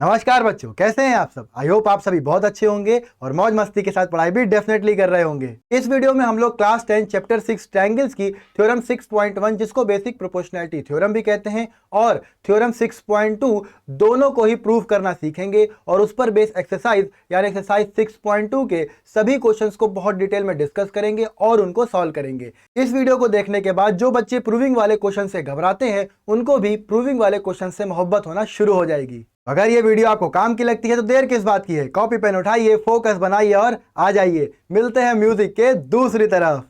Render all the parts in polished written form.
नमस्कार बच्चों, कैसे हैं आप सब। आई होप आप सभी बहुत अच्छे होंगे और मौज मस्ती के साथ पढ़ाई भी डेफिनेटली कर रहे होंगे। इस वीडियो में हम लोग क्लास 10 चैप्टर 6 ट्रायंगल्स की थ्योरम 6.1 जिसको बेसिक प्रोपोर्शनैलिटी थ्योरम भी कहते हैं और थ्योरम 6.2 दोनों को ही प्रूव करना सीखेंगे और उस पर बेस एक्सरसाइज यानी एक्सरसाइज 6.2 के सभी क्वेश्चंस को बहुत डिटेल में डिस्कस करेंगे और उनको सॉल्व करेंगे। इस वीडियो को देखने के बाद जो बच्चे प्रूविंग वाले क्वेश्चन से घबराते हैं उनको भी प्रूविंग वाले क्वेश्चन से मोहब्बत होना शुरू हो जाएगी। अगर ये वीडियो आपको काम की लगती है तो देर किस बात की है, कॉपी पेन उठाइए, फोकस बनाइए और आ जाइए। मिलते हैं म्यूजिक के दूसरी तरफ।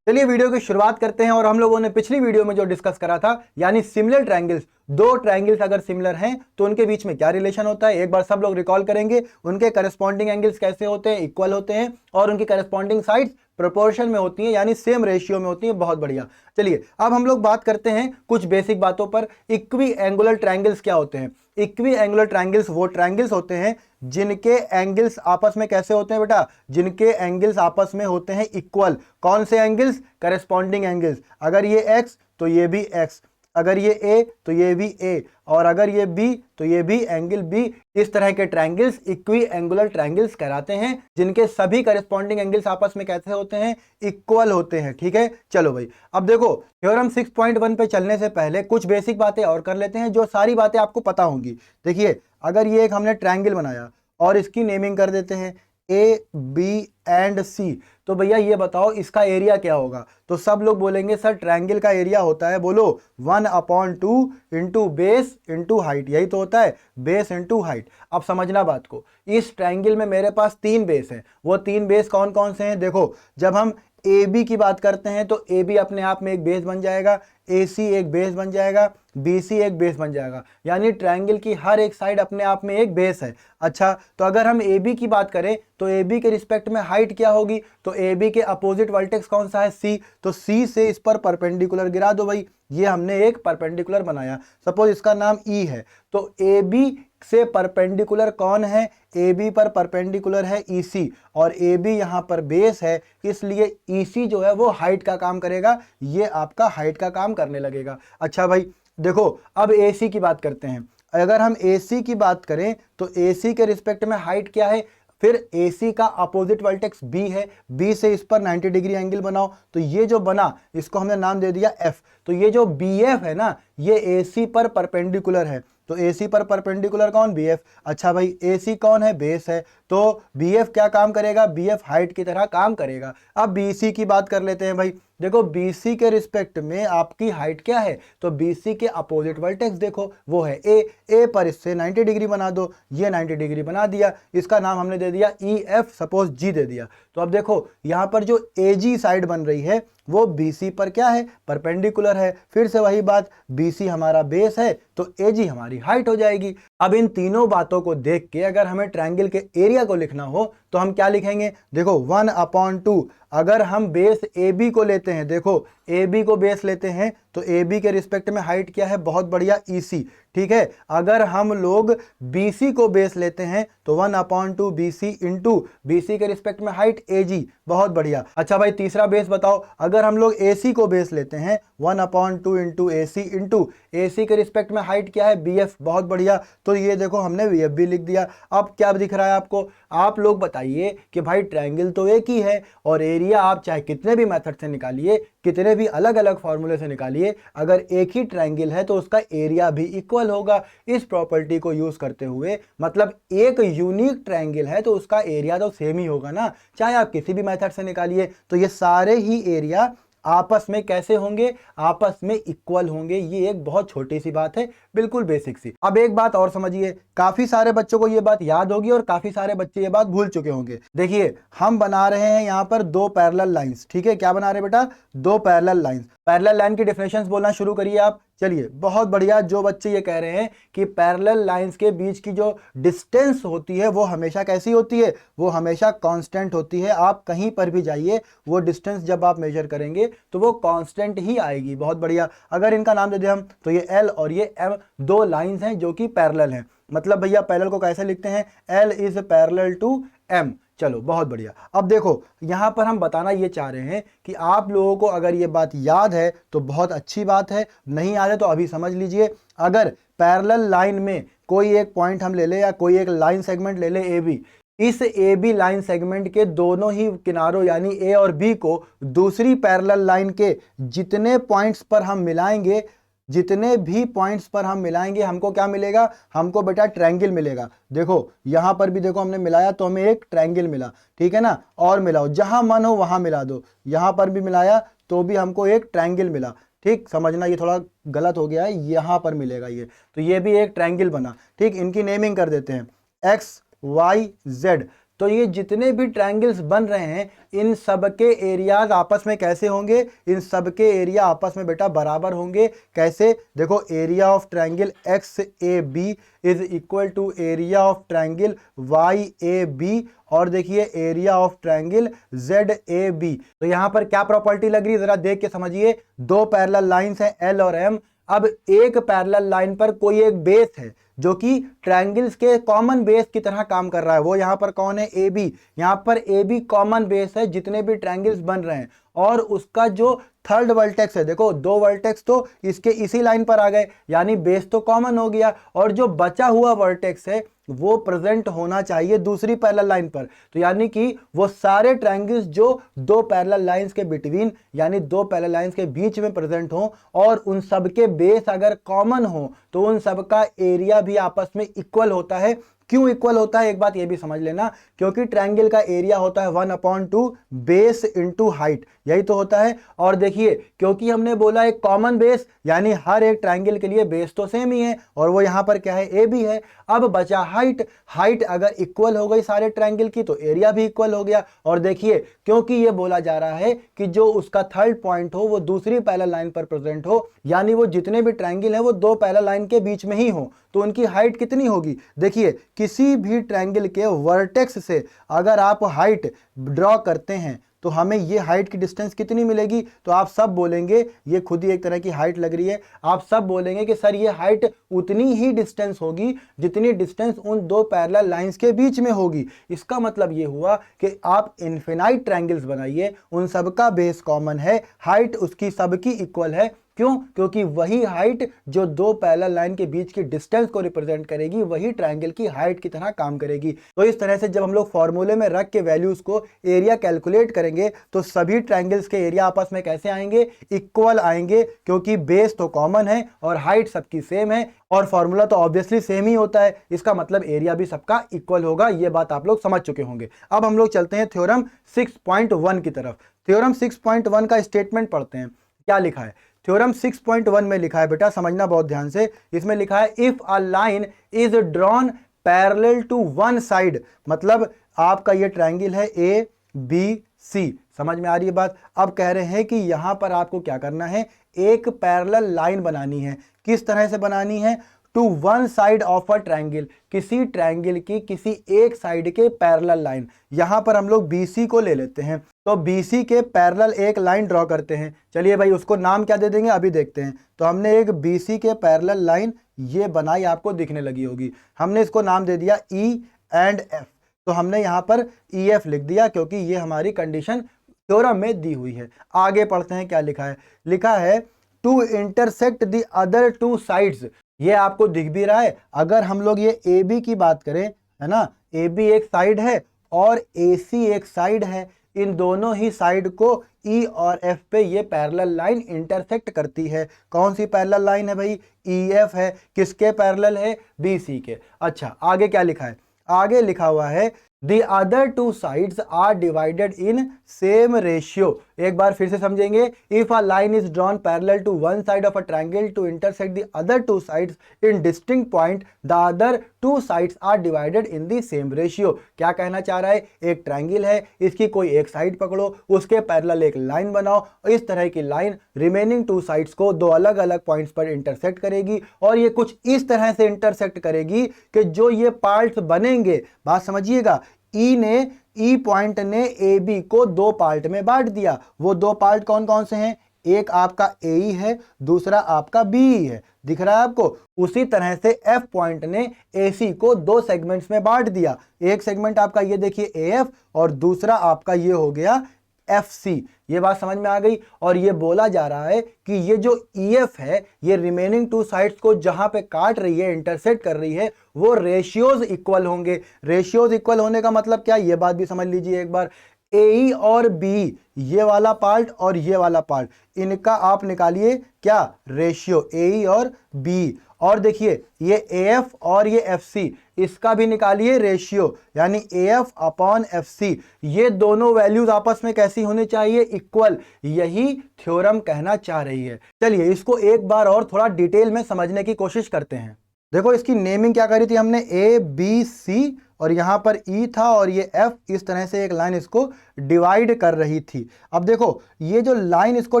चलिए वीडियो की शुरुआत करते हैं और हम लोगों ने पिछली वीडियो में जो डिस्कस करा था यानी सिमिलर ट्रायंगल्स, दो ट्रायंगल्स अगर सिमिलर हैं तो उनके बीच में क्या रिलेशन होता है एक बार सब लोग रिकॉल करेंगे। उनके करस्पॉन्डिंग एंगल्स कैसे होते हैं, इक्वल होते हैं और उनकी करस्पॉन्डिंग साइड्स प्रोपोर्शन में होती हैं यानी सेम रेशियो में होती हैं। बहुत बढ़िया। चलिए अब हम लोग बात करते हैं कुछ बेसिक बातों पर। इक्वी एंगुलर ट्रायंगल्स क्या होते हैं। इक्वी एंगुलर ट्रायंगल्स वो ट्रायंगल्स होते हैं जिनके एंगल्स आपस में कैसे होते हैं बेटा, जिनके एंगल्स आपस में होते हैं इक्वल। कौन से एंगल्स, करस्पॉन्डिंग एंगल्स। अगर ये x तो ये भी x, अगर ये a तो ये भी a और अगर ये b तो ये भी एंगल b। इस तरह के ट्रायंगल्स इक्वी एंगुलर ट्रायंगल्स कहलाते हैं जिनके सभी करस्पॉन्डिंग एंगल्स आपस में कैसे होते हैं, इक्वल होते हैं। ठीक है, चलो भाई अब देखो थ्योरम 6.1 पे चलने से पहले कुछ बेसिक बातें और कर लेते हैं जो सारी बातें आपको पता होंगी। देखिए अगर ये एक हमने ट्रायंगल बनाया और इसकी नेमिंग कर देते हैं ए बी एंड सी, तो भैया ये बताओ इसका एरिया क्या होगा। तो सब लोग बोलेंगे सर ट्रायंगल का एरिया होता है, बोलो 1/2 इंटू बेस इंटू हाइट। यही तो होता है, बेस इंटू हाइट। अब समझना बात को, इस ट्रायंगल में मेरे पास 3 बेस हैं। वो 3 बेस कौन कौन से हैं देखो, जब हम ए बी की बात करते हैं तो ए बी अपने आप में एक बेस बन जाएगा, ए सी एक बेस बन जाएगा, बी सी एक बेस बन जाएगा। यानी ट्रायंगल की हर एक साइड अपने आप में एक बेस है। अच्छा तो अगर हम ए बी की बात करें तो ए बी के रिस्पेक्ट में हाइट क्या होगी, तो ए बी के अपोजिट वर्टेक्स कौन सा है, सी। तो सी से इस पर परपेंडिकुलर गिरा दो भाई। ये हमने एक परपेंडिकुलर बनाया, सपोज इसका नाम ई है। तो ए बी से परपेंडिकुलर कौन है, ए बी पर परपेंडिकुलर है ई सी और ए बी यहाँ पर बेस है, इसलिए ई सी जो है वो हाइट का काम करेगा, ये आपका हाइट का काम करने लगेगा। अच्छा भाई देखो अब ए सी की बात करते हैं। अगर हम ए सी की बात करें तो ए सी के रिस्पेक्ट में हाइट क्या है, फिर AC का अपोजिट वर्टेक्स B है, B से इस पर 90 डिग्री एंगल बनाओ। तो ये जो बना इसको हमने नाम दे दिया F। तो ये जो BF है ना ये AC पर परपेंडिकुलर है। तो AC पर परपेंडिकुलर कौन, BF। अच्छा भाई AC कौन है, बेस है। तो BF क्या काम करेगा, BF हाइट की तरह काम करेगा। अब BC की बात कर लेते हैं भाई। देखो BC के रिस्पेक्ट में आपकी हाइट क्या है, तो BC के अपोजिट वर्टेक्स देखो वो है A पर इससे 90 डिग्री बना दो, ये 90 डिग्री बना दिया, इसका नाम हमने दे दिया EF, सपोज G दे दिया। तो अब देखो यहाँ पर जो AG साइड बन रही है वो BC पर क्या है, परपेंडिकुलर है। फिर से वही बात, BC हमारा बेस है तो AG हमारी हाइट हो जाएगी। अब इन तीनों बातों को देख के अगर हमें ट्रायंगल के एरिया को लिखना हो तो हम क्या लिखेंगे, देखो 1/2। अगर हम बेस AB को लेते हैं, देखो AB को बेस लेते हैं तो AB के रिस्पेक्ट में हाइट क्या है, बहुत बढ़िया EC। ठीक है, अगर हम लोग BC को बेस लेते हैं तो 1/2 BC इंटू BC के रिस्पेक्ट में हाइट AG, बहुत बढ़िया। अच्छा भाई तीसरा बेस बताओ, अगर हम लोग AC को बेस लेते हैं 1/2 इंटू AC इंटू AC के रिस्पेक्ट में हाइट क्या है, BF, बहुत बढ़िया। तो ये देखो हमने VF भी लिख दिया। अब क्या दिख रहा है आपको, आप लोग बताइए कि भाई ट्रायंगल तो एक ही है और एरिया आप चाहे कितने भी मेथड से निकालिए, कितने भी अलग अलग फॉर्मूले से निकालिए, अगर एक ही ट्रायंगल है तो उसका एरिया भी इक्वल होगा। इस प्रॉपर्टी को यूज करते हुए मतलब एक यूनिक ट्रायंगल है तो उसका एरिया तो सेम ही होगा ना, चाहे आप किसी भी मेथड से निकालिए। तो ये सारे ही एरिया आपस में कैसे होंगे, आपस में इक्वल होंगे। ये एक बहुत छोटी सी बात है, बिल्कुल बेसिक सी। अब एक बात और समझिए, काफी सारे बच्चों को ये बात याद होगी और काफी सारे बच्चे ये बात भूल चुके होंगे। देखिए हम बना रहे हैं यहाँ पर दो पैरेलल लाइंस। ठीक है, क्या बना रहे हैं बेटा, दो पैरेलल लाइंस। पैरेलल लाइन की डेफिनेशंस बोलना शुरू करिए आप। चलिए बहुत बढ़िया, जो बच्चे ये कह रहे हैं कि पैरेलल लाइंस के बीच की जो डिस्टेंस होती है वो हमेशा कैसी होती है, वो हमेशा कांस्टेंट होती है। आप कहीं पर भी जाइए वो डिस्टेंस जब आप मेजर करेंगे तो वो कांस्टेंट ही आएगी। बहुत बढ़िया। अगर इनका नाम दे दें हम तो ये L और ये M दो लाइंस हैं जो कि पैरेलल हैं। मतलब भैया पैरेलल को कैसे लिखते हैं, L is parallel to M। चलो बहुत बढ़िया। अब देखो यहाँ पर हम बताना ये चाह रहे हैं कि आप लोगों को अगर ये बात याद है तो बहुत अच्छी बात है, नहीं याद है तो अभी समझ लीजिए। अगर पैरेलल लाइन में कोई एक पॉइंट हम ले ले या कोई एक लाइन सेगमेंट ले ले ए बी, इस ए बी लाइन सेगमेंट के दोनों ही किनारों यानी ए और बी को दूसरी पैरेलल लाइन के जितने पॉइंट्स पर हम मिलाएंगे, जितने भी पॉइंट्स पर हम मिलाएंगे हमको क्या मिलेगा, हमको बेटा ट्रायंगल मिलेगा। देखो यहां पर भी देखो हमने मिलाया तो हमें एक ट्रायंगल मिला, ठीक है ना। और मिलाओ जहां मन हो वहां मिला दो, यहां पर भी मिलाया तो भी हमको एक ट्रायंगल मिला। ठीक, समझना ये थोड़ा गलत हो गया है, यहां पर मिलेगा ये, तो ये भी एक ट्रायंगल बना। ठीक, इनकी नेमिंग कर देते हैं एक्स वाई जेड। तो ये जितने भी ट्रायंगल्स बन रहे हैं इन सब के एरियाज आपस में कैसे होंगे, इन सब के एरिया आपस में बेटा बराबर होंगे। कैसे, देखो area of triangle X A B is equal to area of triangle Y A B, और देखिए area of triangle Z A B. तो यहां पर क्या प्रॉपर्टी लग रही है जरा देख के समझिए। दो पैरेलल लाइंस हैं एल और एम। अब एक पैरेलल लाइन पर कोई एक बेस है जो कि ट्रायंगल्स के कॉमन बेस की तरह काम कर रहा है। वो यहां पर कौन है, ए बी। यहां पर ए बी कॉमन बेस है जितने भी ट्रायंगल्स बन रहे हैं, और उसका जो थर्ड वर्टेक्स है, देखो दो वर्टेक्स तो इसके इसी लाइन पर आ गए यानी बेस तो कॉमन हो गया, और जो बचा हुआ वर्टेक्स है वो प्रेजेंट होना चाहिए दूसरी पैरेलल लाइन पर। तो यानी कि वो सारे ट्रायंगल्स जो दो पैरेलल लाइंस के बिटवीन यानी दो पैरेलल लाइंस के बीच में प्रेजेंट हो और उन सब के बेस अगर कॉमन हो तो उन सब का एरिया भी आपस में इक्वल होता है। क्यों इक्वल होता है, एक बात ये भी समझ लेना, क्योंकि ट्रायंगल का एरिया होता है 1/2 बेस इंटू हाइट, यही तो होता है। और देखिए क्योंकि हमने बोला एक कॉमन बेस यानी हर एक ट्रायंगल के लिए बेस तो सेम ही है, और वो यहां पर क्या है, ए बी है। अब बचा हाइट, हाइट अगर इक्वल हो गई सारे ट्रायंगल की तो एरिया भी इक्वल हो गया। और देखिए क्योंकि ये बोला जा रहा है कि जो उसका थर्ड पॉइंट हो वो दूसरी पैरेलल लाइन पर प्रेजेंट हो, यानी वो जितने भी ट्रायंगल है वो दो पैरेलल लाइन के बीच में ही हो, तो उनकी हाइट कितनी होगी। देखिए किसी भी ट्रायंगल के वर्टेक्स से अगर आप हाइट ड्रॉ करते हैं तो हमें ये हाइट की डिस्टेंस कितनी मिलेगी, तो आप सब बोलेंगे, ये खुद ही एक तरह की हाइट लग रही है, आप सब बोलेंगे कि सर ये हाइट उतनी ही डिस्टेंस होगी जितनी डिस्टेंस उन दो पैरेलल लाइंस के बीच में होगी। इसका मतलब ये हुआ कि आप इनफिनाइट ट्रायंगल्स बनाइए, उन सब का बेस कॉमन है, हाइट उसकी सबकी इक्वल है। क्यों, क्योंकि वही हाइट जो दो पैरेलल लाइन के बीच की डिस्टेंस को रिप्रेजेंट करेगी वही ट्रायंगल की हाइट की तरह काम करेगी। तो इस तरह से जब हम लोग फॉर्मूले में रख के वैल्यूज को एरिया कैलकुलेट करेंगे तो सभी ट्रायंगल्स के एरिया आपस में कैसे आएंगे, इक्वल आएंगे, क्योंकि बेस तो कॉमन है और हाइट सबकी सेम है, और फॉर्मूला तो ऑब्वियसली सेम ही होता है, इसका मतलब एरिया भी सबका इक्वल होगा। ये बात आप लोग समझ चुके होंगे। अब हम लोग चलते हैं थ्योरम 6.1 की तरफ। थ्योरम 6.1 का स्टेटमेंट पढ़ते हैं, क्या लिखा है। थ्योरम 6.1 में लिखा है, बेटा समझना बहुत ध्यान से, इसमें लिखा है if a line is drawn parallel to one side, मतलब आपका ये ट्रायंगल है ए बी सी, समझ में आ रही है बात। अब कह रहे हैं कि यहां पर आपको क्या करना है, एक पैरेलल लाइन बनानी है। किस तरह से बनानी है, to one side of a triangle, किसी ट्रायंगल की किसी एक साइड के पैरेलल लाइन। यहां पर हम लोग BC को ले लेते हैं, तो BC के पैरेलल एक लाइन ड्रॉ करते हैं। चलिए भाई उसको नाम क्या दे देंगे अभी देखते हैं। तो हमने एक BC के पैरेलल लाइन ये बनाई, आपको दिखने लगी होगी, हमने इसको नाम दे दिया E एंड F। तो हमने यहाँ पर EF लिख दिया क्योंकि ये हमारी कंडीशन थ्योरम में दी हुई है। आगे पढ़ते हैं क्या लिखा है, लिखा है to intersect the other two sides. ये आपको दिख भी रहा है, अगर हम लोग ये AB की बात करें, है ना, AB एक साइड है और AC एक साइड है, इन दोनों ही साइड को E और F पे ये पैरेलल लाइन इंटरसेक्ट करती है। कौन सी पैरेलल लाइन है भाई, EF है। किसके पैरेलल है, BC के। अच्छा आगे क्या लिखा है, आगे लिखा हुआ है The other two sides are divided in same ratio। एक बार फिर से समझेंगे, if a line is drawn parallel to one side of a triangle to intersect the other two sides in distinct point, the other two sides are divided in the same ratio। क्या कहना चाह रहा है, एक triangle है, इसकी कोई एक साइड पकड़ो, उसके पैरेलल एक लाइन बनाओ, इस तरह की लाइन रिमेनिंग टू साइड्स को दो अलग अलग पॉइंट्स पर इंटरसेक्ट करेगी, और ये कुछ इस तरह से इंटरसेक्ट करेगी कि जो ये पार्ट्स बनेंगे, बात समझिएगा, ई ने ई पॉइंट ने ए बी को दो पार्ट में बांट दिया। वो दो पार्ट कौन कौन से हैं, एक आपका ए है, दूसरा आपका बी है। दिख रहा है आपको। उसी तरह से एफ पॉइंट ने AC को दो सेगमेंट्स में बांट दिया। एक सेगमेंट आपका ये देखिए AF और दूसरा आपका ये हो गया FC। ये बात समझ में आ गई। और ये बोला जा रहा है कि ये जो EF है ये रिमेनिंग टू साइड्स को जहां पे काट रही है, इंटरसेक्ट कर रही है, वो रेशियोज इक्वल होंगे। रेशियोज इक्वल होने का मतलब क्या, ये बात भी समझ लीजिए एक बार। AE और BE, ये वाला पार्ट और ये वाला पार्ट, इनका आप निकालिए क्या, रेशियो, AE और BE। और देखिए ये AF और ये FC, इसका भी निकालिए रेशियो, यानी AF अपॉन FC। ये दोनों वैल्यूज आपस में कैसी होनी चाहिए, इक्वल। यही थ्योरम कहना चाह रही है। चलिए इसको एक बार और थोड़ा डिटेल में समझने की कोशिश करते हैं। देखो इसकी नेमिंग क्या करी थी हमने, ABC और यहां पर E था और ये F, इस तरह से एक लाइन इसको डिवाइड कर रही थी। अब देखो ये जो लाइन इसको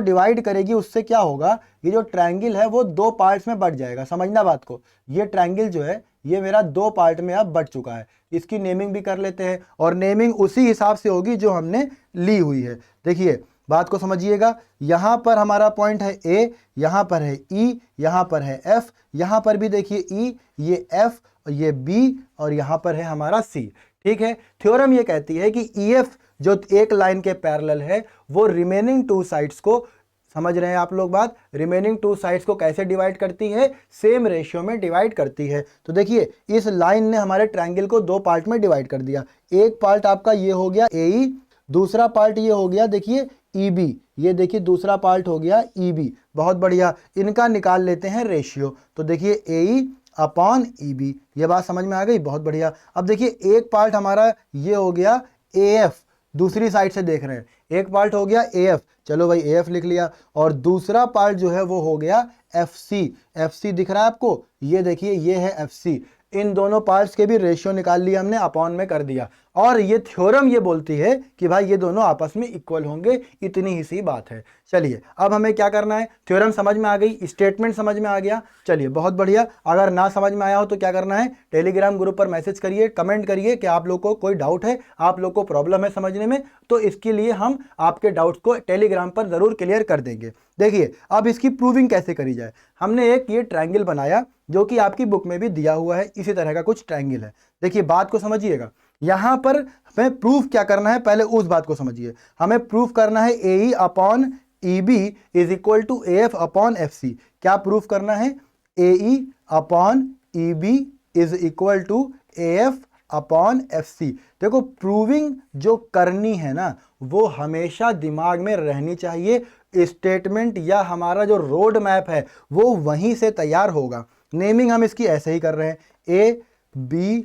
डिवाइड करेगी उससे क्या होगा, ये जो ट्रायंगल है वो दो पार्ट्स में बट जाएगा। समझना बात को, ये ट्रायंगल जो है ये मेरा दो पार्ट में अब बट चुका है। इसकी नेमिंग भी कर लेते हैं और नेमिंग उसी हिसाब से होगी जो हमने ली हुई है। देखिए बात को समझिएगा, यहां पर हमारा पॉइंट है A, यहां पर है E, यहां पर है F, यहां पर भी देखिए E, ये F, ये B और यहां पर है हमारा C। ठीक है, थ्योरम ये कहती है कि EF जो एक लाइन के पैरेलल है वो रिमेनिंग टू साइड्स को, समझ रहे हैं आप लोग बात, रिमेनिंग टू साइड्स को कैसे डिवाइड करती है, सेम रेशियो में डिवाइड करती है। तो देखिए इस लाइन ने हमारे ट्रायंगल को दो पार्ट में डिवाइड कर दिया। एक पार्ट आपका ये हो गया AE, दूसरा पार्ट ये हो गया देखिए EB, ये देखिए दूसरा पार्ट हो गया EB। बहुत बढ़िया, इनका निकाल लेते हैं रेशियो। तो देखिए AE अपॉन EB, ये बात समझ में आ गई, बहुत बढ़िया। अब देखिए एक पार्ट हमारा ये हो गया AF, दूसरी साइड से देख रहे हैं, एक पार्ट हो गया AF, चलो भाई AF लिख लिया, और दूसरा पार्ट जो है वो हो गया FC। FC दिख रहा है आपको, ये देखिए ये है FC। इन दोनों पार्ट्स के भी रेशियो निकाल लिया हमने, अपॉन में कर दिया। और ये थ्योरम ये बोलती है कि भाई ये दोनों आपस में इक्वल होंगे, इतनी ही सी बात है। चलिए अब हमें क्या करना है, थ्योरम समझ में आ गई, स्टेटमेंट समझ में आ गया, चलिए बहुत बढ़िया। अगर ना समझ में आया हो तो क्या करना है, टेलीग्राम ग्रुप पर मैसेज करिए, कमेंट करिए कि आप लोग को कोई डाउट है, आप लोग को प्रॉब्लम है समझने में, तो इसके लिए हम आपके डाउट्स को टेलीग्राम पर जरूर क्लियर कर देंगे। देखिए अब इसकी प्रूविंग कैसे करी जाए। हमने एक ये ट्रायंगल बनाया जो कि आपकी बुक में भी दिया हुआ है, इसी तरह का कुछ ट्रायंगल है। देखिए बात को समझिएगा, यहां पर हमें प्रूफ क्या करना है, पहले उस बात को समझिए। हमें प्रूफ करना है AE upon EB is equal to AF upon FC। क्या प्रूफ करना है, AE upon EB is equal to AF upon FC। देखो प्रूविंग जो करनी है ना वो हमेशा दिमाग में रहनी चाहिए। स्टेटमेंट या हमारा जो रोड मैप है वो वहीं से तैयार होगा। नेमिंग हम इसकी ऐसे ही कर रहे हैं, A B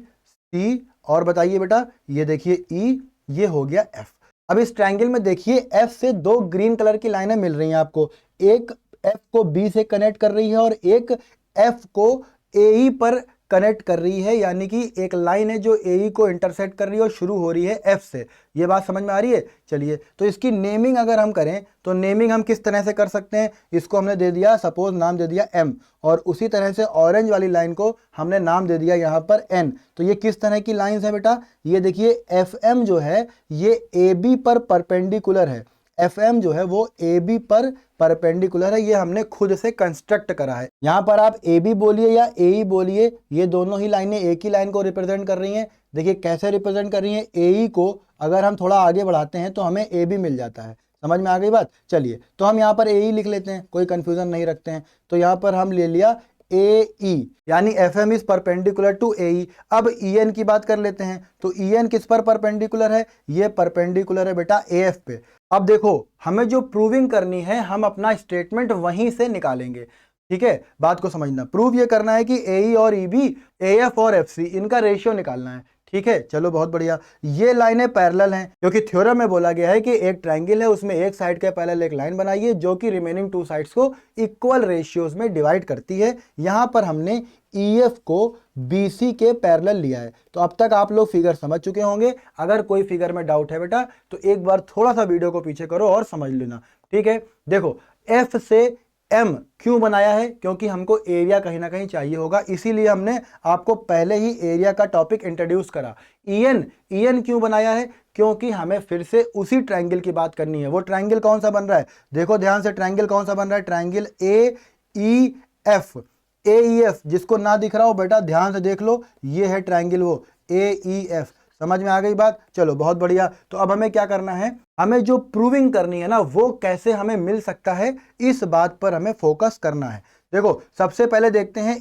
C, और बताइए बेटा ये देखिए E, ये हो गया F। अब इस ट्रायंगल में देखिए F से दो ग्रीन कलर की लाइनें मिल रही हैं आपको, एक F को B से कनेक्ट कर रही है और एक F को AE पर कनेक्ट कर रही है, यानी कि एक लाइन है जो AE को इंटरसेक्ट कर रही है और शुरू हो रही है F से। ये बात समझ में आ रही है। चलिए तो इसकी नेमिंग अगर हम करें तो नेमिंग हम किस तरह से कर सकते हैं, इसको हमने दे दिया सपोज नाम दे दिया M, और उसी तरह से ऑरेंज वाली लाइन को हमने नाम दे दिया यहाँ पर N। तो ये किस तरह की लाइंस है बेटा, ये देखिए FM जो है ये AB पर परपेंडिकुलर है, FM जो है वो AB पर परपेंडिकुलर है, ये हमने खुद से कंस्ट्रक्ट करा है। यहां पर आप AB बोलिए या AE बोलिए, ये दोनों ही लाइनें एक ही लाइन को रिप्रेजेंट कर रही हैं। देखिए कैसे रिप्रेजेंट कर रही हैं, AE को अगर हम थोड़ा आगे बढ़ाते हैं तो हमें AB मिल जाता है। समझ में आ गई बात। चलिए तो हम यहाँ पर AE लिख लेते हैं, कोई कंफ्यूजन नहीं रखते हैं। तो यहाँ पर हम ले लिया AE, यानी FM is perpendicular to AE। अब EN की बात कर लेते हैं, तो EN किस पर परपेंडिकुलर है, ये परपेंडिकुलर है बेटा AF पे। अब देखो हमें जो प्रूविंग करनी है हम अपना स्टेटमेंट वहीं से निकालेंगे। ठीक है, बात को समझना। प्रूव ये करना है कि AE और EB, AF और FC, इनका रेशियो निकालना है। ठीक है, चलो बहुत बढ़िया। ये लाइनें पैरेलल हैं क्योंकि थ्योरम में बोला गया है कि एक ट्रायंगल है उसमें एक साइड के पैरेलल एक लाइन बनाइए जो कि रिमेनिंग टू साइड्स को इक्वल रेशियोज में डिवाइड करती है। यहां पर हमने EF को BC के पैरेलल लिया है। तो अब तक आप लोग फिगर समझ चुके होंगे। अगर कोई फिगर में डाउट है बेटा तो एक बार थोड़ा सा वीडियो को पीछे करो और समझ लेना। ठीक है, देखो F से M क्यों बनाया है, क्योंकि हमको एरिया कहीं ना कहीं चाहिए होगा, इसीलिए हमने आपको पहले ही एरिया का टॉपिक इंट्रोड्यूस करा। EN क्यों बनाया है, क्योंकि हमें फिर से उसी ट्रायंगल की बात करनी है। वो ट्रायंगल कौन सा बन रहा है, देखो ध्यान से, ट्रायंगल कौन सा बन रहा है, ट्रायंगल AEF। AEF, जिसको ना दिख रहा हो बेटा ध्यान से देख लो, ये है ट्रायंगल वो AEF। समझ में आ गई बात? चलो बहुत बढ़िया। तो अब हमें क्या करना है, हमें जो प्रूविंग करनी है ना वो कैसे हमें मिल सकता है, इस बात पर हमें फोकस करना है। देखो सबसे पहले देखते हैं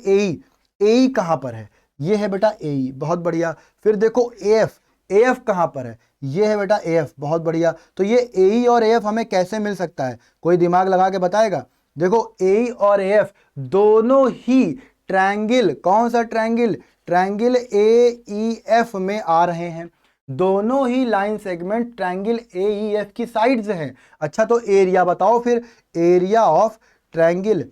AE कहां पर है, ये है बेटा AE, बहुत बढ़िया। फिर देखो AF कहां पर है, ये है बेटा AF, बहुत बढ़िया। तो ये AE और AF हमें कैसे मिल सकता है, कोई दिमाग लगा के बताएगा? देखो AE और AF दोनों ही ट्रायंगल, कौन सा ट्रायंगल, ट्रायंगल AEF में आ रहे हैं। दोनों ही लाइन सेगमेंट ट्रायंगल AEF की साइड्स हैं। अच्छा तो एरिया बताओ फिर, एरिया ऑफ ट्रायंगल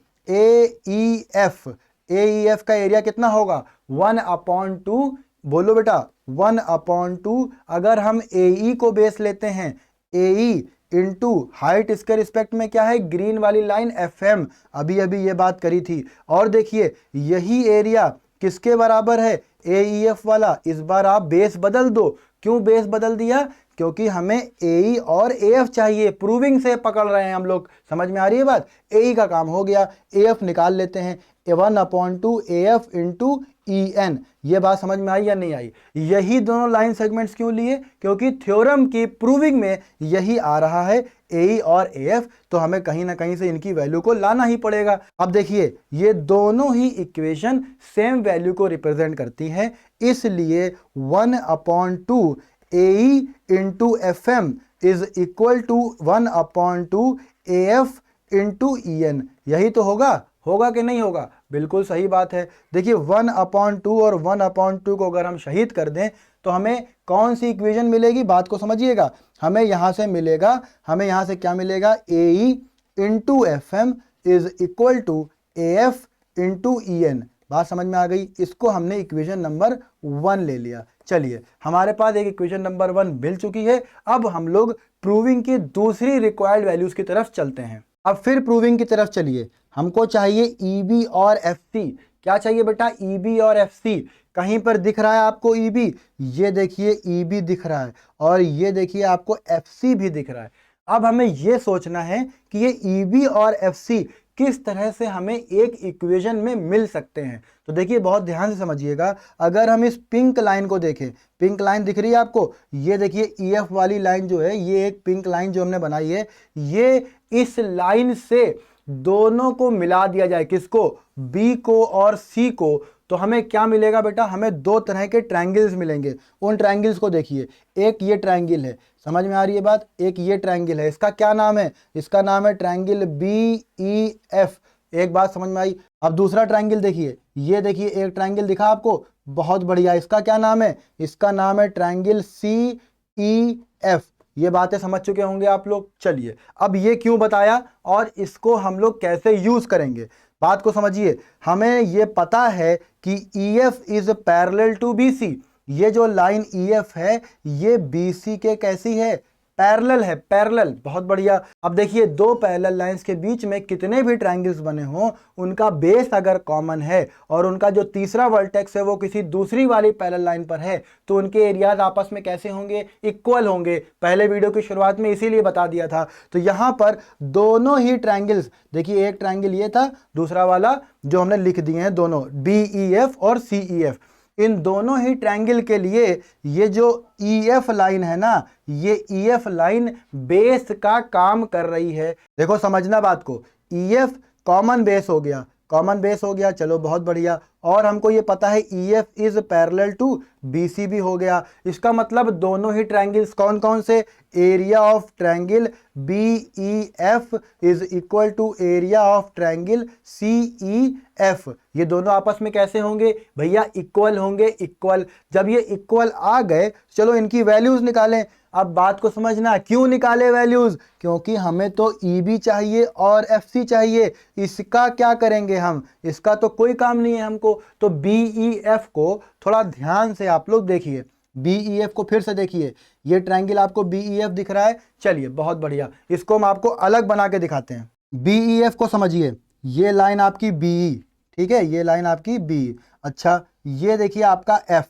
AEF का एरिया कितना होगा, 1/2, बोलो बेटा 1/2। अगर हम AE को बेस लेते हैं, AE इंटू हाइट, इसके रिस्पेक्ट में क्या है, ग्रीन वाली लाइन FM, अभी अभी ये बात करी थी। और देखिए यही एरिया किसके बराबर है, AEF वाला। इस बार आप बेस बदल दो। क्यों बेस बदल दिया, क्योंकि हमें AE और AF चाहिए, प्रूविंग से पकड़ रहे हैं हम लोग। समझ में आ रही है बात? AE का काम हो गया, AF निकाल लेते हैं, 1/2 AF इंटू EN। ये बात समझ में आई या नहीं आई? यही दोनों लाइन सेगमेंट्स क्यों लिए, क्योंकि थ्योरम की प्रूविंग में यही आ रहा है AE और AF, तो हमें कहीं ना कहीं से इनकी वैल्यू को लाना ही पड़ेगा। अब देखिए ये दोनों ही इक्वेशन सेम वैल्यू को रिप्रेजेंट करती हैं, इसलिए 1/2 AE into FM is equal to 1/2 AF into EN। यही तो होगा कि नहीं होगा? बिल्कुल सही बात है। देखिए 1/2 और 1/2 को अगर हम शहीद कर दें तो हमें कौन सी इक्वेशन मिलेगी, बात को समझिएगा। हमें यहां से मिलेगा, हमें यहां से क्या मिलेगा, AE into FM is equal to AF into EN। बात समझ में आ गई? इसको हमने इक्वेशन नंबर 1 ले लिया। चलिए हमारे पास एक इक्वेशन नंबर 1 मिल चुकी है। अब हम लोग प्रूविंग की दूसरी रिक्वायर्ड वैल्यूज की तरफ चलते हैं। अब फिर प्रूविंग की तरफ चलिए, हमको चाहिए EB और FC। क्या चाहिए बेटा, EB और FC। कहीं पर दिख रहा है आपको EB, ये देखिए EB दिख रहा है, और ये देखिए आपको FC भी दिख रहा है। अब हमें ये सोचना है कि ये EB और FC किस तरह से हमें एक इक्वेशन में मिल सकते हैं। तो देखिए बहुत ध्यान से समझिएगा, अगर हम इस पिंक लाइन को देखें, पिंक लाइन दिख रही है आपको, ये देखिए EF वाली लाइन जो है, ये एक पिंक लाइन जो हमने बनाई है, ये इस लाइन से दोनों को मिला दिया जाए, किसको, B को और C को, तो हमें क्या मिलेगा बेटा, हमें दो तरह के ट्रायंगल्स मिलेंगे। उन ट्रायंगल्स को देखिए, एक ये ट्रायंगल है, समझ में आ रही है बात, एक ये ट्रायंगल है, इसका क्या नाम है, इसका नाम है ट्रायंगल BEF। एक बात समझ में आई? अब दूसरा ट्रायंगल देखिए, ये देखिए एक ट्रायंगल दिखा आपको, बहुत बढ़िया, इसका क्या नाम है, इसका नाम है ट्रायंगल CEF। ये बातें समझ चुके होंगे आप लोग। चलिए अब ये क्यों बताया और इसको हम लोग कैसे यूज करेंगे, बात को समझिए। हमें ये पता है कि EF is parallel to BC। ये जो लाइन EF है ये BC के कैसी है, पैरेलल है, पैरेलल, बहुत बढ़िया। अब देखिए दो पैरेलल लाइंस के बीच में कितने भी ट्रायंगल्स बने हों, उनका बेस अगर कॉमन है और उनका जो तीसरा वर्टेक्स है वो किसी दूसरी वाली पैरेलल लाइन पर है, तो उनके एरियाज आपस में कैसे होंगे, इक्वल होंगे। पहले वीडियो की शुरुआत में इसीलिए बता दिया था। तो यहां पर दोनों ही ट्रायंगल्स, देखिए एक ट्रायंगल ये था, दूसरा वाला जो हमने लिख दिए हैं दोनों, BEF और CEF। इन दोनों ही ट्रायंगल के लिए ये जो EF लाइन है ना, ये EF लाइन बेस का काम कर रही है। देखो समझना बात को, EF कॉमन बेस हो गया, कॉमन बेस हो गया, चलो बहुत बढ़िया। और हमको ये पता है EF is parallel to BC भी हो गया। इसका मतलब दोनों ही ट्रायंगल्स कौन कौन से, area of triangle BEF is equal to area of triangle CEF। ये दोनों आपस में कैसे होंगे भैया, इक्वल होंगे, इक्वल। जब ये इक्वल आ गए, चलो इनकी वैल्यूज निकालें। अब बात को समझना, क्यों निकाले वैल्यूज, क्योंकि हमें तो EB चाहिए और FC चाहिए। इसका क्या करेंगे हम, इसका तो कोई काम नहीं है हमको। तो BEF को थोड़ा ध्यान से आप लोग देखिए, BEF को फिर से देखिए, ये ट्रायंगल आपको BEF दिख रहा है, चलिए बहुत बढ़िया, इसको हम आपको अलग बना के दिखाते हैं। BEF को समझिए, ये लाइन आपकी BE, ठीक है, ये लाइन आपकी BE। अच्छा ये देखिए आपका F,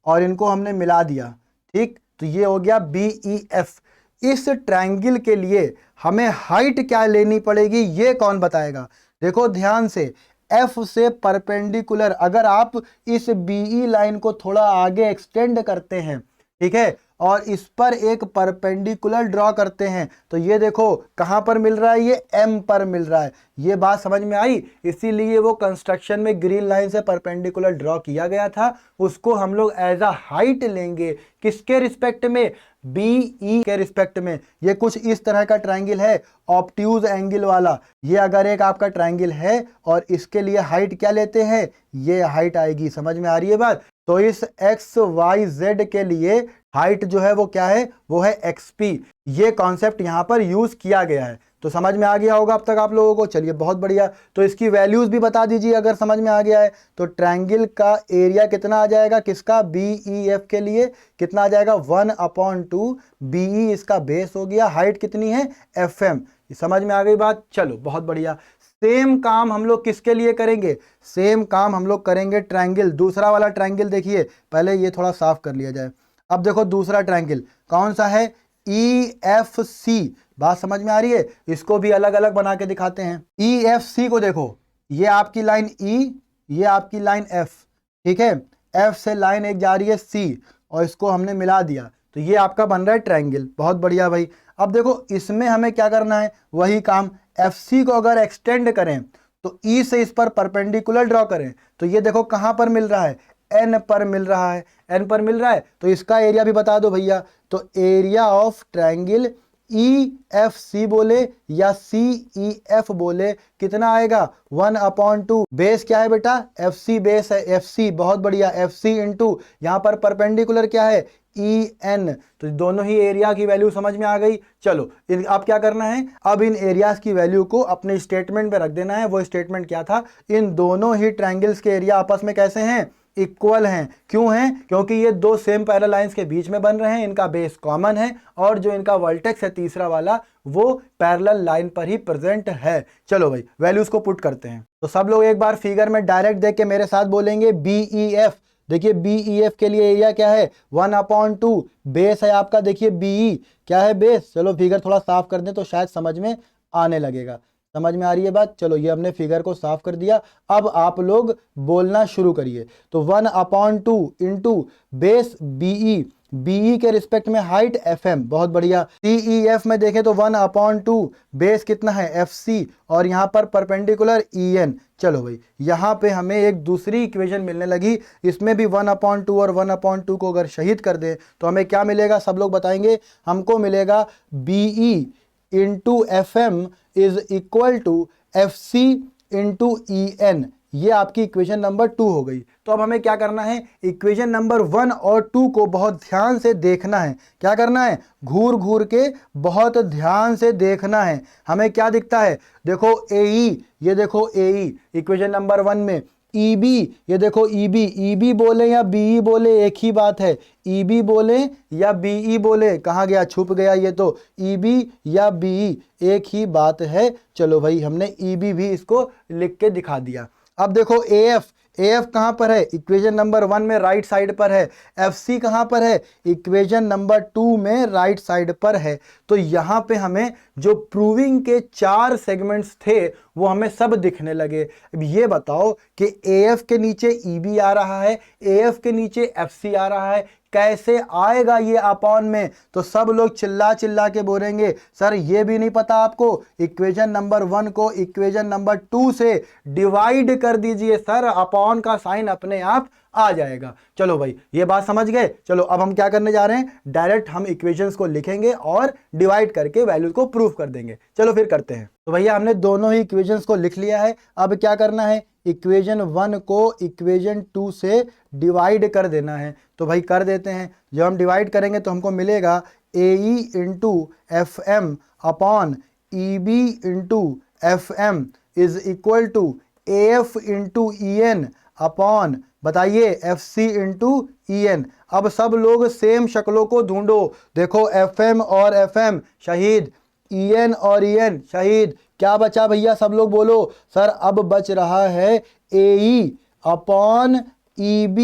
और इनको हमने मिला दिया, ठीक, तो ये हो गया BEF। इस ट्रायंगल के लिए हमें हाइट क्या लेनी पड़ेगी, ये कौन बताएगा? देखो ध्यान से, एफ से परपेंडिकुलर अगर आप इस बीई लाइन को थोड़ा आगे एक्सटेंड करते हैं, ठीक है, और इस पर एक परपेंडिकुलर ड्रॉ करते हैं, तो ये देखो कहां पर मिल रहा है, ये एम पर मिल रहा है। ये बात समझ में आई? इसीलिए वो कंस्ट्रक्शन में ग्रीन लाइन से परपेंडिकुलर ड्रॉ किया गया था, उसको हम लोग एज अ हाइट लेंगे। किसके रिस्पेक्ट में? बीई के रिस्पेक्ट में। ये कुछ इस तरह का ट्रायंगल है, ऑब्ट्यूज एंगल वाला। ये अगर एक आपका ट्रायंगल है और इसके लिए हाइट क्या लेते हैं, ये हाइट आएगी। समझ में आ रही है बात? तो इस एक्स वाई जेड के लिए हाइट जो है वो क्या है, वो है एक्सपी। ये कॉन्सेप्ट यहां पर यूज किया गया है। तो समझ में आ गया होगा अब तक आप लोगों को। चलिए बहुत बढ़िया। तो इसकी वैल्यूज भी बता दीजिए अगर समझ में आ गया है। तो ट्रायंगल का एरिया कितना आ जाएगा, किसका, बीईएफ के लिए कितना आ जाएगा, 1/2। बीई इसका बेस हो गया, हाइट कितनी है, एफएम। समझ में आ गई बात? चलो बहुत बढ़िया। सेम काम हम लोग किसके लिए करेंगे, सेम काम हम लोग करेंगे ट्रायंगल, दूसरा वाला ट्रायंगल। देखिए पहले ये थोड़ा साफ कर लिया जाए। अब देखो दूसरा ट्रायंगल कौन सा है, EFC। बात समझ में आ रही है? इसको भी अलग अलग बना के दिखाते हैं। EFC को देखो, ये आपकी लाइन E, ये आपकी लाइन F, ठीक है। F से लाइन एक जा रही है C और इसको हमने मिला दिया, तो ये आपका बन रहा है ट्रायंगल। बहुत बढ़िया भाई। अब देखो इसमें हमें क्या करना है, वही काम। FC को अगर एक्सटेंड करें तो E से इस पर परपेंडिकुलर ड्रॉ करें, तो ये देखो कहां पर मिल रहा है, N पर मिल रहा है। N पर मिल रहा है, तो इसका एरिया भी बता दो भैया। तो एरिया ऑफ ट्रायंगल EFC बोले या CEF बोले, कितना आएगा, 1/2। बेस क्या है बेटा, FC बेस है, FC। बहुत बढ़िया, FC इंटू यहाँ पर परपेंडिकुलर क्या है, EN। तो दोनों ही एरिया की वैल्यू समझ में आ गई। चलो अब क्या करना है, अब इन एरियाज की वैल्यू को अपने स्टेटमेंट पे रख देना है। वो स्टेटमेंट क्या था, इन दोनों ही ट्रायंगल्स के एरिया आपस में कैसे हैं, इक्वल हैं। क्यों हैं, क्योंकि ये दो सेम पैरेलल लाइंस के बीच में बन रहे हैं, इनका बेस कॉमन है और जो इनका वर्टेक्स है तीसरा वाला, वो पैरेलल लाइन पर ही प्रेजेंट है। चलो भाई वैल्यूज को पुट करते हैं। तो सब लोग एक बार फिगर में डायरेक्ट देख के मेरे साथ बोलेंगे BEF। देखिए BEF के लिए एरिया क्या है, 1/2। बेस है आपका, देखिए BE क्या है, बेस। चलो फिगर थोड़ा साफ कर दें तो शायद समझ में आने लगेगा। समझ में आ रही है बात? चलो ये हमने फिगर को साफ कर दिया। अब आप लोग बोलना शुरू करिए। तो 1/2 इंटू बेस BE, BE के रिस्पेक्ट में हाइट FM। बहुत बढ़िया। CEF में देखें तो 1/2 बेस कितना है, FC, और यहाँ पर परपेंडिकुलर EN। चलो भाई यहाँ पे हमें एक दूसरी इक्वेशन मिलने लगी। इसमें भी 1/2 और 1/2 को अगर शहीद कर दें तो हमें क्या मिलेगा, सब लोग बताएंगे। हमको मिलेगा BE into FM is equal to FC into EN। ये आपकी इक्वेशन नंबर 2 हो गई। तो अब हमें क्या करना है, इक्वेशन नंबर 1 और 2 को बहुत ध्यान से देखना है। क्या करना है, घूर घूर के बहुत ध्यान से देखना है। हमें क्या दिखता है, देखो AE, ये देखो AE इक्वेशन नंबर 1 में। EB, ये देखो EB बोले या BE बोले एक ही बात है। EB बोले या BE बोले, कहाँ गया, छुप गया ये तो। EB या BE एक ही बात है। चलो भाई हमने EB भी इसको लिख के दिखा दिया। अब देखो AF कहाँ पर है, इक्वेशन नंबर 1 में राइट साइड पर है। FC कहाँ पर है, इक्वेशन नंबर 2 में राइट साइड पर है। तो यहाँ पे हमें जो प्रूविंग के 4 सेगमेंट्स थे वो हमें सब दिखने लगे। अब ये बताओ कि AF के नीचे EB आ रहा है, AF के नीचे FC आ रहा है, कैसे आएगा ये अपॉन में? तो सब लोग चिल्ला चिल्ला के बोलेंगे, सर ये भी नहीं पता आपको, इक्वेशन नंबर 1 को इक्वेशन नंबर 2 से डिवाइड कर दीजिए सर, अपॉन का साइन अपने आप आ जाएगा। चलो भाई ये बात समझ गए। चलो अब हम क्या करने जा रहे हैं, डायरेक्ट हम इक्वेशंस को लिखेंगे और डिवाइड करके वैल्यूज को प्रूफ कर देंगे। चलो फिर करते हैं। तो भैया हमने दोनों ही इक्वेशंस को लिख लिया है। अब क्या करना है, इक्वेशन 1 को इक्वेशन 2 से डिवाइड कर देना है। तो भाई कर देते हैं। जब हम डिवाइड करेंगे तो हमको मिलेगा AE into FM upon EB into FM is equal to AF into EN upon, बताइए, FC इंटू EN। अब सब लोग सेम शक्लों को ढूंढो। देखो FM और FM शहीद, EN और EN शहीद। क्या बचा भैया, सब लोग बोलो। सर अब बच रहा है AE upon EB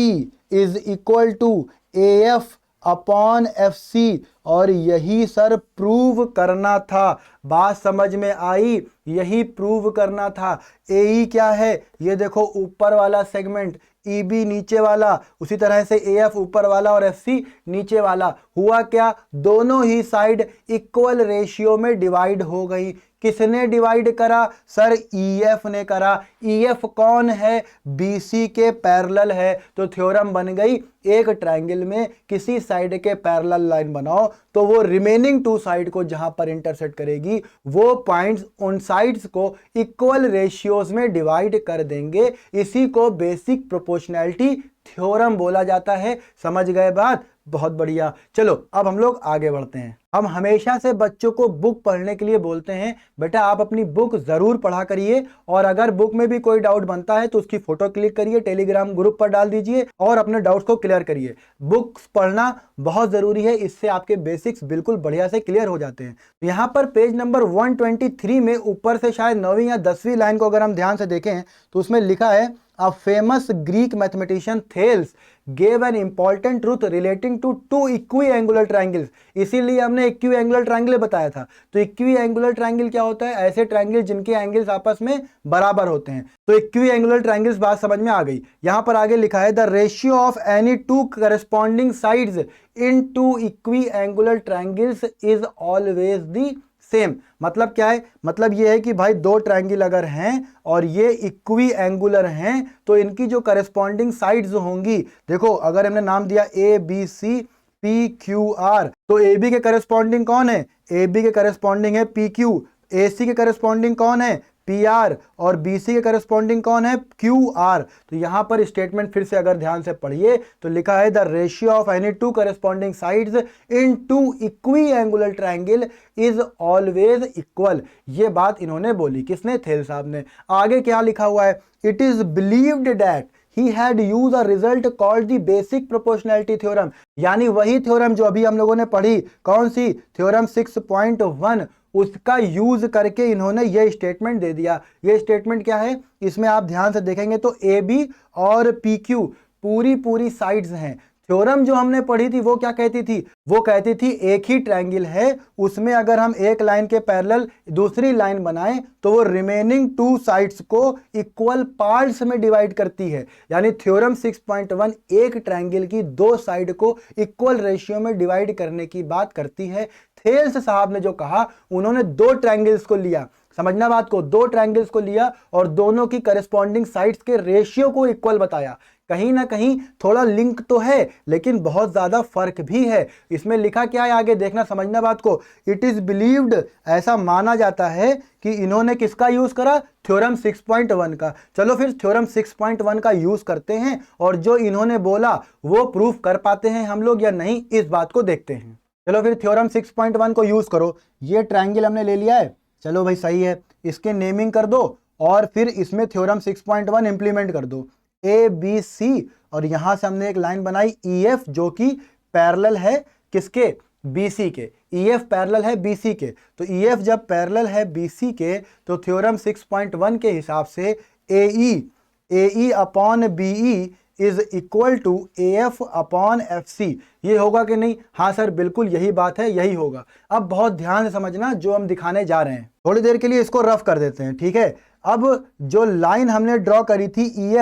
is equal to AF upon FC, और यही सर प्रूव करना था। बात समझ में आई? यही प्रूव करना था। AE क्या है? ये देखो ऊपर वाला सेगमेंट, EB नीचे वाला, उसी तरह से AF ऊपर वाला और FC नीचे वाला। हुआ क्या? दोनों ही साइड इक्वल रेशियो में डिवाइड हो गई। किसने डिवाइड करा? सर EF ने करा। EF कौन है? BC के पैरेलल है। तो थ्योरम बन गई, एक ट्रायंगल में किसी साइड के पैरेलल लाइन बनाओ तो वो रिमेनिंग टू साइड को जहां पर इंटरसेक्ट करेगी वो पॉइंट्स उन साइड्स को इक्वल रेशियोज में डिवाइड कर देंगे। इसी को बेसिक प्रोपोर्शनैलिटी थ्योरम बोला जाता है। समझ गए बात? बहुत बढ़िया। चलो अब हम लोग आगे बढ़ते हैं। हम हमेशा से बच्चों को बुक पढ़ने के लिए बोलते हैं, बेटा आप अपनी बुक जरूर पढ़ा करिए, और अगर बुक में भी कोई डाउट बनता है तो उसकी फोटो क्लिक करिए, टेलीग्राम ग्रुप पर डाल दीजिए और अपने डाउट्स को क्लियर करिए। बुक्स पढ़ना बहुत जरूरी है, इससे आपके बेसिक्स बिल्कुल बढ़िया से क्लियर हो जाते हैं। यहाँ पर पेज नंबर 123 में ऊपर से शायद 9वीं या 10वीं लाइन को अगर हम ध्यान से देखें तो उसमें लिखा है, A famous Greek mathematician Thales gave an important truth relating to two equiangular triangles। इसीलिए हमने इक्विएंगुलर ट्रायंगल बताया था। तो इक्विएंगुलर ट्रायंगल क्या होता है? ऐसे ट्रायंगल जिनके एंगल्स आपस में बराबर होते हैं। तो इक्विएंगुलर ट्रायंगल्स बात समझ में आ गई। यहां पर आगे लिखा है, the ratio of any two corresponding sides in two equiangular triangles is always the same. मतलब क्या है? मतलब ये है कि भाई दो ट्रायंगल अगर हैं और ये इक्वी एंगुलर हैं तो इनकी जो करस्पॉन्डिंग साइड्स होंगी, देखो अगर हमने नाम दिया ABC PQR, तो AB के करस्पॉन्डिंग कौन है? AB के करस्पॉन्डिंग है PQ। AC के करस्पॉन्डिंग कौन है? PR। और BC के करस्पॉन्डिंग कौन है? QR। तो यहां पर स्टेटमेंट फिर से अगर ध्यान से पढ़िए तो लिखा है, the ratio of any two corresponding sides in two equiangular triangle is always equal. ये बात इन्होंने बोली, किसने? थेल साहब ने। आगे क्या लिखा हुआ है? It is believed that he had used a result called the basic proportionality theorem। यानी वही थ्योरम जो अभी हम लोगों ने पढ़ी, कौन सी? थ्योरम 6.1, उसका यूज करके इन्होंने ये स्टेटमेंट दे दिया। ये स्टेटमेंट क्या है? इसमें आप ध्यान से देखेंगे तो AB और PQ पूरी साइड्स हैं। थ्योरम जो हमने पढ़ी थी वो क्या कहती थी? वो कहती थी एक ही ट्रायंगल है, उसमें अगर हम एक लाइन के पैरेलल दूसरी लाइन बनाएं तो वो रिमेनिंग टू साइड्स को इक्वल पार्ट्स में डिवाइड करती है। यानी थ्योरम 6.1 एक ट्रायंगल की दो साइड को इक्वल रेशियो में डिवाइड करने की बात करती है। थेल्स साहब ने जो कहा, उन्होंने दो ट्रायंगल्स को लिया, समझना बात को, दो ट्रायंगल्स को लिया और दोनों की करस्पॉन्डिंग साइड्स के रेशियो को इक्वल बताया। कहीं ना कहीं थोड़ा लिंक तो है लेकिन बहुत ज्यादा फर्क भी है। इसमें लिखा क्या है आगे देखना, समझना बात को। इट इज बिलीव्ड, ऐसा माना जाता है कि इन्होंने किसका यूज करा? थ्योरम 6.1 का। चलो फिर थ्योरम 6.1 का यूज करते हैं और जो इन्होंने बोला वो प्रूफ कर पाते हैं हम लोग या नहीं, इस बात को देखते हैं। चलो फिर थ्योरम 6.1 को यूज करो। ये ट्रायंगल हमने ले लिया है, चलो भाई सही है, इसके नेमिंग कर दो और फिर इसमें थ्योरम 6.1 इंप्लीमेंट कर दो। ABC और यहां से हमने एक लाइन बनाई EF जो कि पैरेलल है किसके? BC के। EF पैरेलल है BC के, तो EF जब पैरेलल है BC के तो थ्योरम 6.1 के हिसाब से AE upon BE is equal to AF upon FC। ये होगा कि नहीं? हाँ सर बिल्कुल यही बात है, यही होगा। अब बहुत ध्यान से समझना जो हम दिखाने जा रहे हैं। थोड़ी देर के लिए इसको रफ कर देते हैं, ठीक है। अब जो लाइन हमने ड्रॉ करी थी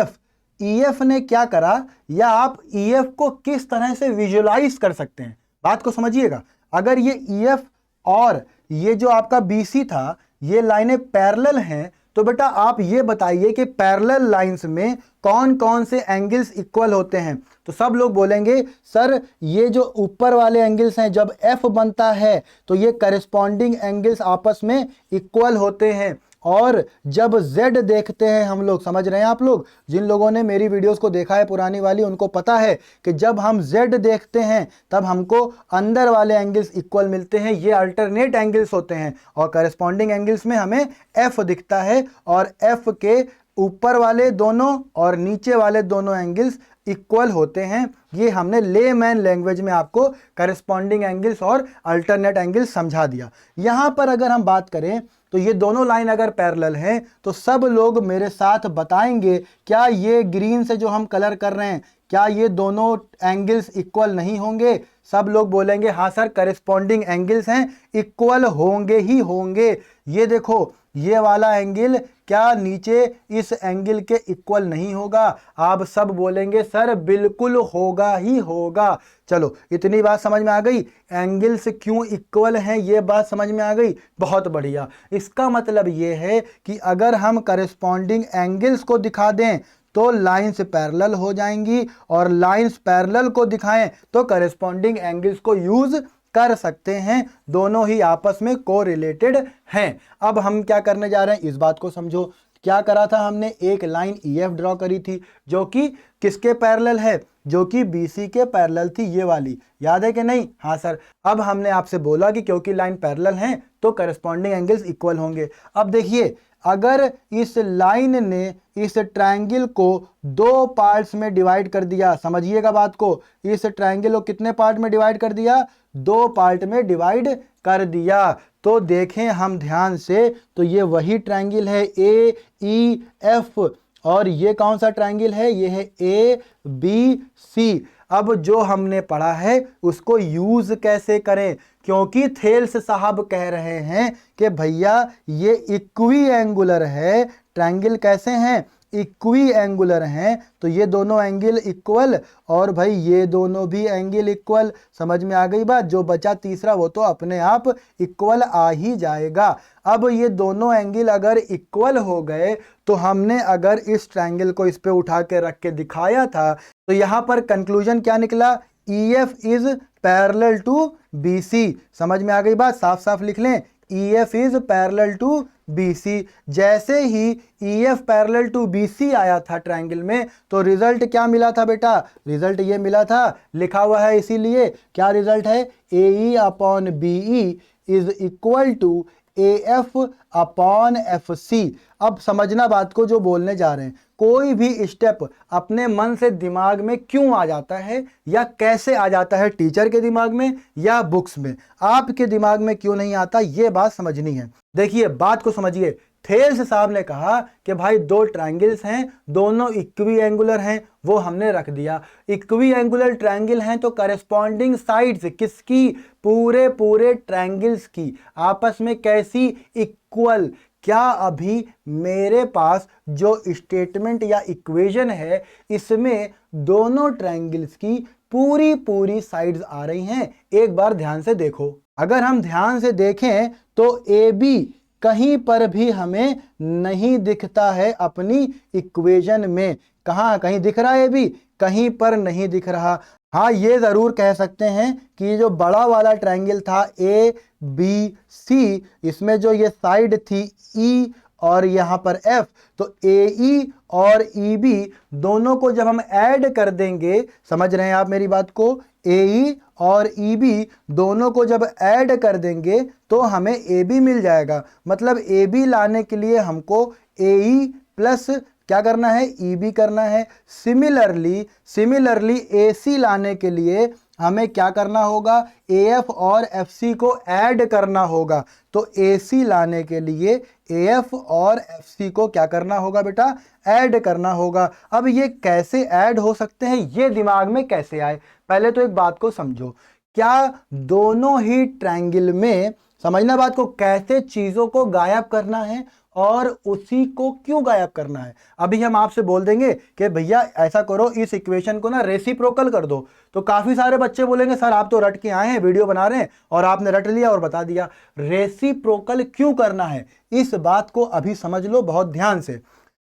EF ने क्या करा, या आप EF को किस तरह से विजुलाइज कर सकते हैं, बात को समझिएगा। अगर ये EF और ये जो आपका BC था, ये लाइनें पैरेलल हैं, तो बेटा आप ये बताइए कि पैरेलल लाइंस में कौन कौन से एंगल्स इक्वल होते हैं। तो सब लोग बोलेंगे सर ये जो ऊपर वाले एंगल्स हैं, जब F बनता है तो ये करस्पॉन्डिंग एंगल्स आपस में इक्वल होते हैं, और जब Z देखते हैं हम लोग, समझ रहे हैं आप लोग? जिन लोगों ने मेरी वीडियोस को देखा है पुरानी वाली, उनको पता है कि जब हम Z देखते हैं तब हमको अंदर वाले एंगल्स इक्वल मिलते हैं, ये अल्टरनेट एंगल्स होते हैं, और करस्पॉन्डिंग एंगल्स में हमें F दिखता है, और F के ऊपर वाले दोनों और नीचे वाले दोनों एंगल्स इक्वल होते हैं। ये हमने लेमैन लैंग्वेज में आपको करस्पॉन्डिंग एंगल्स और अल्टरनेट एंगल्स समझा दिया। यहां पर अगर हम बात करें तो ये दोनों लाइन अगर पैरेलल हैं तो सब लोग मेरे साथ बताएंगे, क्या ये ग्रीन से जो हम कलर कर रहे हैं, क्या ये दोनों एंगल्स इक्वल नहीं होंगे? सब लोग बोलेंगे हाँ सर करेस्पॉन्डिंग एंगल्स हैं, इक्वल होंगे ही होंगे। ये देखो ये वाला एंगल क्या नीचे इस एंगल के इक्वल नहीं होगा? आप सब बोलेंगे सर बिल्कुल होगा ही होगा। चलो इतनी बात समझ में आ गई, एंगल्स क्यों इक्वल हैं ये बात समझ में आ गई, बहुत बढ़िया। इसका मतलब ये है कि अगर हम करेस्पॉन्डिंग एंगल्स को दिखा दें तो लाइंस पैरेलल हो जाएंगी, और लाइंस पैरेलल को दिखाएं तो करेस्पॉन्डिंग एंगल्स को यूज कर सकते हैं, दोनों ही आपस में कोरिलेटेड हैं। अब हम क्या करने जा रहे हैं इस बात को समझो। क्या करा था हमने, एक लाइन EF ड्रॉ करी थी जो कि किसके पैरेलल है, जो कि BC के पैरेलल थी, ये वाली, याद है कि नहीं? हाँ सर। अब हमने आपसे बोला कि क्योंकि लाइन पैरेलल हैं तो करस्पॉन्डिंग एंगल्स इक्वल होंगे। अब देखिए अगर इस लाइन ने इस ट्रायंगल को दो पार्ट्स में डिवाइड कर दिया, समझिएगा बात को, इस ट्रायंगल को कितने पार्ट में डिवाइड कर दिया, दो पार्ट में डिवाइड कर दिया, तो देखें हम ध्यान से तो ये वही ट्रायंगल है AEF, और ये कौन सा ट्रायंगल है, ये है ABC। अब जो हमने पढ़ा है उसको यूज कैसे करें, क्योंकि थेल्स साहब कह रहे हैं कि भैया ये इक्वी एंगुलर है, ट्रायंगल कैसे हैं, इक्वी एंगुलर हैं, तो ये दोनों एंगल इक्वल, और भाई ये दोनों भी एंगल इक्वल। समझ में आ गई बात? जो बचा तीसरा वो तो अपने आप इक्वल आ ही जाएगा। अब ये दोनों एंगल अगर इक्वल हो गए तो हमने अगर इस ट्रायंगल को इस पे उठा के रख के दिखाया था तो यहां पर कंक्लूजन क्या निकला, EF is parallel to BC। समझ में आ गई बात? साफ साफ लिख लें, EF is parallel to BC। जैसे ही EF पैरेलल टू BC आया था ट्रायंगल में तो रिजल्ट क्या मिला था बेटा, रिजल्ट ये मिला था, लिखा हुआ है इसीलिए, क्या रिजल्ट है, AE upon BE is equal to AF upon FC। अब समझना बात को जो बोलने जा रहे हैं, कोई भी स्टेप अपने मन से दिमाग में क्यों आ जाता है या कैसे आ जाता है, टीचर के दिमाग में या बुक्स में, आपके दिमाग में क्यों नहीं आता, ये बात समझनी है। देखिए बात को समझिए, थेल्स साहब ने कहा कि भाई दो ट्रायंगल्स हैं, दोनों इक्वी एंगुलर हैं, वो हमने रख दिया। इक्वी एंगुलर ट्रायंगल हैं तो करेस्पॉन्डिंग साइड्स किसकी, पूरे पूरे ट्रायंगल्स की, आपस में कैसी, इक्वल। क्या अभी मेरे पास जो स्टेटमेंट या इक्वेशन है इसमें दोनों ट्रायंगल्स की पूरी पूरी साइड्स आ रही हैं? एक बार ध्यान से देखो, अगर हम ध्यान से देखें तो AB कहीं पर भी हमें नहीं दिखता है अपनी इक्वेशन में। कहाँ, कहीं दिख रहा है AB? कहीं पर नहीं दिख रहा। हाँ ये जरूर कह सकते हैं कि जो बड़ा वाला ट्रायंगल था ABC, इसमें जो ये साइड थी E और यहाँ पर F, तो AE और EB दोनों को जब हम ऐड कर देंगे, समझ रहे हैं आप मेरी बात को, AE और EB दोनों को जब ऐड कर देंगे तो हमें AB मिल जाएगा। मतलब AB लाने के लिए हमको AE प्लस क्या करना है, EB करना है। सिमिलरली AC लाने के लिए हमें क्या करना होगा, AF और FC को ऐड करना होगा। तो AC लाने के लिए AF और FC को क्या करना होगा बेटा, ऐड करना होगा। अब ये कैसे ऐड हो सकते हैं, ये दिमाग में कैसे आए, पहले तो एक बात को समझो, क्या दोनों ही ट्रायंगल में, समझना बात को, कैसे चीजों को गायब करना है और उसी को क्यों गायब करना है। अभी हम आपसे बोल देंगे कि भैया ऐसा करो, इस इक्वेशन को ना रेसिप्रोकल कर दो, तो काफी सारे बच्चे बोलेंगे सर आप तो रट के आए हैं, वीडियो बना रहे हैं और आपने रट लिया और बता दिया। रेसिप्रोकल क्यों करना है इस बात को अभी समझ लो बहुत ध्यान से।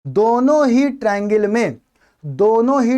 दोनों ही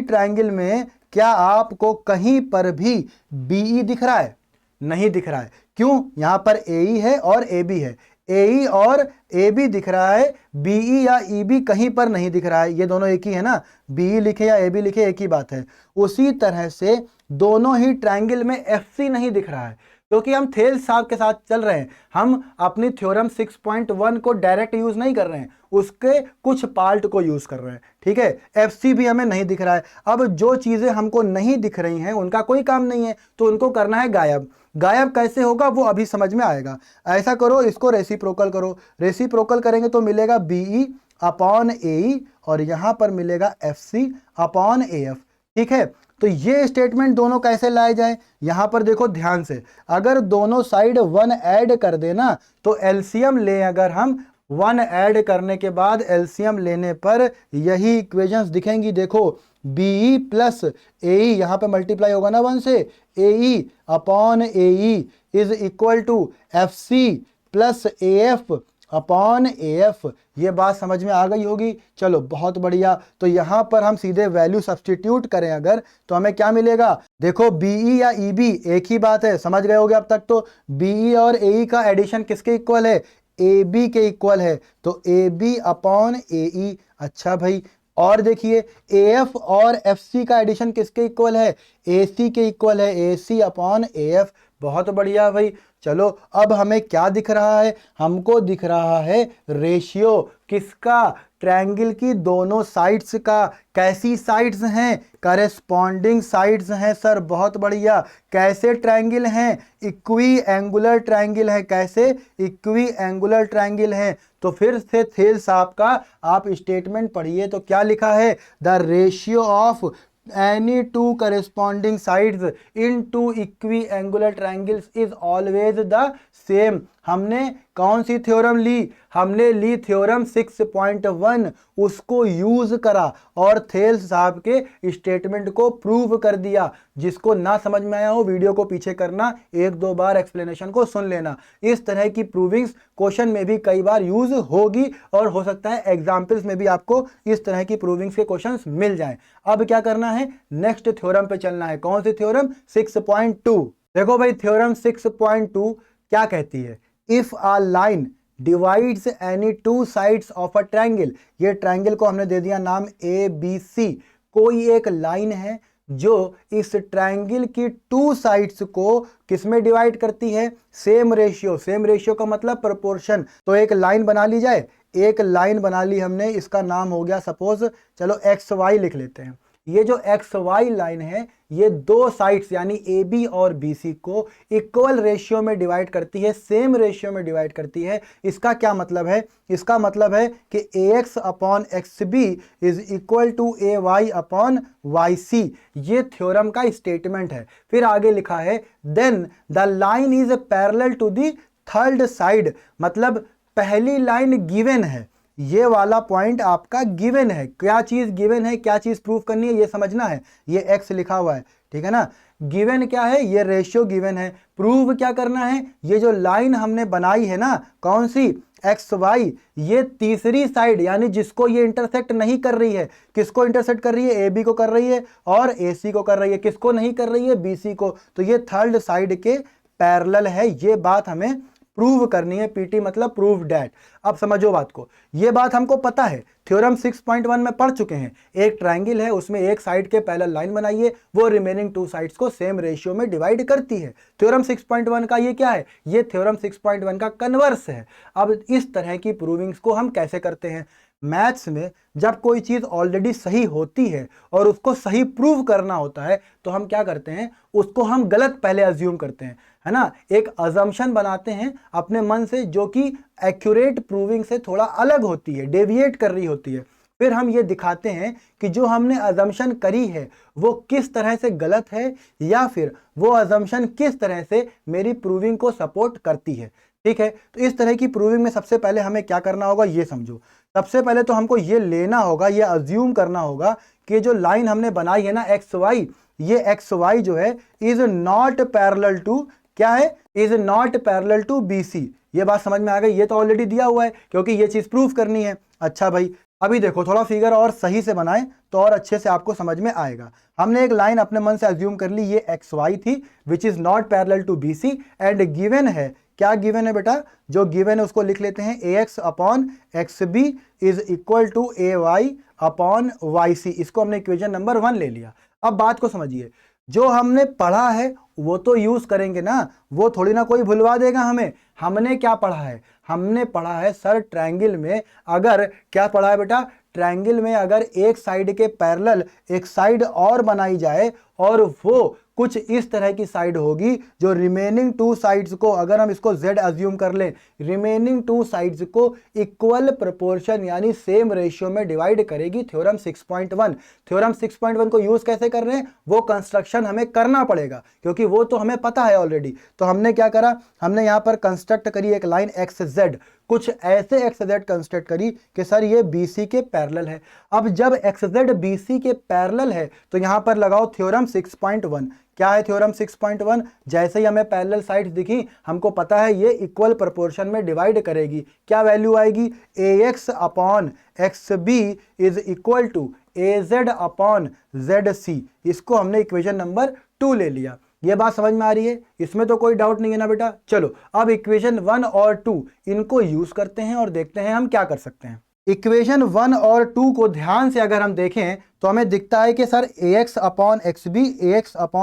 ट्रायंगल में क्या आपको कहीं पर भी BE दिख रहा है? नहीं दिख रहा है। क्यों? यहां पर AE है और AB है, AE और AB दिख रहा है, BE या EB कहीं पर नहीं दिख रहा है। ये दोनों एक ही है ना, BE लिखे या AB लिखे एक ही बात है। उसी तरह से दोनों ही ट्रायंगल में FC नहीं दिख रहा है, क्योंकि हम थेल्स साहब के साथ चल रहे हैं, हम अपनी थ्योरम 6.1 को डायरेक्ट यूज नहीं कर रहे हैं, उसके कुछ पार्ट को यूज कर रहे हैं। ठीक है, FC भी हमें नहीं दिख रहा है। अब जो चीजें हमको नहीं दिख रही हैं उनका कोई काम नहीं है, तो उनको करना है गायब। गायब कैसे होगा वो अभी समझ में आएगा। ऐसा करो, इसको रेसिप्रोकल करो, रेसिप्रोकल करेंगे तो मिलेगा BE अपॉन AE और यहां पर मिलेगा FC अपॉन AF। ठीक है, तो ये स्टेटमेंट दोनों कैसे लाए जाए, यहां पर देखो ध्यान से, अगर दोनों साइड 1 ऐड कर देना तो एलसीएम ले, अगर हम 1 ऐड करने के बाद एलसीएम लेने पर यही इक्वेशंस दिखेंगी। देखो बीई प्लस एई, यहां पे मल्टीप्लाई होगा ना 1 से, AE upon AE is equal to F C plus A F upon A F. ये बात समझ में आ गई होगी। चलो बहुत बढ़िया, तो यहां पर हम सीधे वैल्यू सब्स्टिट्यूट करें अगर, तो हमें क्या मिलेगा, देखो बीई या ईबी एक ही बात है, समझ गए होगे अब तक। तो बीई और एई का एडिशन किसके इक्वल है, ए बी के इक्वल है, तो ए बी अपॉन ए ई। अच्छा भाई, और देखिए ए एफ और एफ सी का एडिशन किसके इक्वल है, ए सी के इक्वल है, ए सी अपॉन ए एफ। बहुत बढ़िया भाई। चलो अब हमें क्या दिख रहा है, हमको दिख रहा है रेशियो किसका, ट्रायंगल की दोनों साइड्स का। कैसी साइड्स हैं, करेस्पॉन्डिंग साइड्स हैं सर, बहुत बढ़िया। कैसे ट्रायंगल हैं, इक्वी एंगुलर ट्रायंगल है। कैसे, इक्वी एंगुलर ट्रायंगल है। तो फिर से थेल साहब का आप स्टेटमेंट पढ़िए, तो क्या लिखा है, the ratio of any two corresponding sides in two equiangular triangles is always the same। हमने कौन सी थ्योरम ली, हमने ली थ्योरम 6.1, उसको यूज करा और थेल्स साहब के स्टेटमेंट को प्रूव कर दिया। जिसको ना समझ में आया हो वीडियो को पीछे करना, 1-2 बार एक्सप्लेनेशन को सुन लेना। इस तरह की प्रूविंग्स क्वेश्चन में भी कई बार यूज होगी और हो सकता है एग्जाम्पल्स में भी आपको इस तरह की प्रूविंग्स के क्वेश्चंस मिल जाएं। अब क्या करना है, नेक्स्ट थ्योरम पे चलना है। कौन सी थ्योरम, 6.2। देखो भाई थ्योरम 6.2 क्या कहती है, if a line divides any two sides of a triangle, ये ट्रायंगल को हमने दे दिया नाम ए बी सी। कोई एक लाइन है जो इस ट्रायंगल की टू साइड्स को किसमें डिवाइड करती है, सेम रेशियो। सेम रेशियो का मतलब प्रोपोर्शन। तो एक लाइन बना ली जाए, एक लाइन बना ली हमने, इसका नाम हो गया सपोज, चलो एक्स वाई लिख लेते हैं। ये जो एक्स वाई लाइन है ये दो साइड्स यानी ए बी और बी सी को इक्वल रेशियो में डिवाइड करती है, सेम रेशियो में डिवाइड करती है। इसका क्या मतलब है, इसका मतलब है कि A X upon X B is equal to A Y upon Y C. ये थ्योरम का स्टेटमेंट है। फिर आगे लिखा है then the line is parallel to the third side, मतलब पहली लाइन गिवन है। ये वाला पॉइंट आपका गिवन है। क्या चीज गिवन है, क्या चीज प्रूफ करनी है, ये समझना है। ये एक्स लिखा हुआ है, ठीक है ना। गिवन क्या है, ये रेशियो गिवन है। प्रूव क्या करना है, ये जो लाइन हमने बनाई है ना, कौन सी, एक्स वाई, ये तीसरी साइड यानी जिसको ये इंटरसेक्ट नहीं कर रही है। किसको इंटरसेक्ट कर रही है, ए बी को कर रही है और ए सी को कर रही है। किसको नहीं कर रही है, बी सी को। तो ये थर्ड साइड के पैरेलल है। ये बात हमें प्रूव करनी है। पीटी मतलब प्रूव डैट। अब समझो बात को, ये बात हमको पता है, थ्योरम 6.1 में पढ़ चुके हैं। एक ट्रायंगल है, उसमें एक साइड के पैरेलल लाइन बनाइए, वो रिमेनिंग टू साइड्स को सेम रेशियो में डिवाइड करती है। थ्योरम 6.1 का ये क्या है, ये थ्योरम 6.1 का कन्वर्स है। अब इस तरह की प्रूविंग्स को हम कैसे करते हैं, मैथ्स में जब कोई चीज ऑलरेडी सही होती है और उसको सही प्रूव करना होता है तो हम क्या करते हैं, उसको हम गलत पहले अज्यूम करते हैं, है ना। एक अजम्पशन बनाते हैं अपने मन से जो कि एक्यूरेट प्रूविंग से थोड़ा अलग होती है, डेविएट कर रही होती है। फिर हम ये दिखाते हैं कि जो हमने अजम्पशन करी है वो किस तरह से गलत है या फिर वो अजम्पशन किस तरह से मेरी प्रूविंग को सपोर्ट करती है। ठीक है, तो इस तरह की प्रूविंग में सबसे पहले हमें क्या करना होगा, ये समझो। सबसे पहले तो हमको ये लेना होगा, ये अज्यूम करना होगा कि जो लाइन हमने बनाई है ना एक्स वाई, ये एक्स वाई जो है इज नॉट पैरेलल टू, क्या है, is not parallel to B C. ये बात समझ में आ गई। ये तो ऑलरेडी दिया हुआ है क्योंकि ये चीज प्रूफ करनी है। अच्छा भाई, अभी देखो थोड़ा फिगर और सही से बनाएं तो और अच्छे से आपको समझ में आएगा। हमने एक लाइन अपने मन से अज्यूम कर ली, ये एक्स वाई थी which is not parallel to B C and given है। क्या गिवन है बेटा, जो गिवन है उसको लिख लेते हैं A X upon X B is equal to A Y upon Y C. इसको हमने इक्वेशन नंबर 1 ले लिया। अब बात को समझिए, जो हमने पढ़ा है वो तो यूज करेंगे ना, वो थोड़ी ना कोई भुलवा देगा हमें। हमने क्या पढ़ा है, हमने पढ़ा है सर ट्रायंगल में अगर, क्या पढ़ा है बेटा, ट्रायंगल में अगर एक साइड के पैरेलल एक साइड और बनाई जाए और वो कुछ इस तरह की साइड होगी जो रिमेनिंग टू साइड्स को, अगर हम इसको z अज्यूम कर लें, रिमेनिंग टू साइड्स को इक्वल प्रोपोर्शन यानी सेम रेशियो में डिवाइड करेगी। थ्योरम 6.1। थ्योरम 6.1 को यूज कैसे कर रहे हैं, वो कंस्ट्रक्शन हमें करना पड़ेगा क्योंकि वो तो हमें पता है ऑलरेडी। तो हमने क्या करा, हमने यहां पर कंस्ट्रक्ट करी एक लाइन एक्स जेड, कुछ ऐसे एक्स जेड कंस्ट्रक्ट करी कि सर ये BC के पैरेलल है। अब जब एक्स जेड BC के पैरेलल है तो यहां पर लगाओ थ्योरम 6.1। क्या है थ्योरम 6.1? जैसे ही हमें पैरेलल साइड्स दिखी, हमको पता है ये इक्वल प्रोपोर्शन में डिवाइड करेगी। क्या वैल्यू आएगी, AX upon XB is equal to AZ upon ZC। इसको हमने इक्वेशन नंबर 2 ले लिया। ये बात समझ में आ रही है, इसमें तो कोई डाउट नहीं है ना बेटा। चलो अब इक्वेशन 1 और 2 इनको यूज करते हैं और देखते हैं हम क्या कर सकते हैं। इक्वेशन 1 और 2 को ध्यान से अगर हम देखें तो हमें दिखता है कि सर AX अपॉन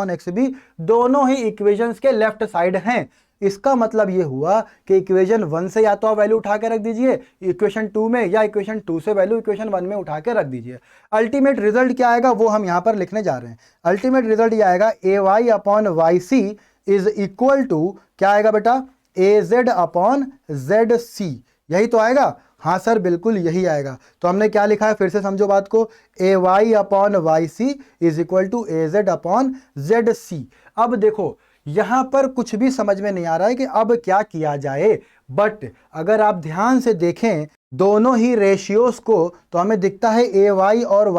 XB दोनों ही इक्वेशंस के लेफ्ट साइड हैं। इसका मतलब ये हुआ कि इक्वेशन 1 से या तो आप वैल्यू उठा के रख दीजिए इक्वेशन 2 में, या इक्वेशन 2 से वैल्यू इक्वेशन 1 में उठा के रख दीजिए। अल्टीमेट रिजल्ट क्या आएगा वो हम यहां पर लिखने जा रहे हैं। अल्टीमेट रिजल्ट ये आएगा AY upon YC is equal to, क्या आएगा बेटा, AZ अपॉन ZC। यही तो आएगा। हाँ सर बिल्कुल यही आएगा। तो हमने क्या लिखा है, फिर से समझो बात को, AY upon YC is equal to AZ upon ZC। अब देखो यहां पर कुछ भी समझ में नहीं आ रहा है कि अब क्या किया जाए, बट अगर आप ध्यान से देखें दोनों ही रेशियोज को तो हमें दिखता है AY और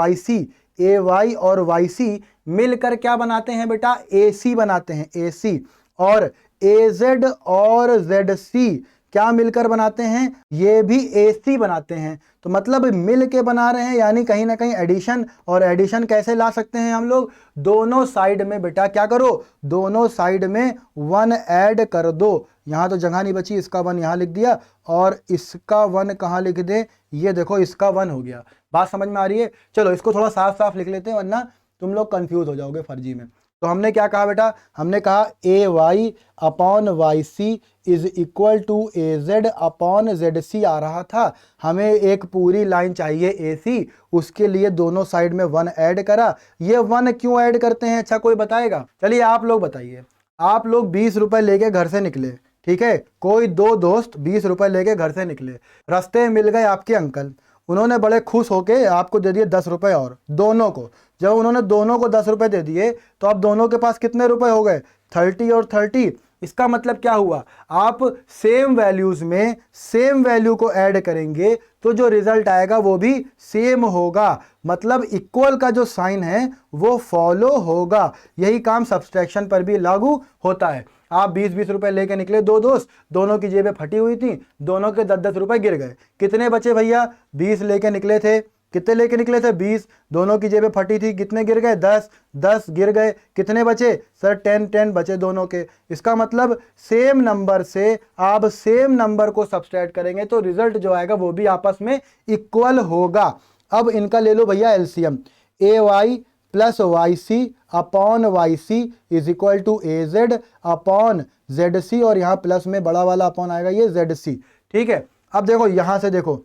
YC मिलकर क्या बनाते हैं बेटा, AC बनाते हैं, AC। और AZ और ZC क्या मिलकर बनाते हैं, ये भी AC बनाते हैं। तो मतलब मिल के बना रहे हैं, यानी कहीं ना कहीं एडिशन। और एडिशन कैसे ला सकते हैं हम लोग, दोनों साइड में बेटा क्या करो, दोनों साइड में 1 ऐड कर दो। यहां तो जगह नहीं बची, इसका 1 यहां लिख दिया और इसका 1 कहां लिख दे, ये देखो इसका 1 हो गया। बात समझ में आ रही है। चलो इसको थोड़ा साफ साफ लिख लेते हैं वरना तुम लोग कंफ्यूज हो जाओगे फर्जी में। तो हमने क्या कहा बेटा, हमने कहा AY upon YC is equal to AZ upon ZC आ रहा था। हमें एक पूरी लाइन चाहिए AC, उसके लिए दोनों साइड में 1 ऐड करा। ये 1 क्यों ऐड करते हैं, अच्छा कोई बताएगा? चलिए आप लोग बताइए। आप लोग 20 रुपए लेके घर से निकले, ठीक है, कोई 2 दोस्त 20 रुपए लेके घर से निकले, रास्ते में मिल गए आपके अंकल, उन्होंने बड़े खुश होके आपको दे दिए 10 रुपए और दोनों को। जब उन्होंने दोनों को 10 रुपए दे दिए तो अब दोनों के पास कितने रुपए हो गए, 30 और 30। इसका मतलब क्या हुआ, आप सेम वैल्यूज में सेम वैल्यू को ऐड करेंगे तो जो रिजल्ट आएगा वो भी सेम होगा। मतलब इक्वल का जो साइन है वो फॉलो होगा। यही काम सब्सट्रैक्शन पर भी लागू होता है। आप 20-20 रुपए लेके निकले, 2 दोस्त, दोनों की जेबें फटी हुई थी, दोनों के 10-10 रुपए गिर गए। कितने बचे भैया, 20 लेके निकले थे, कितने लेके निकले थे, 20, दोनों की जेबें फटी थी, कितने गिर गए, 10 गिर गए, कितने बचे सर, 10 बचे दोनों के। इसका मतलब सेम नंबर से आप सेम नंबर को सब्सट्रैक्ट करेंगे तो रिजल्ट जो आएगा वो भी आपस में इक्वल होगा। अब इनका ले लो भैया LCM, AY plus YC upon YC is equal to AZ upon ZC, और यहाँ प्लस में बड़ा वाला अपॉन आएगा ये ZC, ठीक है। अब देखो यहां से देखो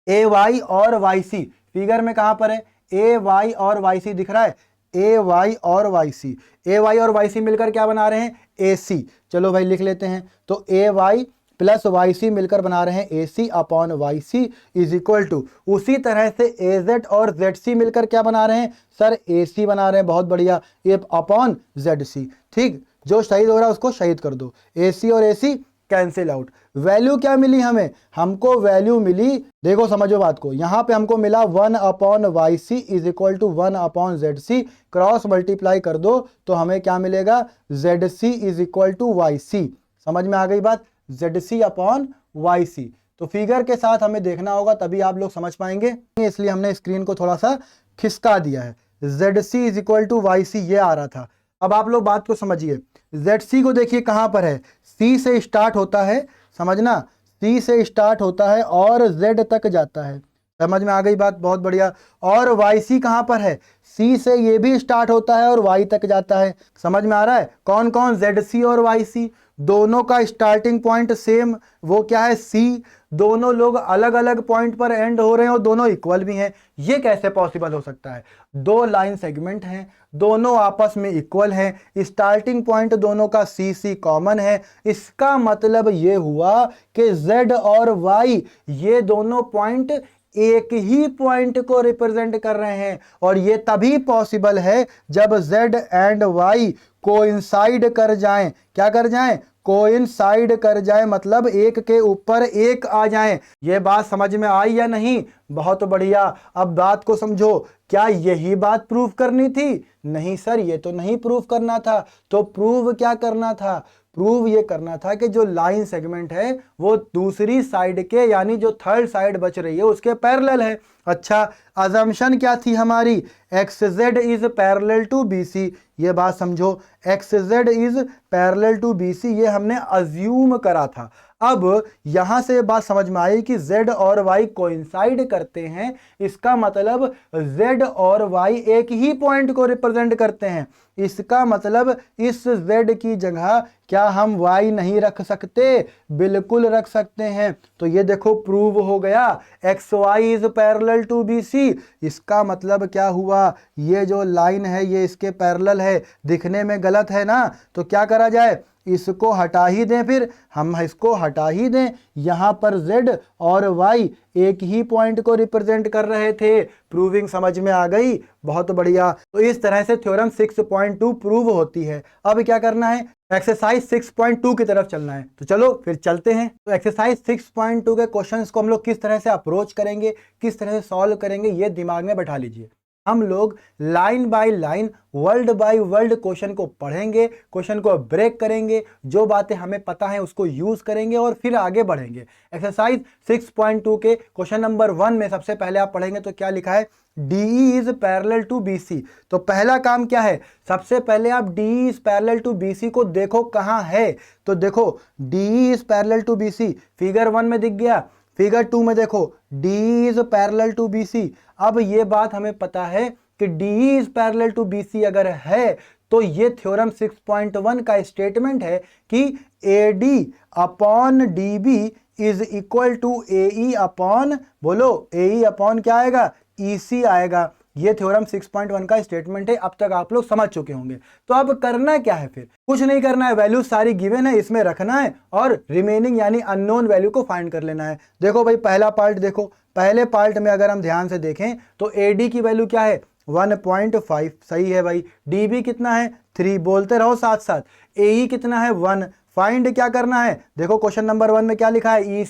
AY और YC फिगर में कहां पर है, AY और YC दिख रहा है, AY और YC मिलकर क्या बना रहे हैं, AC। चलो भाई लिख लेते हैं, तो AY प्लस YC मिलकर बना रहे हैं AC upon YC is equal to, उसी तरह से AZ और ZC मिलकर क्या बना रहे हैं सर, AC बना रहे हैं, बहुत बढ़िया, ये अपॉन ZC। ठीक, जो शहीद हो रहा है उसको शहीद कर दो, AC और AC कैंसिल आउट। वैल्यू क्या मिली हमें, हमको वैल्यू मिली, देखो समझो बात को, यहां पे हमको मिला 1 upon YC is equal to 1 upon ZC, cross multiply कर दो तो हमें क्या मिलेगा, ZC is equal to YC। समझ में आ गई बात, ZC अपॉन YC। तो फिगर के साथ हमें देखना होगा तभी आप लोग समझ पाएंगे, इसलिए हमने स्क्रीन को थोड़ा सा खिसका दिया है। ZC is equal to YC ये आ रहा था। अब आप लोग बात को समझिए, ZC को देखिए कहां पर है, C से स्टार्ट होता है, समझना, C से स्टार्ट होता है और Z तक जाता है। समझ में आ गई बात, बहुत बढ़िया। और YC कहां पर है, C से ये भी स्टार्ट होता है और Y तक जाता है। समझ में आ रहा है, कौन कौन, ZC और YC। दोनों का स्टार्टिंग पॉइंट सेम, वो क्या है सी, दोनों लोग अलग अलग पॉइंट पर एंड हो रहे हैं और दोनों इक्वल भी हैं। ये कैसे पॉसिबल हो सकता है? दो लाइन सेगमेंट हैं, दोनों आपस में इक्वल हैं, स्टार्टिंग पॉइंट दोनों का सी कॉमन है। इसका मतलब ये हुआ कि Z और Y ये दोनों पॉइंट एक ही पॉइंट को रिप्रेजेंट कर रहे हैं, और ये तभी पॉसिबल है जब Z एंड Y कोइंसाइड कर जाएं। क्या कर जाएं? कोइंसाइड कर जाए, मतलब एक के ऊपर एक आ जाएं। ये बात समझ में आई या नहीं? बहुत बढ़िया। अब बात को समझो, क्या यही बात प्रूव करनी थी? नहीं सर, ये तो नहीं प्रूव करना था। तो प्रूव क्या करना था? प्रूव ये करना था कि जो लाइन सेगमेंट है वो दूसरी साइड के, यानी जो थर्ड साइड बच रही है उसके पैरेलल है। अच्छा, अजम्पशन क्या थी हमारी? XZ is parallel to BC। ये बात समझो, XZ is parallel to BC, ये हमने अज्यूम करा था। अब यहां से बात समझ में आई कि Z और Y कोइंसाइड करते हैं, इसका मतलब Z और Y एक ही पॉइंट को रिप्रेजेंट करते हैं। इसका मतलब इस Z की जगह क्या हम Y नहीं रख सकते? बिल्कुल रख सकते हैं। तो ये देखो प्रूव हो गया, XY is parallel to BC। इसका मतलब क्या हुआ? ये जो लाइन है ये इसके पैरेलल है। दिखने में गलत है ना, तो क्या करा जाए? इसको हटा ही दें, फिर हम इसको हटा ही दें। यहां पर Z और Y एक ही पॉइंट को रिप्रेजेंट कर रहे थे। प्रूविंग समझ में आ गई? बहुत बढ़िया। तो इस तरह से थ्योरम 6.2 प्रूव होती है। अब क्या करना है? एक्सरसाइज 6.2 की तरफ चलना है। तो चलो फिर चलते हैं। तो एक्सरसाइज 6.2 के क्वेश्चंस को हम लोग किस तरह से अप्रोच करेंगे, किस तरह से सॉल्व करेंगे, ये दिमाग में बैठा लीजिए। हम लोग line by line, word by word question को पढ़ेंगे, क्वेश्चन को ब्रेक करेंगे, जो बातें हमें पता है उसको यूज करेंगे और फिर आगे बढ़ेंगे। एक्सरसाइज 6.2 के क्वेश्चन नंबर 1 में सबसे पहले आप पढ़ेंगे तो क्या लिखा है? DE is parallel to BC। तो पहला काम क्या है? सबसे पहले आप DE is parallel to BC को देखो कहां है। तो देखो DE is parallel to BC, figure 1 में दिख गया। फिगर 2 में देखो DE is parallel to BC। अब ये बात हमें पता है कि DE is parallel to BC अगर है तो ये थ्योरम 6.1 का स्टेटमेंट है कि AD upon DB is equal to AE upon, बोलो AE अपॉन क्या आएगा? EC आएगा। ये थ्योरम 6.1 का स्टेटमेंट है। अब तक आप लोग समझ चुके होंगे। तो अब करना क्या है? फिर कुछ नहीं करना है, वैल्यू सारी गिवन है, इसमें रखना है और रिमेनिंग यानी अननोन वैल्यू को फाइंड कर लेना है। देखो भाई पहला पार्ट देखो, पहले पार्ट में अगर हम ध्यान से देखें तो AD की वैल्यू क्या है? 1.5। सही है भाई। DB कितना है? 3। बोलते रहो साथ साथ। AE कितना है? 1। फाइंड क्या करना है? देखो क्वेश्चन नंबर 1 में क्या लिखा है?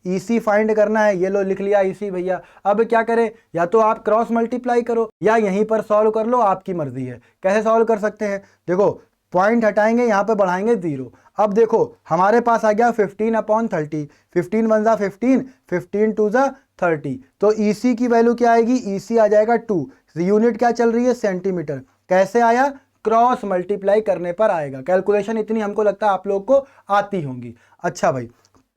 EC फाइंड करना है। ये लो लिख लिया EC भैया। अब क्या करें? या तो आप क्रॉस मल्टीप्लाई करो या यहीं पर सॉल्व कर लो, आपकी मर्जी है। कैसे सॉल्व कर सकते हैं? देखो पॉइंट हटाएंगे, यहाँ पे बढ़ाएंगे 0। अब देखो हमारे पास आ गया 15/30। 15 1 जा 15, 15 2 जा 30। तो EC की वैल्यू क्या आएगी? EC आ जाएगा 2। यूनिट क्या चल रही है? सेंटीमीटर। कैसे आया? क्रॉस मल्टीप्लाई करने पर आएगा। कैलकुलेशन इतनी हमको लगता है आप लोग को आती होंगी। अच्छा भाई,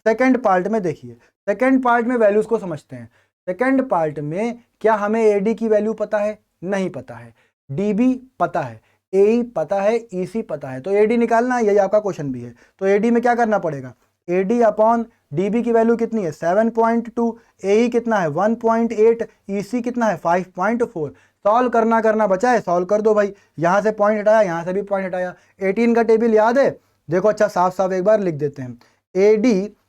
सेकंड पार्ट में देखिए। सेकंड पार्ट में वैल्यूज को समझते हैं। सेकंड पार्ट में क्या हमें AD की वैल्यू पता है? नहीं पता है। DB पता है, AE पता है, EC पता है। तो AD निकालना है, यही आपका क्वेश्चन भी है। तो AD में क्या करना पड़ेगा? AD अपॉन DB की वैल्यू कितनी है? 7.2। AE कितना है? 1.8। EC कितना है? 5.4। सॉल्व करना बचा है, सॉल्व कर दो भाई। यहां से पॉइंट हटाया, यहां से भी पॉइंट हटाया। 18 का टेबल याद है? देखो अच्छा साफ साफ एक बार लिख देते हैं। AD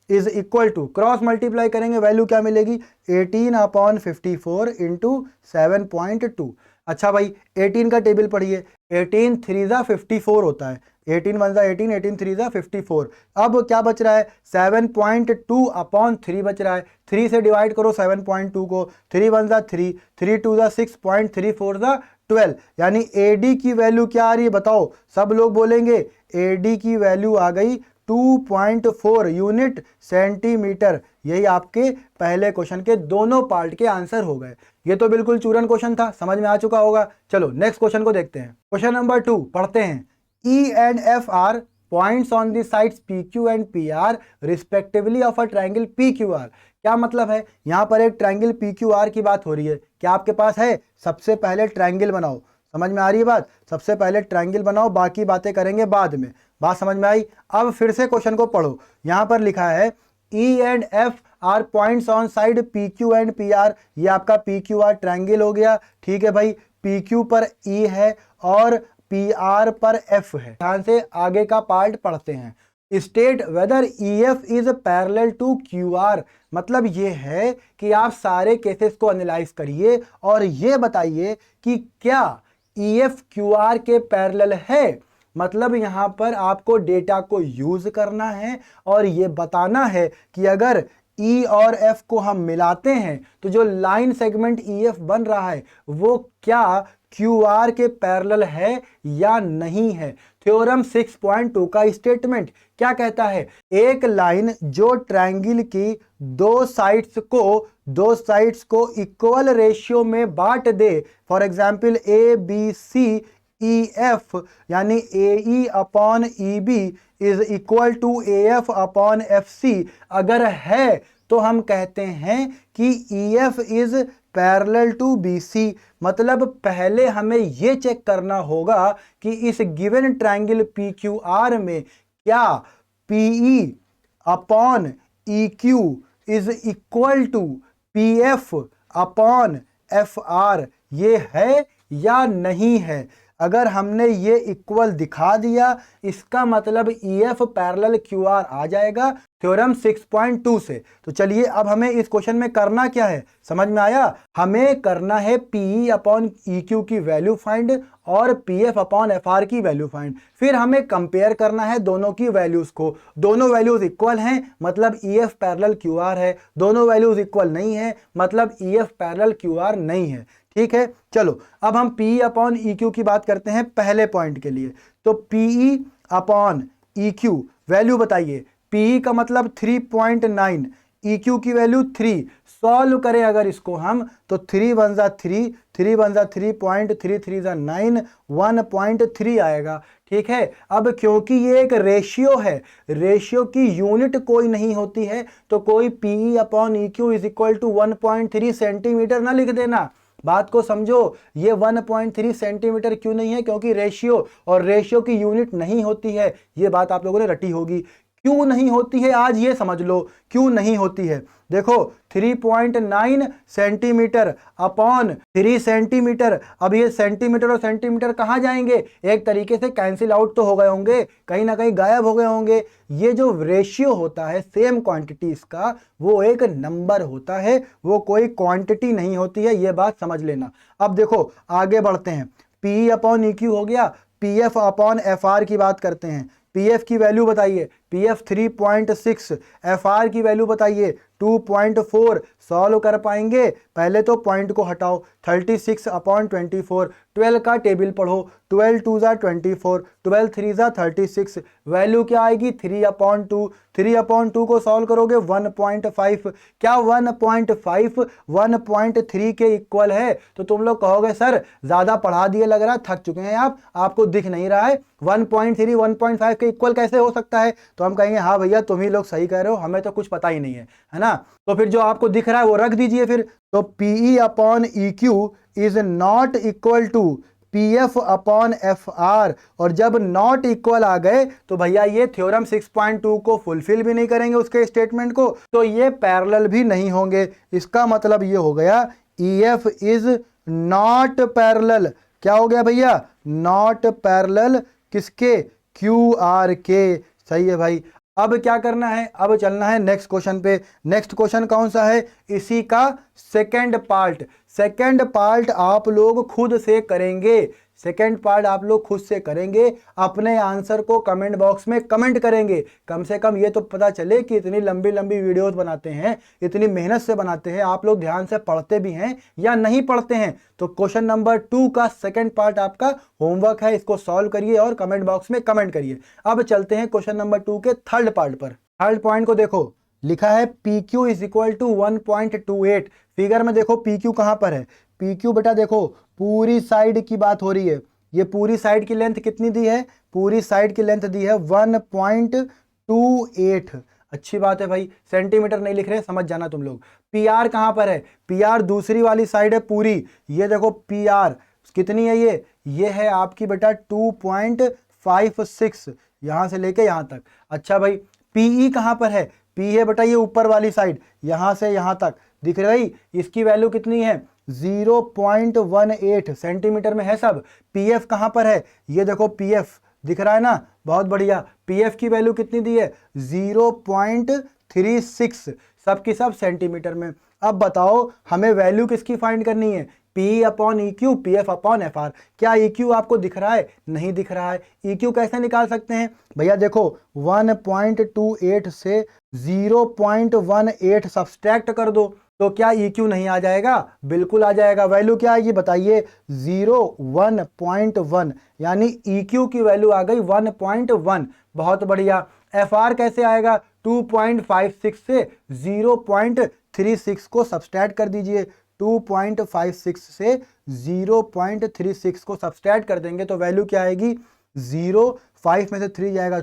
is equal to, cross multiply करेंगे वैल्यू क्या मिलेगी? 18/54 इंटू 7.2। अच्छा भाई 18 का टेबल पढ़िए। 18 3 जा 54 होता है। 18 1 जा 18, 18 3 जा 54। अब क्या बच रहा है? 7.2/3 बच रहा है। 3 से डिवाइड करो 7.2 को। 3 1 जा 3, 3 2 जा 6, 3 4 जा 12। यानी AD की वैल्यू क्या आ रही है बताओ? सब लोग बोलेंगे AD की वैल्यू आ गई 2.4 यूनिट सेंटीमीटर। यही आपके पहले क्वेश्चन के दोनों पार्ट के आंसर हो गए। ये तो बिल्कुल चूरन क्वेश्चन था, समझ में आ चुका होगा। चलो नेक्स्ट क्वेश्चन को देखते हैं। क्वेश्चन नंबर 2 पढ़ते हैं। E and F are points on the sides PQ and PR respectively of a triangle PQR। क्या मतलब है? यहां पर एक ट्रायंगल PQR की बात हो रही है। क्या आपके पास है? सबसे पहले ट्रायंगल बनाओ। समझ में आ रही है बात? सबसे पहले ट्रायंगल बनाओ, बाकी बातें करेंगे बाद में। बात समझ में आई? अब फिर से क्वेश्चन को पढ़ो। यहां पर लिखा है E and F are points on side PQ and PR। ये आपका PQR ट्रायंगल हो गया, ठीक है भाई। PQ पर E है और PR पर F है। ध्यान से आगे का पार्ट पढ़ते हैं। State whether EF is parallel to QR। मतलब ये है कि आप सारे केसेस को एनालाइज करिए और ये बताइए कि क्या EF QR के पैरेलल है। मतलब यहां पर आपको डेटा को यूज करना है और ये बताना है कि अगर E और F को हम मिलाते हैं तो जो लाइन सेगमेंट EF बन रहा है वो क्या QR के पैरेलल है या नहीं है। थ्योरम 6.2 का स्टेटमेंट क्या कहता है? एक लाइन जो ट्रायंगल की दो साइड्स को इक्वल रेशियो में बांट दे, फॉर एग्जांपल ABC EF यानी AE upon EB is equal to AF upon FC अगर है तो हम कहते हैं कि EF is parallel to BC। मतलब पहले हमें यह चेक करना होगा कि इस गिवन ट्रायंगल PQR में क्या PE upon EQ is equal to PF upon FR ये है या नहीं है। अगर हमने ये इक्वल दिखा दिया इसका मतलब EF पैरेलल QR आ जाएगा थ्योरम 6.2 से। तो चलिए अब हमें इस क्वेश्चन में करना क्या है, समझ में आया? हमें करना है PE अपॉन EQ की वैल्यू फाइंड और PF अपॉन FR की वैल्यू फाइंड। फिर हमें कंपेयर करना है दोनों की वैल्यूज को। दोनों वैल्यूज इक्वल हैं मतलब EF पैरेलल QR है, दोनों वैल्यूज इक्वल नहीं है मतलब EF पैरेलल QR नहीं है। ठीक है, चलो अब हम PE अपॉन EQ की बात करते हैं पहले पॉइंट के लिए। तो PE अपॉन EQ वैल्यू बताइए। PE का मतलब 3.9, EQ की वैल्यू 3। सॉल्व करें अगर इसको हम तो 3 1 जा 3, 3 1 जा 3.3, 3 जा 9, 1.3 आएगा। ठीक है, अब क्योंकि ये एक रेशियो है, रेशियो की यूनिट कोई नहीं होती है तो कोई PE upon EQ is equal to 1.3 centimetre ना लिख देना। बात को समझो, ये 1.3 सेंटीमीटर क्यों नहीं है? क्योंकि रेशियो और रेशियो की यूनिट नहीं होती है। ये बात आप लोगों ने रटी होगी। क्यों नहीं होती है आज ये समझ लो क्यों नहीं होती है। देखो 3.9 सेंटीमीटर अपॉन 3 सेंटीमीटर। अब ये सेंटीमीटर और सेंटीमीटर कहां जाएंगे? एक तरीके से कैंसिल आउट तो हो गए होंगे, कहीं ना कहीं गायब हो गए होंगे। ये जो रेशियो होता है सेम क्वांटिटीज का वो एक नंबर होता है, वो कोई क्वांटिटी नहीं होती है। ये बात समझ लेना। अब देखो आगे बढ़ते हैं। PE अपॉन EQ हो गया, PF अपॉन FR की बात करते हैं। PF की वैल्यू बताइए। PF 3.6, FR की वैल्यू बताइए 2.4। सॉल्व कर पाएंगे? पहले तो पॉइंट को हटाओ। 36 अपॉन 24, 12 का टेबल पढ़ो। 12 2 जा 24, 12 3 जा 36। वैल्यू क्या आएगी? 3 अपॉन 2। 3 अपॉन 2 को सॉल्व करोगे 1.5। क्या 1.5 1.3 के इक्वल है? तो तुम लोग कहोगे सर ज्यादा पढ़ा दिए, लग रहा है थक चुके हैं आप, आपको दिख नहीं रहा है 1.3 1.5 के इक्वल कैसे हो सकता है? तो हम कहेंगे हाँ भैया तुम ही लोग सही कह रहे हो, हमें तो कुछ पता ही नहीं है ना। तो फिर जो आपको दिख रहा है वो रख दीजिए फिर। तो PE upon EQ is not equal to PF upon FR। और जब नॉट इक्वल आ गए तो भैया ये थ्योरम 6.2 को फुलफिल भी नहीं करेंगे उसके स्टेटमेंट को, तो ये पैरेलल भी नहीं होंगे। इसका मतलब ये हो गया EF इज नॉट पैरेलल। क्या हो गया भैया? नॉट पैरेलल किसके? QR के। सही है भाई। अब क्या करना है? अब चलना है नेक्स्ट क्वेश्चन पे। नेक्स्ट क्वेश्चन कौन सा है? इसी का सेकंड पार्ट। सेकंड पार्ट आप लोग खुद से करेंगे। सेकंड पार्ट आप लोग खुद से करेंगे, अपने आंसर को कमेंट बॉक्स में कमेंट करेंगे। कम से कम ये तो पता चले कि इतनी लंबी लंबी वीडियोस बनाते हैं, इतनी मेहनत से बनाते हैं, आप लोग ध्यान से पढ़ते भी हैं या नहीं पढ़ते हैं। तो क्वेश्चन नंबर 2 का सेकंड पार्ट आपका होमवर्क है, इसको सॉल्व करिए और कमेंट बॉक्स में कमेंट करिए। अब चलते हैं क्वेश्चन नंबर 2 के थर्ड पार्ट पर। थर्ड पॉइंट को देखो, लिखा है PQ is equal to 1.28। Figure में देखो PQ कहां पर है? PQ बेटा देखो पूरी साइड की बात हो रही है। ये पूरी साइड की लेंथ कितनी दी है? पूरी साइड की लेंथ दी है 1.28। अच्छी बात है भाई, सेंटीमीटर नहीं लिख रहे, समझ जाना तुम लोग। PR कहां पर है? PR दूसरी वाली साइड है पूरी। ये देखो PR कितनी है ये है आपकी बेटा 2.56, यहां से लेके यहां तक। अच्छा भाई पीई कहां पर है, पी है बेटा ये ऊपर वाली साइड, यहां से यहां तक दिख रही, इसकी वैल्यू कितनी है 0.18 सेंटीमीटर में है सब। पीएफ कहां पर है, ये देखो पीएफ दिख रहा है ना, बहुत बढ़िया। पीएफ की वैल्यू कितनी दी है 0.36, सब की सब सेंटीमीटर में। अब बताओ हमें वैल्यू किसकी फाइंड करनी है, P upon E Q, P F upon F are. क्या ई क्यू आपको दिख रहा है, नहीं दिख रहा है। ई क्यू कैसे निकाल सकते हैं भैया, देखो 1.28 से 0.18 सब्सट्रैक्ट कर दो, तो क्या ई क्यू नहीं आ जाएगा, बिल्कुल आ जाएगा। वैल्यू क्या आएगी बताइए 1.1, यानी ई क्यू की वैल्यू आ गई 1.1, बहुत बढ़िया। एफ आर कैसे आएगा, 2.56 से 0.36 को सब्सट्रैक्ट कर दीजिए, 2.56 से 0.36 को सब्सट्रैक्ट कर देंगे तो वैल्यू क्या आएगी 0, 5 में से 3 जाएगा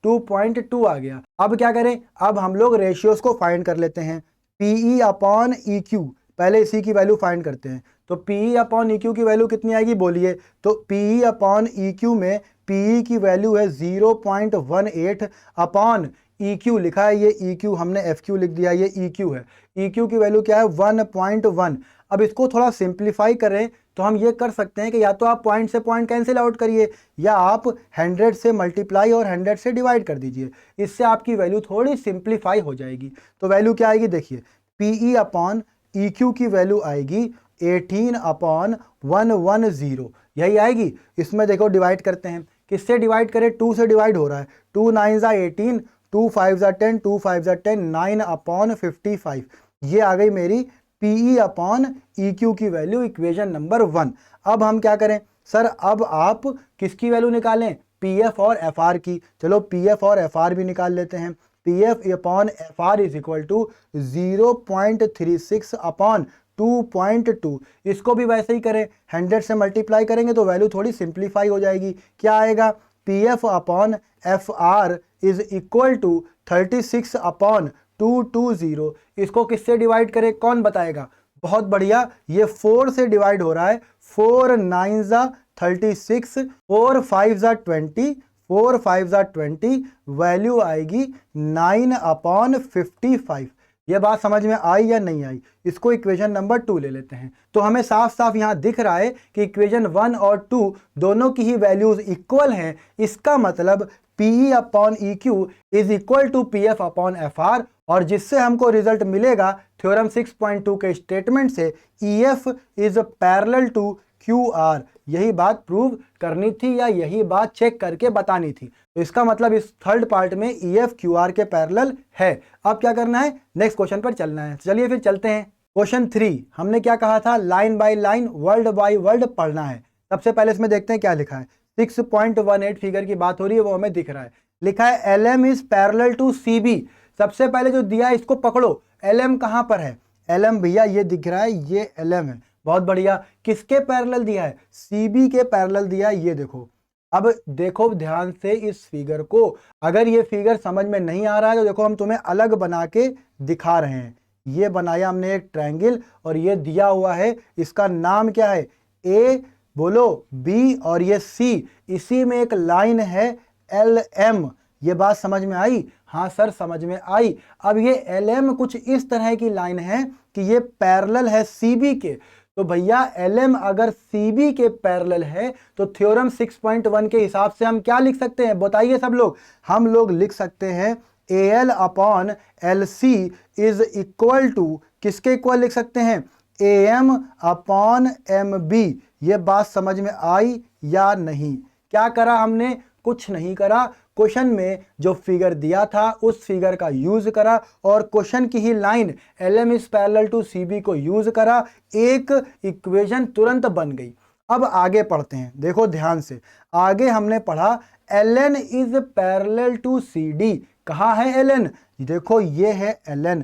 2.2 आ गया। अब क्या करें, अब हम लोग रेशियोज को फाइंड कर लेते हैं। पीई अपॉन ई क्यू, पहले इसी की वैल्यू फाइंड करते हैं। तो पीई अपॉन ई क्यू की वैल्यू कितनी आएगी बोलिए, तो पीई अपॉन ई क्यू में पीई की वैल्यू है 0.18 अपॉन ई क्यू लिखा है, ये ई क्यू हमने एफ क्यू लिख दिया, ये ई क्यू है। ई क्यू की वैल्यू क्या है 1.1। अब इसको थोड़ा सिंप्लीफाई करें तो हम ये कर सकते हैं कि या तो आप पॉइंट से पॉइंट कैंसिल आउट करिए, या आप 100 से मल्टीप्लाई और 100 से डिवाइड कर दीजिए, इससे आपकी वैल्यू थोड़ी सिंप्लीफाई हो जाएगी। तो वैल्यू क्या आएगी देखिए, पीई अपॉन ई क्यू की वैल्यू आएगी 18 अपॉन 110, यही आएगी। इसमें देखो डिवाइड करते हैं, किससे डिवाइड करें, 2 से डिवाइड हो रहा है, 2 9 ज़ा 18, 2 5 ज़ा 10, 2 5 ज़ा 10, 9 अपॉन 55, ये आ गई मेरी पीई अपॉन ई क्यू की वैल्यू, इक्वेशन नंबर 1। अब हम क्या करें सर, अब आप किसकी वैल्यू निकालें, पीएफ और एफआर की। चलो पीएफ और एफआर भी निकाल लेते हैं। PF upon FR is equal to 0.36 upon 2.2, इसको भी वैसे ही करें, 100 से मल्टीप्लाई करेंगे तो वैल्यू थोड़ी सिंप्लीफाई हो जाएगी। क्या आएगा, PF upon FR is equal to 36 upon 220, इसको किससे डिवाइड करें कौन बताएगा, बहुत बढ़िया, ये 4 से डिवाइड हो रहा है, 4 9 ज़ा 36, 4 5 ज़ा 20, 4 5 ज़ा 20, वैल्यू आएगी 9 अपॉन 55। ये बात समझ में आई या नहीं आई, इसको इक्वेशन नंबर 2 ले लेते हैं। तो हमें साफ साफ यहाँ दिख रहा है कि इक्वेशन 1 और 2 दोनों की ही वैल्यूज इक्वल हैं। इसका मतलब PE upon E Q is equal to P F upon F R, और जिससे हमको रिजल्ट मिलेगा थ्योरम 6.2 के स्टेटमेंट से E F is parallel to Q R. यही बात प्रूव करनी थी या यही बात चेक करके बतानी थी। तो इसका मतलब इस थर्ड पार्ट में ई एफ क्यू आर के पैरेलल है। अब क्या करना है, नेक्स्ट क्वेश्चन पर चलना है। चलिए फिर चलते हैं। क्वेश्चन 3 हमने क्या कहा था, line by line word by word पढ़ना है। सबसे पहले इसमें देखते हैं क्या लिखा है। 6.18 फिगर की बात हो रही है, वो हमें दिख रहा है। लिखा है LM is parallel to CB। सबसे पहले जो दिया है इसको पकड़ो, LM कहां पर है, LM भैया ये दिख रहा है, ये LM है, बहुत बढ़िया। किसके पैरेलल दिया है, CB के पैरेलल दिया है, ये देखो। अब देखो ध्यान से इस फिगर को, अगर ये फिगर समझ में नहीं आ रहा है तो देखो हम तुम्हें अलग बना के दिखा रहे हैं। ये बनाया हमने एक ट्रायंगल और ये दिया हुआ है, इसका नाम क्या है, A बोलो, B और ये C, इसी में एक लाइन है LM। ये बात समझ में आई, हाँ सर समझ में आई। अब ये LM कुछ इस तरह की लाइन है कि ये पैरेलल है CB के। तो भैया LM अगर CB के पैरेलल है तो थ्योरम 6.1 के हिसाब से हम क्या लिख सकते हैं बताइए सब लोग, हम लोग लिख सकते हैं AL upon LC is equal to, किसके इक्वल लिख सकते हैं, AM अपॉन MB। ये बात समझ में आई या नहीं। क्या करा हमने, कुछ नहीं करा, क्वेश्चन में जो फिगर दिया था उस फिगर का यूज करा और क्वेश्चन की ही line LM is parallel to CB को यूज करा, एक इक्वेशन तुरंत बन गई। अब आगे पढ़ते हैं, देखो ध्यान से। आगे हमने पढ़ा LN is parallel to CD। कहाँ है LN, देखो ये है LN,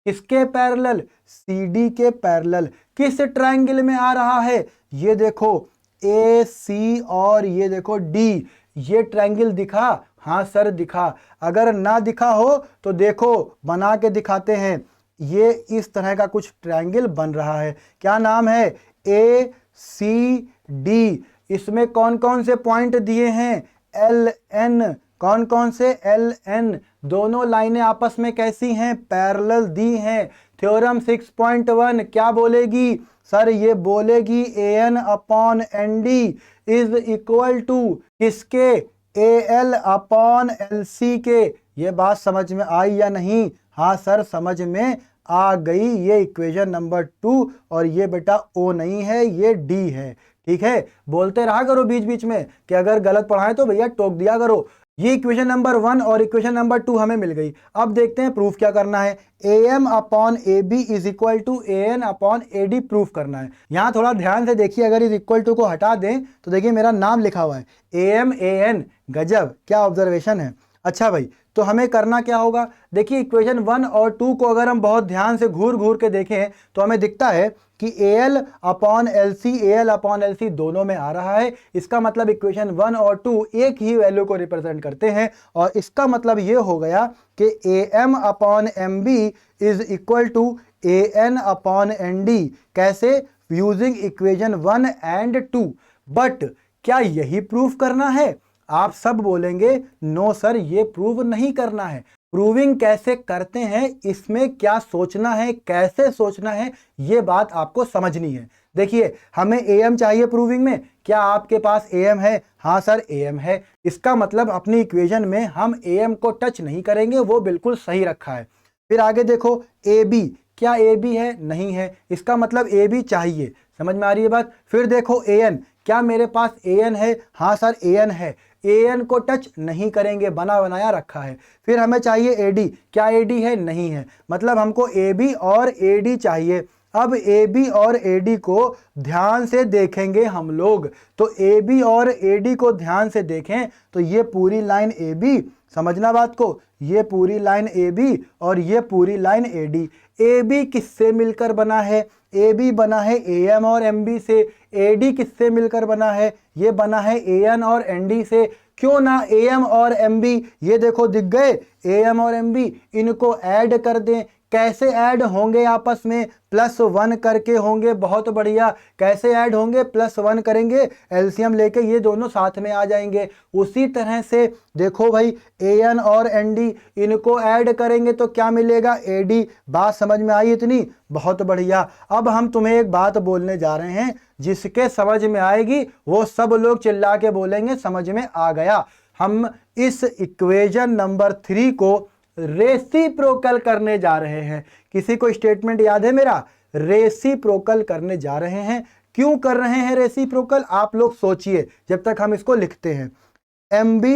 किसके पैरेलल, CD के पैरेलल। किस ट्रायंगल में आ रहा है, ये देखो AC और ये देखो D। ये ट्रायंगल दिखा, हाँ सर दिखा। अगर ना दिखा हो तो देखो बना के दिखाते हैं। ये इस तरह का कुछ ट्रायंगल बन रहा है, क्या नाम है, ए सी डी, इसमें कौन कौन से पॉइंट दिए हैं, एल एन, कौन कौन से, एल एन, दोनों लाइनें आपस में कैसी हैं, पैरेलल दी हैं। थ्योरम 6.1 क्या बोलेगी सर, ये बोलेगी A N upon N D is equal to किसके, A L upon L C के। ये बात समझ में आई या नहीं, हाँ सर समझ में आ गई। ये इक्वेशन नंबर 2 और ये बेटा ओ नहीं है, ये डी है। ठीक है, बोलते रहा करो बीच बीच में कि अगर गलत पढ़ाएं तो भैया टोक दिया करो। ये इक्वेशन नंबर 1 और इक्वेशन नंबर 2 हमें मिल गई। अब देखते हैं प्रूफ क्या करना है। A M upon A B is equal to A N upon A D proof करना है। यहाँ थोड़ा ध्यान से देखिए, अगर इज इक्वल टू को हटा दें तो देखिए मेरा नाम लिखा हुआ है ए एम ए एन, गजब, क्या ऑब्जर्वेशन है। अच्छा भाई, तो हमें करना क्या होगा, देखिए इक्वेशन 1 और 2 को अगर हम बहुत ध्यान से घूर घूर के देखें तो हमें दिखता है कि A L upon L C, A L upon L C दोनों में आ रहा है। इसका मतलब इक्वेशन 1 और 2 एक ही वैल्यू को रिप्रेजेंट करते हैं और इसका मतलब ये हो गया कि A M upon M B is equal to A N upon N D. कैसे, यूजिंग इक्वेशन 1 एंड 2। बट क्या यही प्रूफ करना है, आप सब बोलेंगे नो सर ये प्रूव नहीं करना है। प्रूविंग कैसे करते हैं, इसमें क्या सोचना है, कैसे सोचना है, ये बात आपको समझनी है। देखिए हमें एम चाहिए प्रूविंग में, क्या आपके पास एम है, हाँ सर एम है। इसका मतलब अपनी इक्वेशन में हम एम को टच नहीं करेंगे, वो बिल्कुल सही रखा है। फिर आगे देखो ए बी, क्या ए बी है, नहीं है, इसका मतलब ए बी चाहिए। समझ में आ रही है बात। फिर देखो ए एन, क्या मेरे पास ए एन है, हाँ सर ए एन है, ए एन को टच नहीं करेंगे, बना बनाया रखा है। फिर हमें चाहिए ए डी, क्या ए डी है, नहीं है, मतलब हमको ए बी और ए डी चाहिए। अब ए बी और ए डी को ध्यान से देखेंगे हम लोग, तो ए बी और ए डी को ध्यान से देखें तो ये पूरी लाइन ए बी, समझना बात को, ये पूरी लाइन ए बी और ये पूरी line A D. A B किससे मिलकर बना है, ए बी बना है ए एम और एम बी से। ए डी किससे मिलकर बना है, ये बना है ए एन और एन डी से। क्यों ना ए एम और एम बी, ये देखो दिख गए ए एम और एम बी, इनको ऐड कर दें। कैसे ऐड होंगे आपस में, +1 करके होंगे। बहुत बढ़िया, कैसे ऐड होंगे, +1 करेंगे, एलसीएम लेके ये दोनों साथ में आ जाएंगे। उसी तरह से देखो भाई ए एन और एन डी, इनको ऐड करेंगे तो क्या मिलेगा, ए डी। बात समझ में आई इतनी, बहुत बढ़िया। अब हम तुम्हें एक बात बोलने जा रहे हैं, जिसके समझ में आएगी वो सब लोग चिल्ला के बोलेंगे समझ में आ गया। हम इस इक्वेशन नंबर 3 को रेसिप्रोकल करने जा रहे हैं। किसी को स्टेटमेंट याद है मेरा, रेसिप्रोकल करने जा रहे हैं। क्यों कर रहे हैं रेसिप्रोकल, आप लोग सोचिए जब तक हम इसको लिखते हैं। M B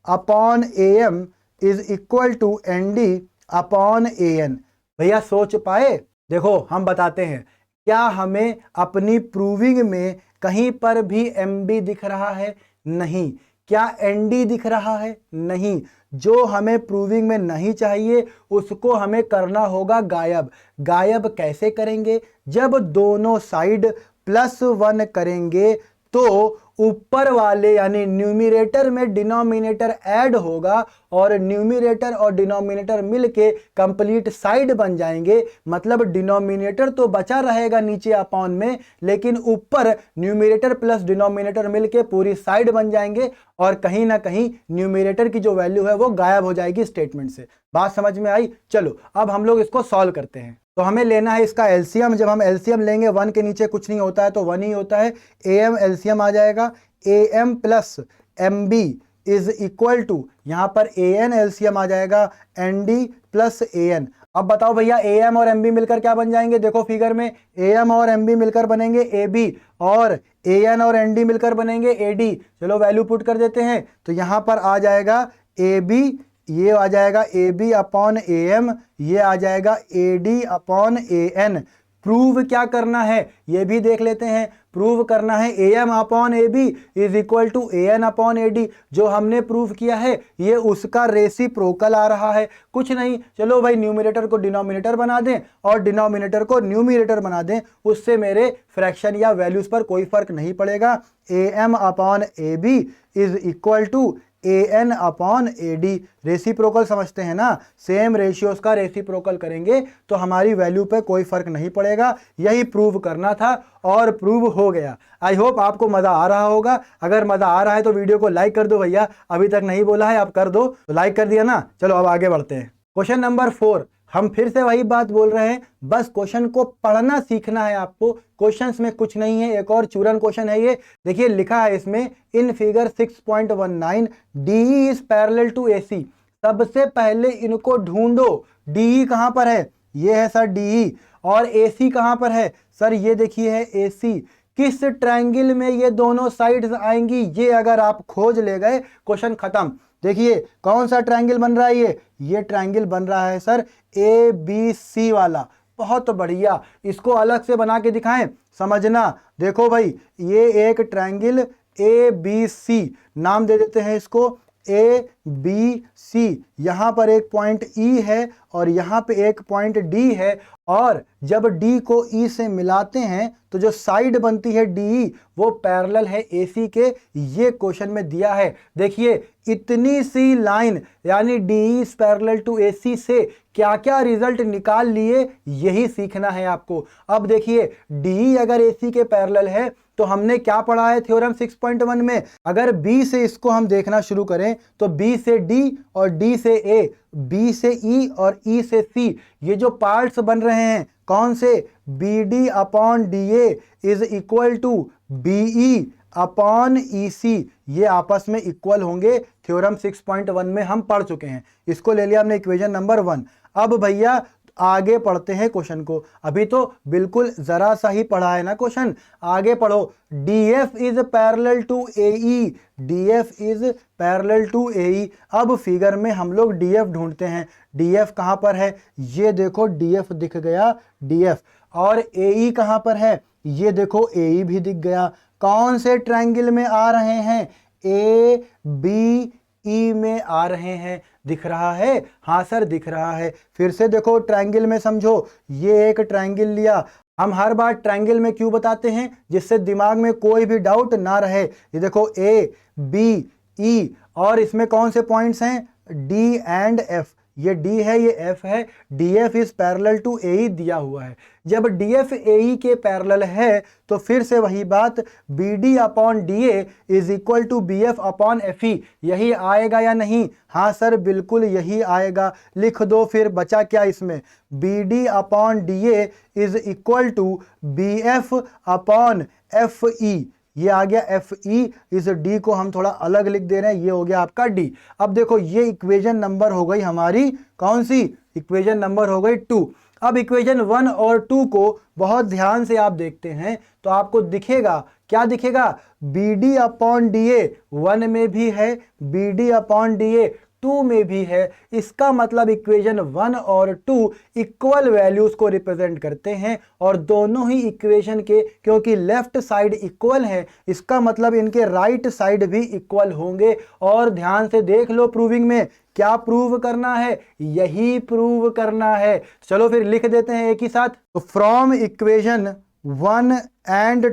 upon A M is equal to N D upon A N. भैया सोच पाए, देखो हम बताते हैं। क्या हमें अपनी प्रूविंग में कहीं पर भी एम बी दिख रहा है, नहीं। क्या एन डी दिख रहा है, नहीं। जो हमें प्रूविंग में नहीं चाहिए उसको हमें करना होगा गायब। गायब कैसे करेंगे, जब दोनों साइड +1 करेंगे तो ऊपर वाले यानी न्यूमरेटर में डिनोमिनेटर ऐड होगा और न्यूमरेटर और डिनोमिनेटर मिलके कंप्लीट साइड बन जाएंगे। मतलब डिनोमिनेटर तो बचा रहेगा नीचे अपॉन में, लेकिन ऊपर न्यूमरेटर प्लस डिनोमिनेटर मिलके पूरी साइड बन जाएंगे और कहीं ना कहीं न्यूमरेटर की जो वैल्यू है वो गायब हो जाएगी स्टेटमेंट से। बात समझ में आई। चलो अब हम लोग इसको सॉल्व करते हैं। तो हमें लेना है इसका एलसीएम। जब हम एलसीएम लेंगे 1 के नीचे कुछ नहीं होता है तो 1 ही होता है। ए एम एलसीएम आ जाएगा, A M plus M B is equal to, यहाँ पर ए एन एलसीएम आ जाएगा, N D plus A N. अब बताओ भैया ए एम और एम बी मिलकर क्या बन जाएंगे, देखो फिगर में ए एम और एम बी मिलकर बनेंगे ए बी और ए एन और एन डी मिलकर बनेंगे ए डी। चलो वैल्यू पुट कर देते हैं, तो यहाँ पर आ जाएगा ए बी, ये आ जाएगा A B upon A M, ये आ जाएगा A D upon A N. Prove क्या करना है ये भी देख लेते हैं। प्रूव करना है A M upon A B is equal to A N upon A D. जो हमने प्रूव किया है ये उसका रेसिप्रोकल आ रहा है। कुछ नहीं, चलो भाई न्यूमरेटर को डिनोमिनेटर बना दें और डिनोमिनेटर को न्यूमरेटर बना दें, उससे मेरे फ्रैक्शन या वैल्यूज पर कोई फर्क नहीं पड़ेगा। A M upon A B is equal to AN upon AD। Reciprocal समझते हैं ना, सेम रेशियोज का रेसिप्रोकल करेंगे तो हमारी वैल्यू पे कोई फर्क नहीं पड़ेगा। यही प्रूव करना था और प्रूव हो गया। आई होप आपको मजा आ रहा होगा। अगर मजा आ रहा है तो वीडियो को लाइक कर दो भैया, अभी तक नहीं बोला है, अब कर दो। तो लाइक कर दिया ना, चलो अब आगे बढ़ते हैं। क्वेश्चन नंबर 4, हम फिर से वही बात बोल रहे हैं, बस क्वेश्चन को पढ़ना सीखना है आपको। क्वेश्चंस में कुछ नहीं है, एक और चूरन क्वेश्चन है ये। देखिए लिखा है इसमें, in figure 6.19 DE is parallel to AC। सबसे पहले इनको ढूंढो, DE कहां पर है, ये है सर DE, और AC कहां पर है सर, ये देखिए है AC। किस ट्रायंगल में ये दोनों साइड्स आएंगी, ये अगर आप खोज ले गए क्वेश्चन खत्म। देखिए कौन सा ट्रायंगल बन रहा है, ये ट्रायंगल बन रहा है सर ABC वाला। बहुत बढ़िया, इसको अलग से बना के दिखाएं, समझना। देखो भाई, ये एक ट्रायंगल ABC, नाम दे देते हैं इसको ABC। यहां पर एक पॉइंट E है और यहां पे एक पॉइंट D है, और जब D को E से मिलाते हैं तो जो साइड बनती है DE वो पैरेलल है AC के। ये क्वेश्चन में दिया है। देखिए इतनी सी लाइन यानी DE is parallel to AC से क्या क्या रिजल्ट निकाल लिए, यही सीखना है आपको। अब देखिए DE अगर AC के पैरेलल है तो हमने क्या पढ़ा है थ्योरम 6.1 में, अगर B से इसको हम देखना शुरू करें तो B से D और D से A, B से E और E से C, ये जो पार्ट्स बन रहे हैं कौन से, BD upon DA is equal to BE upon EC, ये आपस में इक्वल होंगे। थ्योरम 6.1 में हम पढ़ चुके हैं, इसको ले लिया हमने इक्वेशन नंबर 1। अब भैया आगे पढ़ते हैं क्वेश्चन को, अभी तो बिल्कुल जरा सा ही पढ़ा है ना क्वेश्चन, आगे पढ़ो। DF is parallel to AE, DF is parallel to AE। अब फिगर में हम लोग DF ढूंढते हैं। DF कहां पर है, ये देखो DF दिख गया DF, और AE कहां पर है, ये देखो AE भी दिख गया। कौन से ट्रायंगल में आ रहे हैं, ABE में आ रहे हैं, दिख रहा है, हाँ सर दिख रहा है। फिर से देखो ट्रायंगल में समझो, ये एक ट्रायंगल लिया। हम हर बार ट्रायंगल में क्यों बताते हैं, जिससे दिमाग में कोई भी डाउट ना रहे। ये देखो ABE, और इसमें कौन से पॉइंट्स हैं, D एंड F, ये D है ये F है। DF is parallel to AE दिया हुआ है। जब DF AE के पैरेलल है तो फिर से वही बात, BD upon DA is equal to BF upon FE, यही आएगा या नहीं, हाँ सर बिल्कुल यही आएगा। लिख दो फिर, बचा क्या इसमें, BD upon DA is equal to BF upon FE, ये आ गया FE। इस D को हम थोड़ा अलग लिख दे रहे हैं, ये हो गया आपका D। अब देखो ये इक्वेशन नंबर हो गई हमारी कौन सी, इक्वेशन नंबर हो गई 2। अब इक्वेशन 1 और 2 को बहुत ध्यान से आप देखते हैं तो आपको दिखेगा, क्या दिखेगा, BD अपॉन DA 1 में भी है, BD अपॉन DA 2 में भी है। इसका मतलब इक्वेशन 1 और 2 इक्वल वैल्यूज को रिप्रेजेंट करते हैं, और दोनों ही इक्वेशन के क्योंकि लेफ्ट साइड इक्वल है, इसका मतलब इनके राइट साइड भी इक्वल होंगे। और ध्यान से देख लो, प्रूविंग में क्या प्रूव करना है, यही प्रूव करना है। चलो फिर लिख देते हैं एक ही साथ। तो फ्रॉम इक्वेशन 1 एंड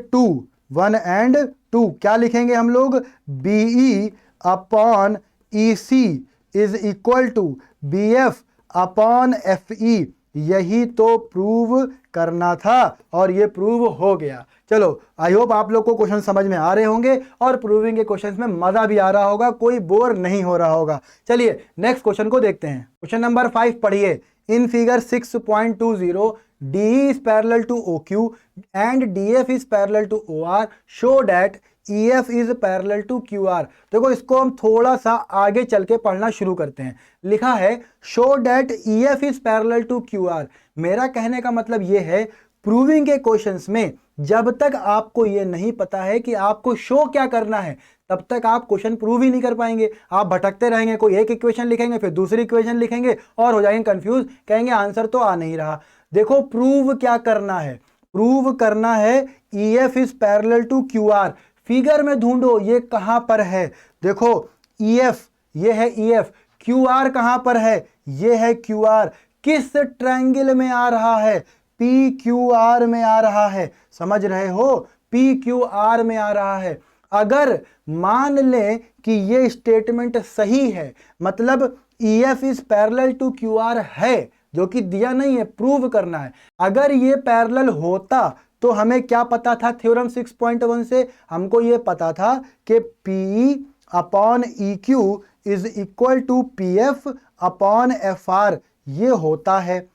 2 क्या लिखेंगे हम लोग, BE upon EC is equal to BF upon FE, यही तो प्रूव करना था और ये प्रूव हो गया। चलो आई होप आप लोग को क्वेश्चन समझ में आ रहे होंगे और प्रूविंग के क्वेश्चंस में मजा भी आ रहा होगा, कोई बोर नहीं हो रहा होगा। चलिए नेक्स्ट क्वेश्चन को देखते हैं। क्वेश्चन नंबर 5 पढ़िए। In figure 6.20 DE is parallel to OQ and DF is parallel to OR, show that EF is parallel to QR। देखो इसको हम थोड़ा सा आगे चल के पढ़ना शुरू करते हैं। लिखा है show that EF is parallel to QR। मेरा कहने का मतलब ये है, प्रूविंग के क्वेश्चंस में जब तक आपको ये नहीं पता है कि आपको शो क्या करना है, तब तक आप क्वेश्चन प्रूव ही नहीं कर पाएंगे। आप भटकते रहेंगे, कोई एक इक्वेशन लिखेंगे फिर दूसरी इक्वेशन लिखेंगे और हो जाएंगे कंफ्यूज, कहेंगे आंसर तो आ नहीं रहा। देखो प्रूव क्या करना है, प्रूव करना है EF is parallel to QR। Figure में ढूंढो ये कहां पर है, देखो EF ये है EF, QR कहां पर है, ये है QR। किस ट्रायंगल में आ रहा है, PQR में आ रहा है, समझ रहे हो, PQR में आ रहा है। अगर मान लें कि ये स्टेटमेंट सही है, मतलब EF is parallel to QR है, जो कि दिया नहीं है, प्रूव करना है। अगर ये पैरेलल होता तो हमें क्या पता था थ्योरम 6.1 से? हमको ये पता था कि PE upon EQ is equal to PF upon FR, ये होता है।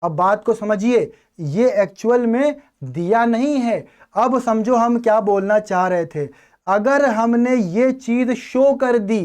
अब बात को समझिए, ये एक्चुअल में दिया नहीं है। अब समझो हम क्या बोलना चाह रहे थे। अगर हमने ये चीज शो कर दी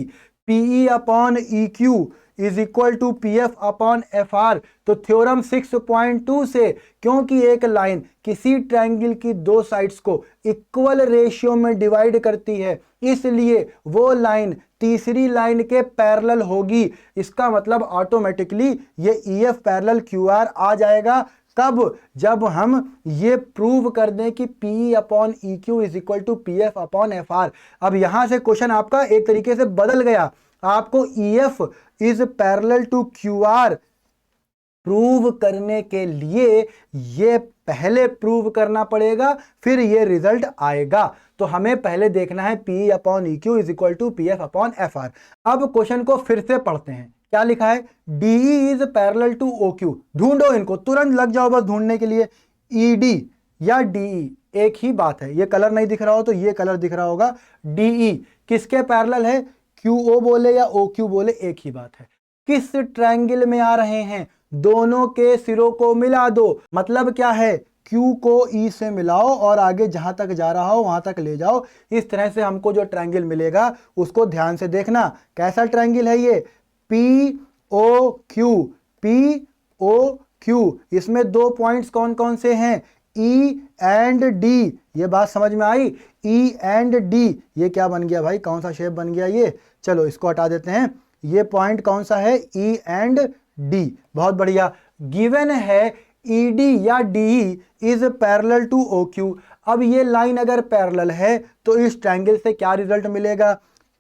PE upon EQ is equal to PF upon FR, तो थ्योरम 6.2 से, क्योंकि एक लाइन किसी ट्रायंगल की दो साइड्स को इक्वल रेशियो में डिवाइड करती है, इसलिए वो लाइन तीसरी लाइन के पैरेलल होगी। इसका मतलब ऑटोमेटिकली ये EF पैरेलल QR आ जाएगा। कब? जब हम ये प्रूव कर दें कि PE upon EQ is equal to PF upon FR। अब यहां से क्वेश्चन आपका एक तरीके से बदल गया। आपको EF is parallel to QR prove करने के लिए ये पहले प्रूव करना पड़ेगा, फिर ये रिजल्ट आएगा। तो हमें पहले देखना है PE upon EQ is equal to PF upon FR। अब क्वेश्चन को फिर से पढ़ते हैं। क्या लिखा है? DE is parallel to OQ। ढूंढो इनको, तुरंत लग जाओ बस ढूंढने के लिए। ED या DE एक ही बात है। ये कलर नहीं दिख रहा हो तो ये कलर दिख रहा होगा। DE किसके पैरेलल है? QO बोले या OQ बोले, एक ही बात है। किस ट्रायंगल में आ रहे हैं? दोनों के सिरों को मिला दो। मतलब क्या है? Q को E से मिलाओ और आगे जहां तक जा रहा हो वहां तक ले जाओ। इस तरह से हमको जो ट्रायंगल मिलेगा उसको ध्यान से देखना। कैसा ट्रायंगल है ये? POQ। POQ, इसमें दो पॉइंट्स कौन कौन से हैं? E and D। ये बात समझ में आई? E and D। ये क्या बन गया भाई? कौन सा शेप बन गया ये? चलो इसको हटा देते हैं। ये पॉइंट कौन सा है? E and D। बहुत बढ़िया। गिवन है ED या DE is parallel to OQ। अब ये लाइन अगर पैरेलल है तो इस ट्रायंगल से क्या रिजल्ट मिलेगा?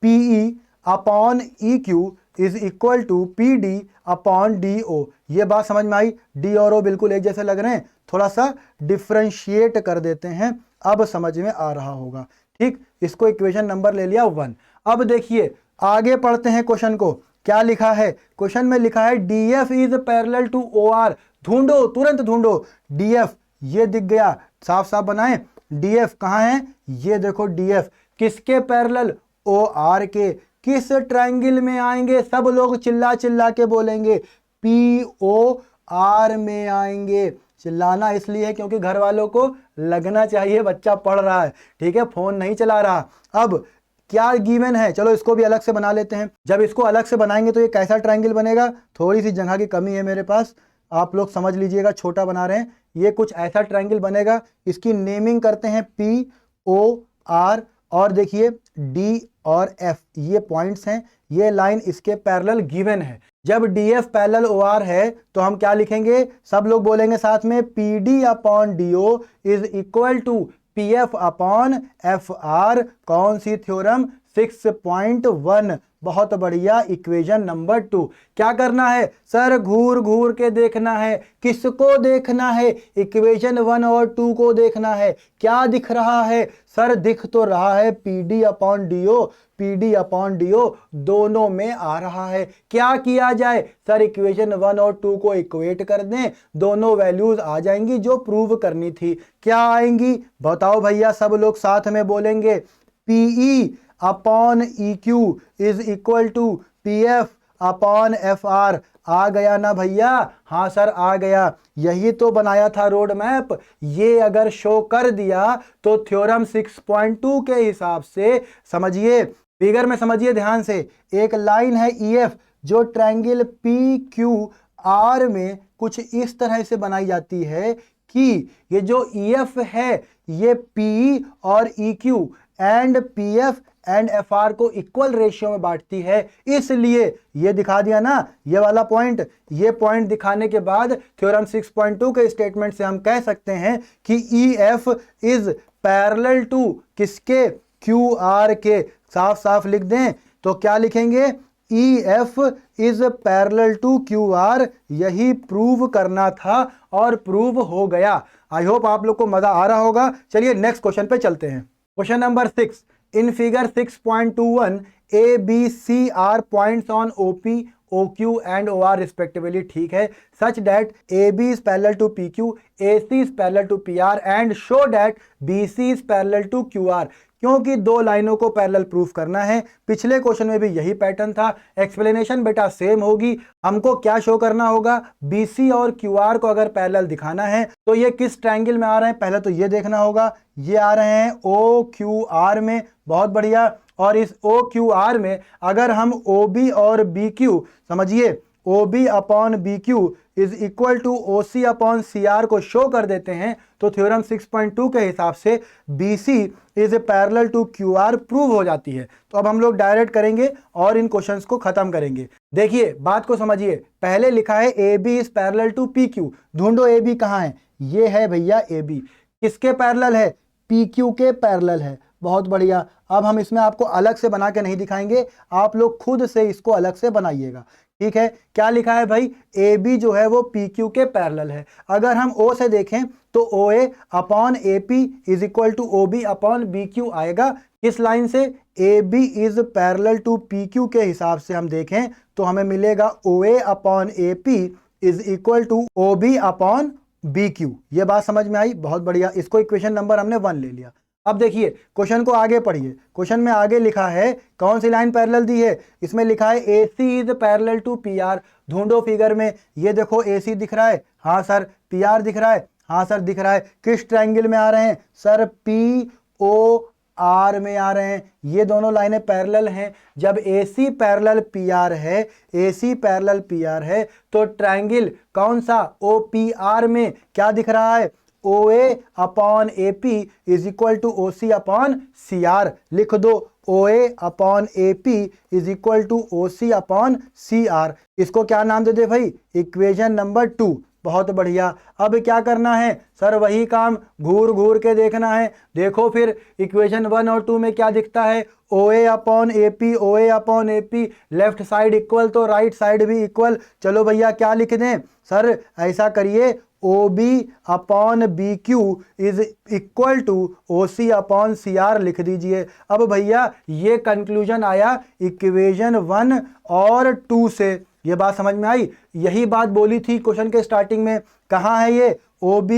PE upon EQ is equal to PD upon DO। ये बात समझ में आई? D और O बिल्कुल एक जैसे लग रहे हैं, थोड़ा सा डिफ्रेंशिएट कर देते हैं, अब समझ में आ रहा होगा। ठीक, इसको इक्वेशन नंबर ले लिया 1। अब देखिए आगे पढ़ते हैं क्वेश्चन को। क्या लिखा है? क्वेश्चन में लिखा है DF is parallel to OR। ढूंढो, तुरंत ढूंढो। DF ये दिख गया, साफ साफ बनाएं। DF कहाँ है? ये देखो DF किसके पैरेलल? OR के। किस ट्रायंगल में आएंगे? सब लोग चिल्ला चिल्ला के बोलेंगे POR में आएंगे। चिल्लाना इसलिए है क्योंकि घर वालों को लगना चाहिए बच्चा पढ़ रहा है, ठीक है, फोन नहीं चला रहा। अब क्या गिवन है? चलो इसको भी अलग से बना लेते हैं। जब इसको अलग से बनाएंगे तो ये कैसा ट्रायंगल बनेगा? थोड़ी सी जगह की कमी है मेरे पास, आप लोग समझ लीजिएगा, छोटा बना रहे हैं। ये कुछ ऐसा ट्रायंगल बनेगा। इसकी नेमिंग करते हैं POR, और देखिए D और F ये पॉइंट्स हैं। ये लाइन इसके पैरेलल गिवन है। जब DF पैरेलल OR है तो हम क्या लिखेंगे? सब लोग बोलेंगे साथ में, PD upon DO is equal to PF upon FR। कौन सी थ्योरम? 6.1। बहुत बढ़िया, इक्वेशन नंबर 2। क्या करना है सर? घूर घूर के देखना है। किसको देखना है? इक्वेशन 1 और 2 को देखना है। क्या दिख रहा है सर? दिख तो रहा है PD upon DO। PD upon DO दोनों में आ रहा है। क्या किया जाए सर? इक्वेशन 1 और 2 को इक्वेट कर दें, दोनों वैल्यूज आ जाएंगी जो प्रूव करनी थी। क्या आएंगी बताओ भैया? सब लोग साथ में बोलेंगे PE upon EQ is equal to PF upon FR। आ गया ना भैया? हाँ सर आ गया। यही तो बनाया था रोड मैप। ये अगर शो कर दिया तो थ्योरम 6.2 के हिसाब से समझिए, फिगर में समझिए ध्यान से। एक लाइन है EF जो ट्रायंगल PQR में कुछ इस तरह से बनाई जाती है कि ये जो EF है ये PE और EQ and PF and FR को इक्वल रेशियो में बांटती है। इसलिए ये दिखा दिया ना ये वाला पॉइंट। ये पॉइंट दिखाने के बाद थ्योरम 6.2 के स्टेटमेंट से हम कह सकते हैं कि EF इज पैरेलल टू किसके? QR के। साफ साफ लिख दें तो क्या लिखेंगे? EF is parallel to QR। यही प्रूव करना था और प्रूव हो गया। आई होप आप लोग को मजा आ रहा होगा। चलिए नेक्स्ट क्वेश्चन पे चलते हैं। Question number 6। In figure 6.21 A B C are points on OP OQ and OR respectively, ठीक है, such that AB is parallel to PQ, AC is parallel to PR and show that BC is parallel to QR। क्योंकि दो लाइनों को parallel proof करना है, पिछले question में भी यही पैटर्न था। एक्सप्लेनेशन बेटा सेम होगी। हमको क्या शो करना होगा, BC और QR को अगर पैरेलल दिखाना है तो ये किस ट्रायंगल में आ रहे हैं, पहले तो ये देखना होगा। ये आ रहे हैं OQR में, बहुत बढ़िया। और इस OQR में अगर हम OB और BQ, समझिए OB upon BQ is equal to OC upon CR को शो कर देते हैं तो थ्योरम 6.2 के हिसाब से BC is parallel to QR prove हो जाती है। तो अब हम लोग डायरेक्ट करेंगे और इन क्वेश्चंस को खत्म करेंगे। देखिए बात को समझिए, पहले लिखा है AB is parallel to PQ, ढूंढो AB कहाँ है, ये है भैया AB। किसके पैरेलल है, PQ के पैरेलल है, बहुत बढ़िया। अब हम इसमें आपको अलग से बना के नहीं दिखाएंगे, आप लोग खुद से इसको अलग से बनाइएगा, ठीक है। क्या लिखा है भाई, AB जो है वो PQ के पैरेलल है। अगर हम O से देखें तो OA upon AP is equal to OB upon BQ आएगा। किस लाइन से, AB is parallel to PQ के हिसाब से हम देखें तो हमें मिलेगा OA upon AP is equal to OB upon BQ। ये बात समझ में आई, बहुत बढ़िया। इसको इक्वेशन नंबर हमने 1 ले लिया। अब देखिए क्वेश्चन को आगे पढ़िए। क्वेश्चन में आगे लिखा है, कौन सी लाइन पैरेलल दी है, इसमें लिखा है AC is parallel to PR। ढूंढो फिगर में, ये देखो AC दिख रहा है, हाँ सर। PR दिख रहा है, हाँ सर दिख रहा है। किस ट्रायंगल में आ रहे हैं सर, POR में आ रहे हैं। ये दोनों लाइनें पैरेलल हैं। जब AC पैरेलल PR है, AC पैरेलल PR है तो ट्रायंगल कौन सा, OPR में क्या दिख रहा है, OA upon AP is equal to OC upon CR। लिख दो, OA upon AP is equal to OC upon CR। इसको क्या नाम दे दे भाई, इक्वेशन नंबर 2। बहुत बढ़िया। अब क्या करना है सर, वही काम घूर घूर के देखना है। देखो फिर इक्वेशन 1 और 2 में क्या दिखता है, OA upon AP, OA upon AP, left side equal तो राइट साइड भी इक्वल। चलो भैया क्या लिख दें सर, ऐसा करिए OB upon BQ is equal to OC upon CR लिख दीजिए। अब भैया ये कंक्लूजन आया इक्वेशन 1 और 2 से। ये बात समझ में आई, यही बात बोली थी क्वेश्चन के स्टार्टिंग में। कहाँ है ये, OB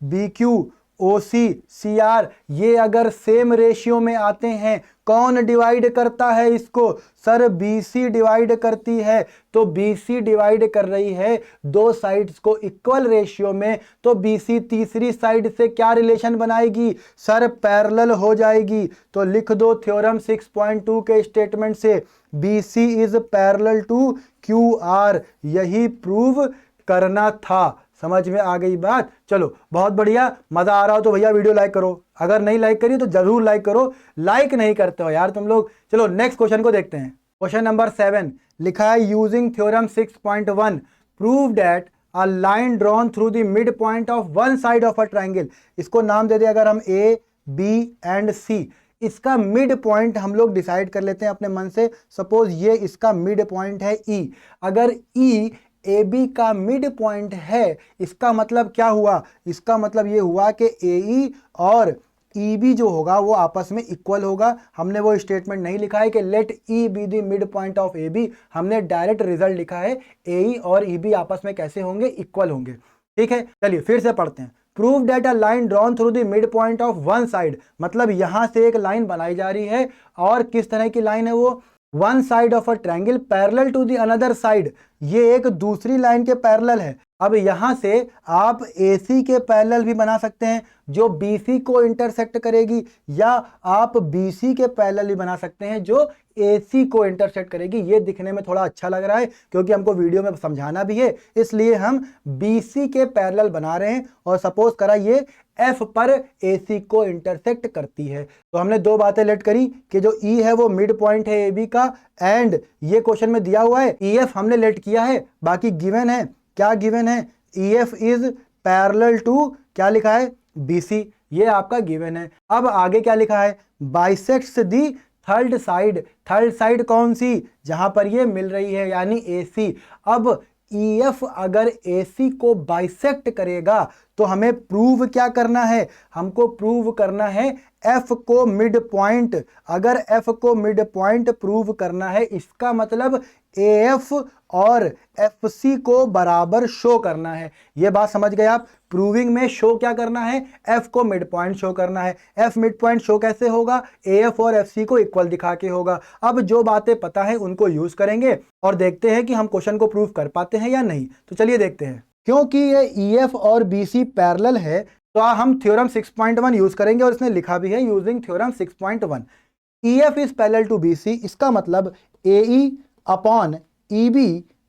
BQ OC CR, ये अगर सेम रेशियो में आते हैं, कौन डिवाइड करता है इसको सर, BC डिवाइड करती है। तो BC डिवाइड कर रही है दो साइड्स को इक्वल रेशियो में, तो BC तीसरी साइड से क्या रिलेशन बनाएगी सर, पैरेलल हो जाएगी। तो लिख दो थ्योरम 6.2 के स्टेटमेंट से BC is parallel to QR। यही प्रूव करना था। समझ में आ गई बात, चलो बहुत बढ़िया। मजा आ रहा हो तो भैया वीडियो लाइक करो, अगर नहीं लाइक करी तो जरूर लाइक करो। लाइक नहीं करते हो यार तुम लोग। चलो नेक्स्ट क्वेश्चन को देखते हैं। क्वेश्चन नंबर 7 लिखा है, using theorem 6.1 prove that a line drawn through the mid point of one side of a triangle. इसको नाम दे दे अगर हम A B एंड C। इसका मिड पॉइंट हम लोग डिसाइड कर लेते हैं अपने मन से। सपोज ये इसका मिड पॉइंट है E। अगर E AB का मिड पॉइंट है, इसका मतलब क्या हुआ, इसका मतलब ये हुआ कि AE और EB जो होगा वो आपस में इक्वल होगा। हमने वो स्टेटमेंट नहीं लिखा है कि let E be the mid point of AB, हमने डायरेक्ट रिजल्ट लिखा है AE और EB आपस में कैसे होंगे, इक्वल होंगे। ठीक है, चलिए फिर से पढ़ते हैं। Prove that a line drawn through the mid point of one side, मतलब यहां से एक लाइन बनाई जा रही है और किस तरह की लाइन है वो, one side of a triangle parallel to the another side. ये एक दूसरी लाइन के पैरेलल है। अब यहां से आप AC के पैरेलल भी बना सकते हैं जो BC को इंटरसेक्ट करेगी, या आप BC के पैरेलल भी बना सकते हैं जो AC को इंटरसेक्ट करेगी। ये दिखने में थोड़ा अच्छा लग रहा है क्योंकि हमको वीडियो में समझाना भी है, इसलिए हम BC के पैरेलल बना रहे हैं। और सपोज करा ये F पर AC को इंटरसेक्ट करती है। तो हमने दो बातें लेट करी कि जो E है वो मिड पॉइंट है AB का, एंड ये क्वेश्चन में दिया हुआ है EF हमने लेट किया है। बाकी गिवन है, क्या गिवन है, EF इज पैरेलल टू, क्या लिखा है, BC। ये आपका गिवन है। अब आगे क्या लिखा है, बाइसेक्ट्स दी थर्ड साइड। थर्ड साइड कौन सी, जहां पर ये मिल रही है, यानी AC। अब EF अगर AC को बाइसेक्ट करेगा तो हमें प्रूव क्या करना है, हमको प्रूव करना है एफ को मिड पॉइंट। अगर एफ को मिड पॉइंट प्रूव करना है, इसका मतलब एएफ और एफसी को बराबर शो करना है। यह बात समझ गए आप। प्रूविंग में शो क्या करना है, एफ को मिड पॉइंट शो करना है। एफ मिड पॉइंट शो कैसे होगा, एएफ और एफसी को इक्वल दिखा के होगा। अब जो बातें पता है उनको यूज करेंगे और देखते हैं कि हम क्वेश्चन को प्रूव कर पाते हैं या नहीं। तो चलिए देखते हैं। क्योंकि ये ईएफ और बीसी पैरेलल है तो हम थ्योरम 6.1 यूज करेंगे और इसने लिखा भी है using theorem 6.1। EF is parallel to BC, इसका मतलब AE upon EB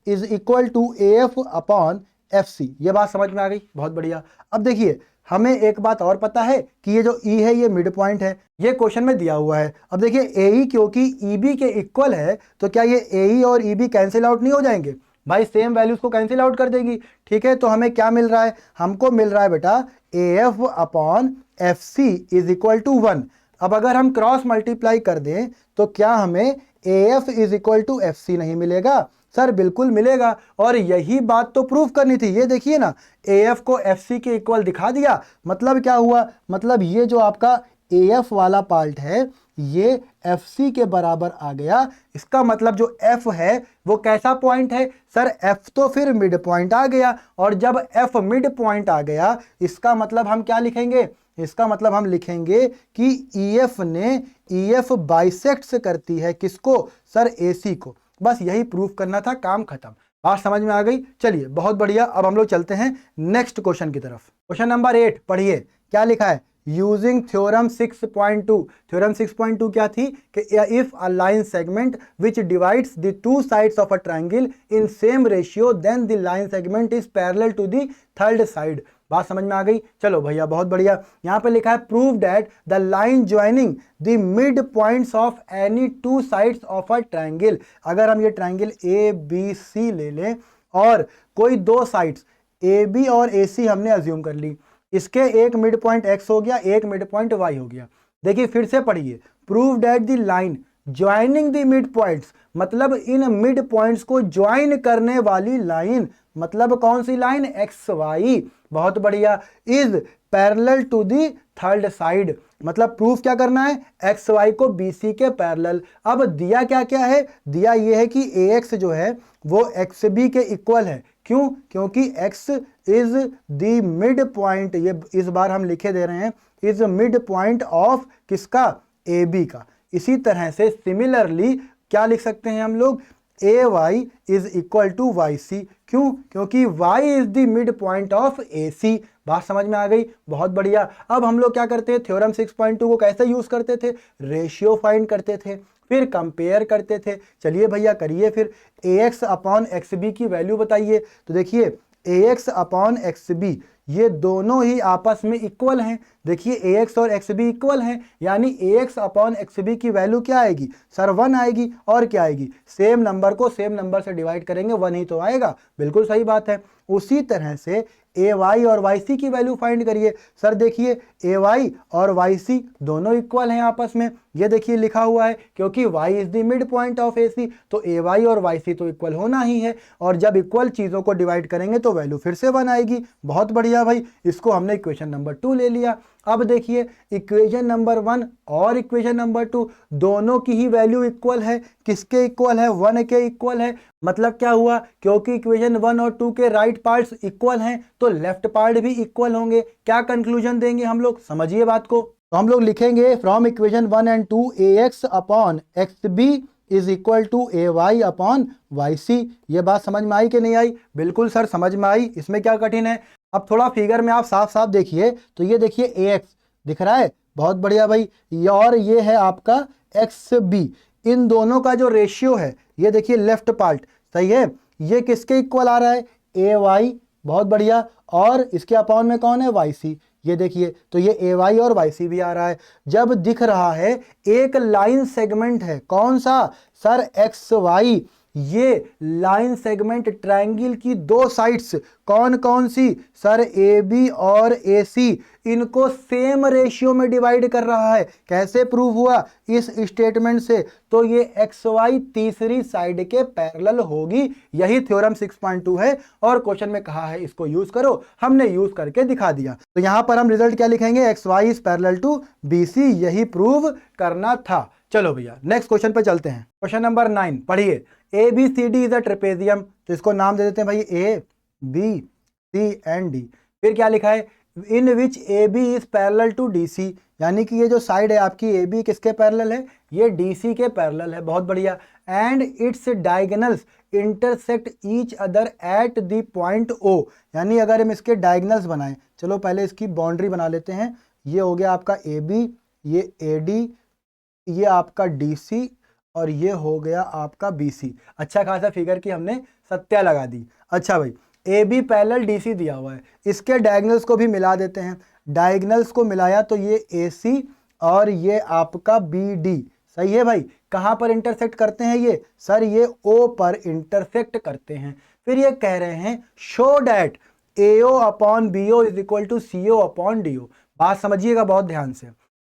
is equal to AF upon FC। ये बात समझ में आ गई, बहुत बढ़िया। अब देखिए हमें एक बात और पता है कि ये जो E है ये मिड पॉइंट है, ये क्वेश्चन में दिया हुआ है। अब देखिए AE क्योंकि EB के इक्वल है तो क्या ये AE और EB कैंसिल आउट नहीं हो जाएंगे भाई, सेम वैल्यूज को कैंसिल आउट कर देगी। ठीक है, तो हमें क्या मिल रहा है, हमको मिल रहा है बेटा AF upon FC is equal to 1। अब अगर हम क्रॉस मल्टीप्लाई कर दें तो क्या हमें AF is equal to FC नहीं मिलेगा? सर बिल्कुल मिलेगा, और यही बात तो प्रूफ करनी थी। ये देखिए ना, AF को FC के इक्वल दिखा दिया, मतलब क्या हुआ, मतलब ये जो आपका AF वाला पार्ट है ये FC के बराबर आ गया। इसका मतलब जो F है वो कैसा पॉइंट है, सर F तो फिर मिड पॉइंट आ गया, और जब F मिड पॉइंट आ गया इसका मतलब हम क्या लिखेंगे, इसका मतलब हम लिखेंगे कि EF ने EF बाइसेक्ट्स करती है किसको, सर AC को। बस यही प्रूफ करना था, काम खत्म। बात समझ में आ गई। चलिए बहुत बढ़िया, अब हम लोग चलते हैं नेक्स्ट क्वेश्चन की तरफ। क्वेश्चन नंबर 8 पढ़िए, क्या लिखा है, यूजिंग थ्योरम 6.2। थ्योरम 6.2 क्या थी कि if a line segment which divides the two sides of a triangle in same ratio then the line segment is parallel to the third side. बात समझ में आ गई। चलो भैया बहुत बढ़िया, यहां पे लिखा है prove that the line joining the mid points of any to sides of a triangle. अगर हम ये ट्रायंगल ABC ले लें और कोई दो साइड्स AB और AC हमने अज्यूम कर ली, इसके एक मिड पॉइंट X हो गया, एक मिड पॉइंट Y हो गया। देखिए फिर से पढ़िए, prove that the line joining the mid points, मतलब इन मिड पॉइंट्स को ज्वाइन करने वाली लाइन, मतलब कौन सी लाइन, XY। बहुत बढ़िया, is parallel to the third side, मतलब प्रूफ क्या करना है, XY को BC के पैरेलल। अब दिया क्या क्या है, दिया ये है कि AX जो है वो XB के इक्वल है। क्यों, क्योंकि X is the mid point, ये इस बार हम लिखे दे रहे हैं, इज मिड पॉइंट ऑफ किसका, AB का। इसी तरह से सिमिलरली क्या लिख सकते हैं हम लोग, AY is equal to YC। क्यों, क्योंकि Y is the mid point of AC। बात समझ में आ गई, बहुत बढ़िया। अब हम लोग क्या करते हैं, थ्योरम 6.2 को कैसे यूज करते थे, रेशियो फाइंड करते थे, फिर कंपेयर करते थे। चलिए भैया करिए फिर, AX अपॉन XB की वैल्यू बताइए। तो देखिए AX अपॉन XB ये दोनों ही आपस में इक्वल हैं। देखिए AX और XB इक्वल हैं, यानी AX अपॉन XB की वैल्यू क्या आएगी, सर 1 आएगी। और क्या आएगी, सेम नंबर को सेम नंबर से डिवाइड करेंगे 1 ही तो आएगा। बिल्कुल सही बात है। उसी तरह से AY और YC की वैल्यू फाइंड करिए। सर देखिए AY और YC दोनों इक्वल हैं आपस में, ये देखिए लिखा हुआ है, क्योंकि Y is the mid point of AC, तो AY और YC तो इक्वल होना ही है। और जब इक्वल चीजों को डिवाइड करेंगे तो वैल्यू फिर से 1 आएगी। बहुत बढ़िया भाई, इसको हमने इक्वेशन नंबर 2 ले लिया। अब देखिए इक्वेशन नंबर 1 और इक्वेशन नंबर 2 दोनों की ही वैल्यू इक्वल है। किसके इक्वल है, 1 के इक्वल है। मतलब क्या हुआ, क्योंकि इक्वेशन 1 और 2 के राइट पार्ट्स इक्वल हैं तो लेफ्ट पार्ट भी इक्वल होंगे। क्या कंक्लूजन देंगे हम लोग, समझिए बात को। तो हम लोग लिखेंगे from equation 1 and 2 AX upon XB is equal to AY upon YC। ये बात समझ में आई कि नहीं आई, बिल्कुल सर समझ में आई, इसमें क्या कठिन है। अब थोड़ा फिगर में आप साफ साफ देखिए, तो ये देखिए AX दिख रहा है, बहुत बढ़िया भाई, और ये है आपका XB। इन दोनों का जो रेशियो है ये देखिए लेफ्ट पार्ट, सही है, ये किसके इक्वल आ रहा है, AY, बहुत बढ़िया, और इसके अपॉन में कौन है, YC। ये देखिए तो ये AY और YC भी आ रहा है। जब दिख रहा है एक लाइन सेगमेंट है, कौन सा, सर XY, ये लाइन सेगमेंट ट्रायंगल की दो साइड्स कौन कौन सी सर, ए बी और ए सी, इनको सेम रेशियो में डिवाइड कर रहा है। कैसे प्रूव हुआ? इस स्टेटमेंट से। तो ये एक्स वाई तीसरी साइड के पैरेलल होगी। यही थ्योरम 6.2 है और क्वेश्चन में कहा है इसको यूज करो, हमने यूज करके दिखा दिया। तो यहां पर हम रिजल्ट क्या लिखेंगे? X Y is parallel to B C, यही प्रूव करना था। चलो भैया नेक्स्ट क्वेश्चन पे चलते हैं। क्वेश्चन नंबर 9 पढ़िए। A B C D is a trapezium, तो इसको नाम दे देते हैं भाई A B C and D. फिर क्या लिखा है? In which A B is parallel to D C, यानी कि ये जो साइड है आपकी ए बी किसके पैरेलल है? ये डी सी के पैरेलल है। बहुत बढ़िया। And its diagonals intersect each other at the point O, यानी अगर हम इसके डायगोनल्स बनाएं, चलो पहले इसकी बाउंड्री बना लेते हैं। ये हो गया आपका ए बी, ये ए डी, ये आपका डी सी और ये हो गया आपका बी सी। अच्छा खासा फिगर की हमने सत्या लगा दी। अच्छा भाई, A B parallel D C दिया हुआ है, इसके डायगोनल्स को भी मिला देते हैं। डायगोनल्स को मिलाया तो ये ए सी और ये आपका बी डी। सही है भाई। कहाँ पर इंटरसेक्ट करते हैं ये? सर ये ओ पर इंटरसेक्ट करते हैं। फिर ये कह रहे हैं show that A O upon B O is equal to C O upon D O. बात समझिएगा बहुत ध्यान से।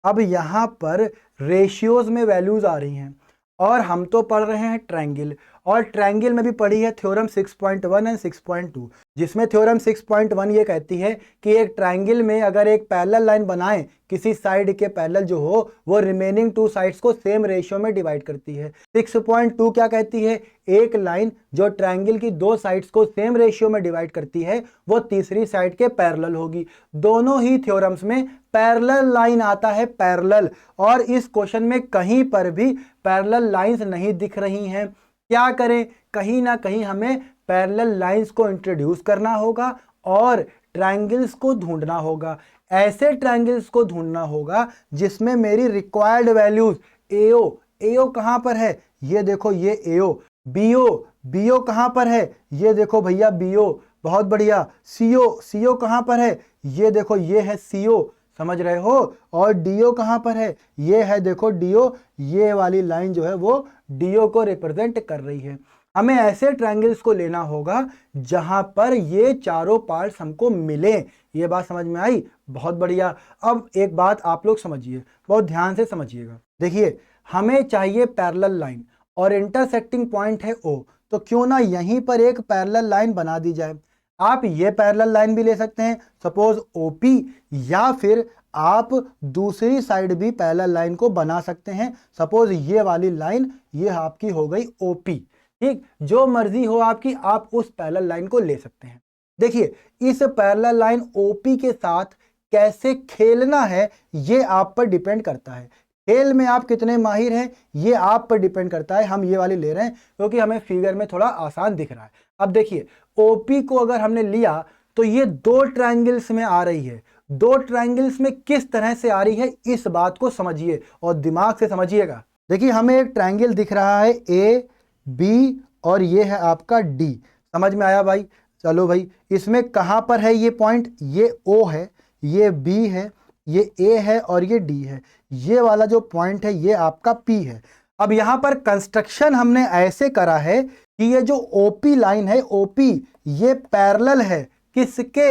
अब यहाँ पर रेशियोज में वैल्यूज आ रही हैं और हम तो पढ़ रहे हैं ट्रायंगल, और ट्रायंगल में भी पढ़ी है थ्योरम 6.1 एंड 6.2, जिसमें थ्योरम 6.1 ये कहती है कि एक ट्रायंगल में अगर एक पैरेलल लाइन बनाएं किसी साइड के पैरेलल जो हो, वो रिमेनिंग टू साइड्स को सेम रेशियो में डिवाइड करती है। 6.2 क्या कहती है? एक लाइन जो ट्रायंगल की दो साइड्स को सेम रेशियो में डिवाइड करती है वो तीसरी साइड के पैरेलल होगी। दोनों ही थ्योरम्स में पैरेलल लाइन आता है, पैरेलल, और इस क्वेश्चन में कहीं पर भी पैरेलल लाइंस नहीं दिख रही हैं। क्या करें? कहीं ना कहीं हमें पैरेलल लाइंस को इंट्रोड्यूस करना होगा और ट्रायंगल्स को ढूंढना होगा। ऐसे ट्रायंगल्स को ढूंढना होगा जिसमें मेरी रिक्वायर्ड वैल्यूज एओ, एओ कहां पर है? ये देखो ये एओ। बीओ, बीओ कहां पर है? ये देखो भैया बीओ। बहुत बढ़िया। सीओ, सीओ कहां पर है? ये देखो ये है सीओ। समझ रहे हो? और डीओ कहां पर है? ये है देखो डीओ। ये वाली लाइन जो है वो डीओ को रिप्रेजेंट कर रही है। हमें ऐसे ट्रायंगल्स को लेना होगा जहां पर ये चारों पार्ट्स हमको मिले। ये बात समझ में आई? बहुत बढ़िया। अब एक बात आप लोग समझिए, बहुत ध्यान से समझिएगा। देखिए, हमें चाहिए पैरेलल लाइन और इंटरसेक्टिंग पॉइंट है ओ, तो क्यों ना यहीं पर एक पैरेलल लाइन बना दी जाए। आप ये पैरेलल लाइन भी ले सकते हैं, सपोज ओपी, या फिर आप दूसरी साइड भी पैरेलल लाइन को बना सकते हैं। सपोज ये वाली लाइन ये आपकी हो गई ओपी। ठीक, जो मर्जी हो आपकी, आप उस पैरेलल लाइन को ले सकते हैं। देखिए, इस पैरेलल लाइन ओपी के साथ कैसे खेलना है ये आप पर डिपेंड करता है। खेल में आप कितने माहिर हैं ये आप पर डिपेंड करता है। हम ये वाली ले रहे हैं क्योंकि हमें फिगर में थोड़ा आसान दिख रहा है। अब देखिए, ओपी को अगर हमने लिया तो ये दो ट्रायंगल्स में आ रही है। दो ट्रायंगल्स में किस तरह से आ रही है इस बात को समझिए और दिमाग से समझिएगा। देखिए, हमें एक ट्रायंगल दिख रहा है ए बी और ये है आपका डी। समझ में आया भाई? चलो भाई, इसमें कहां पर है ये पॉइंट? ये ओ है, ये बी है, ये ए है और ये डी है। ये वाला जो पॉइंट है ये आपका पी है। अब यहां पर कंस्ट्रक्शन हमने ऐसे करा है कि ये जो ओपी लाइन है, ओपी ये पैरेलल है किसके?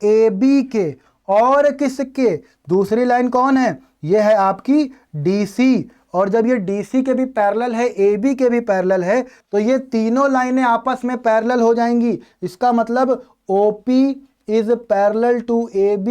ए बी के। और किसके? दूसरी लाइन कौन है? ये है आपकी डी सी। और जब ये DC के भी पैरेलल है, AB के भी पैरेलल है, तो ये तीनों लाइनें आपस में पैरेलल हो जाएंगी। इसका मतलब OP is parallel to AB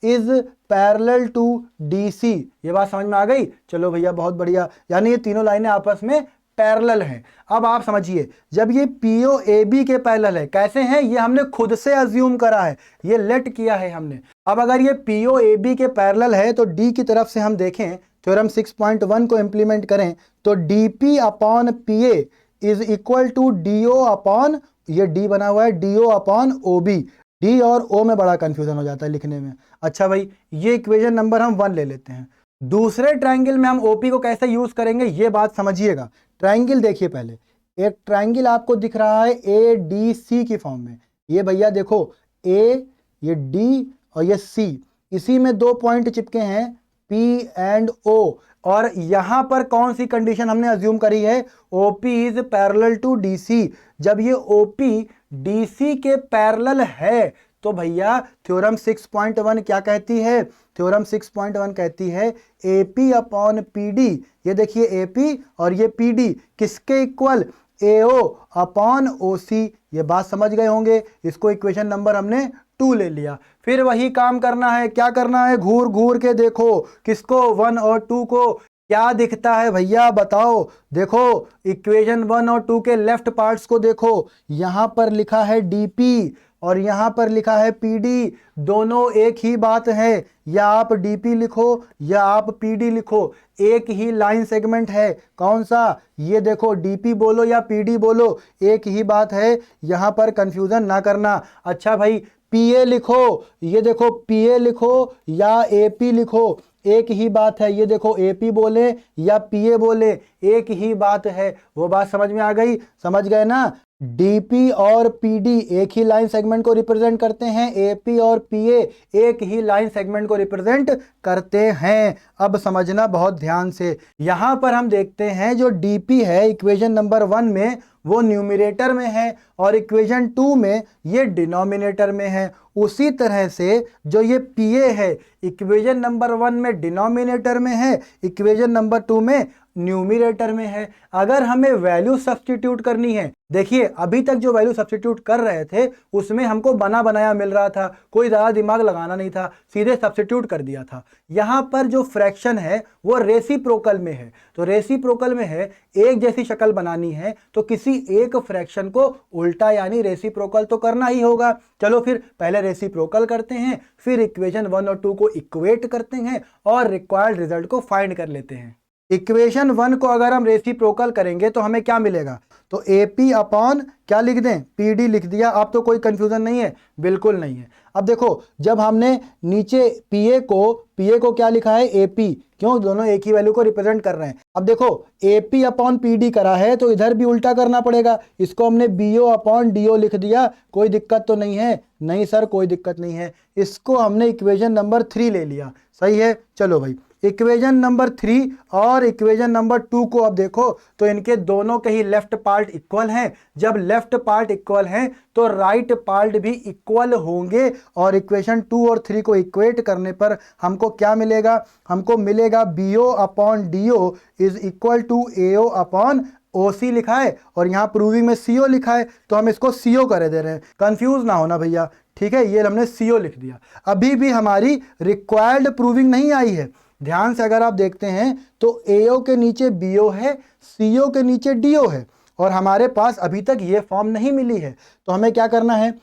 is parallel to DC। ये बात समझ में आ गई? चलो भैया बहुत बढ़िया। यानी ये तीनों लाइनें आपस में पैरेलल हैं। अब आप समझिए, जब ये PO AB के पैरेलल है, कैसे हैं? ये हमने खुद से अज्यूम करा है, ये लेट किया है हमने। अब अगर ये PO AB के पैरेलल है तो D की तरफ से हम देखें, थ्योरम 6.1 को इंप्लीमेंट करें तो DP upon PA is equal to DO upon, ये D बना हुआ है, DO अपॉन OB। D और O में बड़ा कंफ्यूजन हो जाता है लिखने में। अच्छा भाई, ये इक्वेशन नंबर हम 1 ले लेते हैं। दूसरे ट्रायंगल में हम OP को कैसे यूज करेंगे ये बात समझिएगा। ट्रायंगल देखिए, पहले एक ट्रायंगल आपको दिख रहा है ADC की फॉर्म में। ये भैया देखो A, ये D और ये C, इसी में दो पॉइंट चिपके हैं P एंड O। और यहां पर कौन सी कंडीशन हमने अज्यूम करी है, OP is parallel to DC. जब ये ओपी डीसी के पैरेलल है तो भैया थ्योरम 6.1 क्या कहती है, थ्योरम 6.1 कहती है एपी अपॉन पीडी, ये देखिए एपी और ये पीडी किसके इक्वल, एओ अपॉन ओसी। ये बात समझ गए होंगे, इसको इक्वेशन नंबर हमने 2 ले लिया। फिर वही काम करना है, क्या करना है, घूर घूर के देखो किसको, 1 और 2 को, क्या दिखता है भैया बताओ। देखो इक्वेशन 1 और 2 के लेफ्ट पार्ट्स को देखो, यहां पर लिखा है डीपी और यहां पर लिखा है पीडी, दोनों एक ही बात है, या आप डीपी लिखो या आप पीडी लिखो, एक ही लाइन सेगमेंट है। कौन सा, ये देखो डीपी बोलो या पीडी बोलो, एक ही बात है, यहां पर कंफ्यूजन ना करना। अच्छा भाई पीए लिखो, ये देखो पीए लिखो या एपी लिखो, एक ही बात है, ये देखो एपी बोले या पीए बोले, एक ही बात है। वो बात समझ में आ गई, समझ गए ना। डीपी और पीडी एक ही लाइन सेगमेंट को रिप्रेजेंट करते हैं, एपी और पीए एक ही लाइन सेगमेंट को रिप्रेजेंट करते हैं। अब समझना बहुत ध्यान से, यहां पर हम देखते हैं जो डीपी है इक्वेशन नंबर 1 में वो न्यूमरेटर में है और इक्वेशन 2 में ये डिनोमिनेटर में है। उसी तरह से जो ये पीए है इक्वेशन नंबर 1 में डिनोमिनेटर में है, इक्वेशन नंबर 2 में न्यूमरेटर में है। अगर हमें वैल्यू सब्स्टिट्यूट करनी है, देखिए अभी तक जो वैल्यू सब्स्टिट्यूट कर रहे थे उसमें हमको बना बनाया मिल रहा था, कोई ज़्यादा दिमाग लगाना नहीं था, सीधे सब्स्टिट्यूट कर दिया था। यहाँ पर जो फ्रैक्शन है वो रेसिप्रोकल में है, तो रेसिप्रोकल में है, एक जैसी शक्ल बनानी है तो किसी एक फ्रैक्शन को उल्टा यानी रेसिप्रोकल तो करना ही होगा। चलो फिर पहले रेसिप्रोकल करते हैं, फिर इक्वेशन 1 और 2 को इक्वेट करते हैं और रिक्वायर्ड रिजल्ट को फाइंड कर लेते हैं। इक्वेशन 1 को अगर हम रेसिप्रोकल करेंगे तो हमें क्या मिलेगा, तो एपी अपॉन क्या लिख दें, पीडी लिख दिया। अब तो कोई कंफ्यूजन नहीं है, बिल्कुल नहीं है। अब देखो जब हमने नीचे पीए को क्या लिखा है, एपी, क्यों, दोनों एक ही वैल्यू को रिप्रेजेंट कर रहे हैं। अब देखो एपी अपॉन पीडी करा है तो इधर भी उल्टा करना पड़ेगा, इसको हमने बीओ अपॉन डीओ लिख दिया, कोई दिक्कत तो नहीं है, नहीं सर कोई दिक्कत नहीं है। इसको हमने इक्वेशन नंबर 3 ले लिया, सही है। चलो भाई इक्वेशन नंबर 3 और इक्वेशन नंबर 2 को अब देखो तो इनके दोनों के ही लेफ्ट पार्ट इक्वल हैं। जब लेफ्ट पार्ट इक्वल हैं तो राइट पार्ट भी इक्वल होंगे और इक्वेशन 2 और 3 को इक्वेट करने पर हमको क्या मिलेगा, हमको मिलेगा BO upon DO is equal to AO upon OC लिखा है और यहाँ प्रूविंग में सीओ लिखा है तो हम इसको सीओ करे दे रहे हैं, कंफ्यूज ना होना भैया, ठीक है। ये हमने सीओ लिख दिया। अभी भी हमारी रिक्वायर्ड प्रूविंग नहीं आई है, ध्यान से अगर आप देखते हैं तो एओ के नीचे बीओ है, सीओ के नीचे डीओ है और हमारे पास अभी तक ये फॉर्म नहीं मिली है। तो हमें क्या करना है,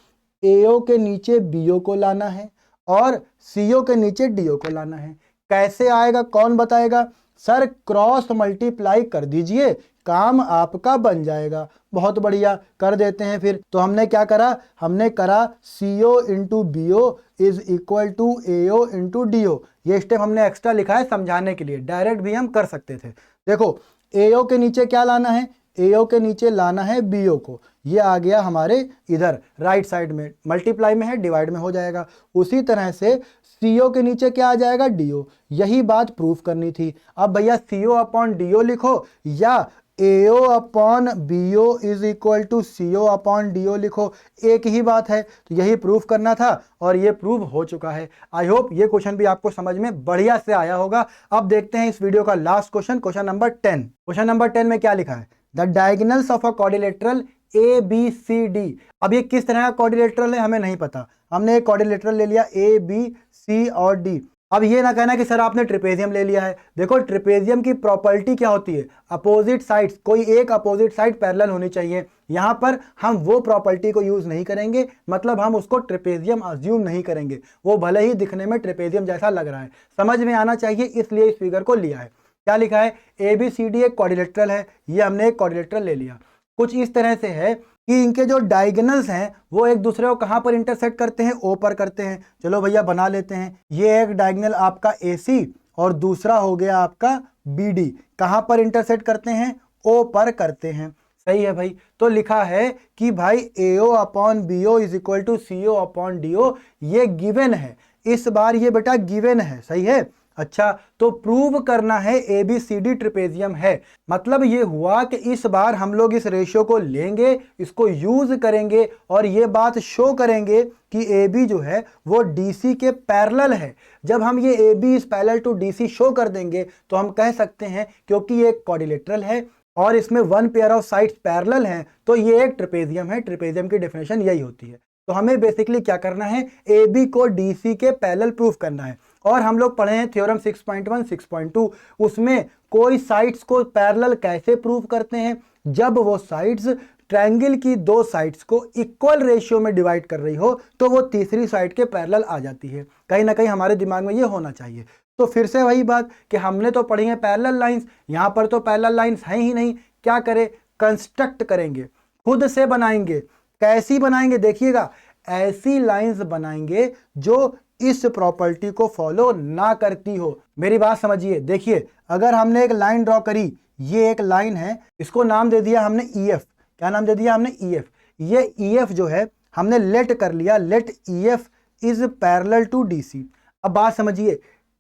एओ के नीचे बीओ को लाना है और सीओ के नीचे डीओ को लाना है। कैसे आएगा कौन बताएगा, सर क्रॉस मल्टीप्लाई कर दीजिए, काम आपका बन जाएगा। बहुत बढ़िया, कर देते हैं फिर। तो हमने क्या करा, हमने करा CO into BO is equal to AO into DO. ये स्टेप हमने एक्स्ट्रा लिखा है समझाने के लिए, डायरेक्ट भी हम कर सकते थे। देखो एओ के नीचे क्या लाना है, एओ के नीचे लाना है बीओ को, ये आ गया हमारे इधर राइट साइड में, मल्टीप्लाई में है डिवाइड में हो जाएगा। उसी तरह से सीओ के नीचे क्या आ जाएगा, डीओ, यही बात प्रूफ करनी थी। अब भैया सीओ अपॉन डीओ लिखो या AO upon BO is equal to CO upon DO लिखो, एक ही बात है। तो यही प्रूफ करना था और ये प्रूफ हो चुका है। आई होप ये क्वेश्चन भी आपको समझ में बढ़िया से आया होगा। अब देखते हैं इस वीडियो का last question, question number 10। Question number 10 में क्या लिखा है, the diagonals of a quadrilateral A B C D. अब ये किस तरह का क्वाड्रिलेटरल है हमें नहीं पता, हमने एक क्वाड्रिलेटरल ले लिया ए बी सी और डी। अब ये ना कहना कि सर आपने ट्रिपेजियम ले लिया है। देखो ट्रिपेजियम की प्रॉपर्टी क्या होती है, अपोजिट साइड्स, कोई एक अपोजिट साइड पैरेलल होनी चाहिए। यहाँ पर हम वो प्रॉपर्टी को यूज नहीं करेंगे, मतलब हम उसको ट्रिपेजियम अज्यूम नहीं करेंगे, वो भले ही दिखने में ट्रिपेजियम जैसा लग रहा है, समझ में आना चाहिए, इसलिए इस फिगर को लिया है। क्या लिखा है, ए बी सी डी एक क्वाड्रिलेटरल है, ये हमने एक क्वाड्रिलेटरल ले लिया। कुछ इस तरह से है कि इनके जो डायगोनल्स हैं वो एक दूसरे को कहाँ पर इंटरसेक्ट करते हैं, ओ पर करते हैं। चलो भैया बना लेते हैं। ये एक डायगोनल आपका AC और दूसरा हो गया आपका BD, कहाँ पर इंटरसेक्ट करते हैं, O पर करते हैं। सही है भाई। तो लिखा है कि भाई AO upon BO is equal to CO upon DO, ये गिवन है, इस बार ये बेटा गिवन है, सही है। अच्छा, तो प्रूव करना है ABCD ट्रिपेजियम है। मतलब ये हुआ कि इस बार हम लोग इस रेशियो को लेंगे, इसको यूज करेंगे और ये बात शो करेंगे कि AB जो है वो DC के पैरेलल है। जब हम ये AB is parallel to DC show कर देंगे तो हम कह सकते हैं क्योंकि ये क्वाड्रिलेटरल है और इसमें one pair of sides parallel हैं तो ये एक ट्रिपेजियम है। ट्रिपेजियम की डेफिनेशन यही होती है। तो हमें बेसिकली क्या करना है, AB को DC के पैरेलल प्रूफ करना है। और हम लोग पढ़े हैं थ्योरम 6.1 6.2, उसमें कोई साइड्स को पैरेलल कैसे प्रूव करते हैं, जब वो साइड्स ट्रायंगल की दो साइड्स को इक्वल रेशियो में डिवाइड कर रही हो तो वो तीसरी साइड के पैरेलल आ जाती है। कहीं ना कहीं हमारे दिमाग में ये होना चाहिए। तो फिर से वही बात कि हमने तो पढ़ी है पैरेलल लाइंस, यहां पर तो पैरेलल लाइंस है ही नहीं। क्या करें, कंस्ट्रक्ट करेंगे, खुद से बनाएंगे। कैसी बनाएंगे, देखिएगा, ऐसी लाइंस बनाएंगे जो इस प्रॉपर्टी को फॉलो ना करती हो। मेरी बात समझिए, देखिए अगर हमने एक लाइन ड्रॉ करी, ये एक लाइन है, इसको नाम दे दिया हमने EF। क्या नाम दे दिया हमने, EF। ये EF जो है हमने लेट कर लिया, let EF is parallel to DC। अब बात समझिए,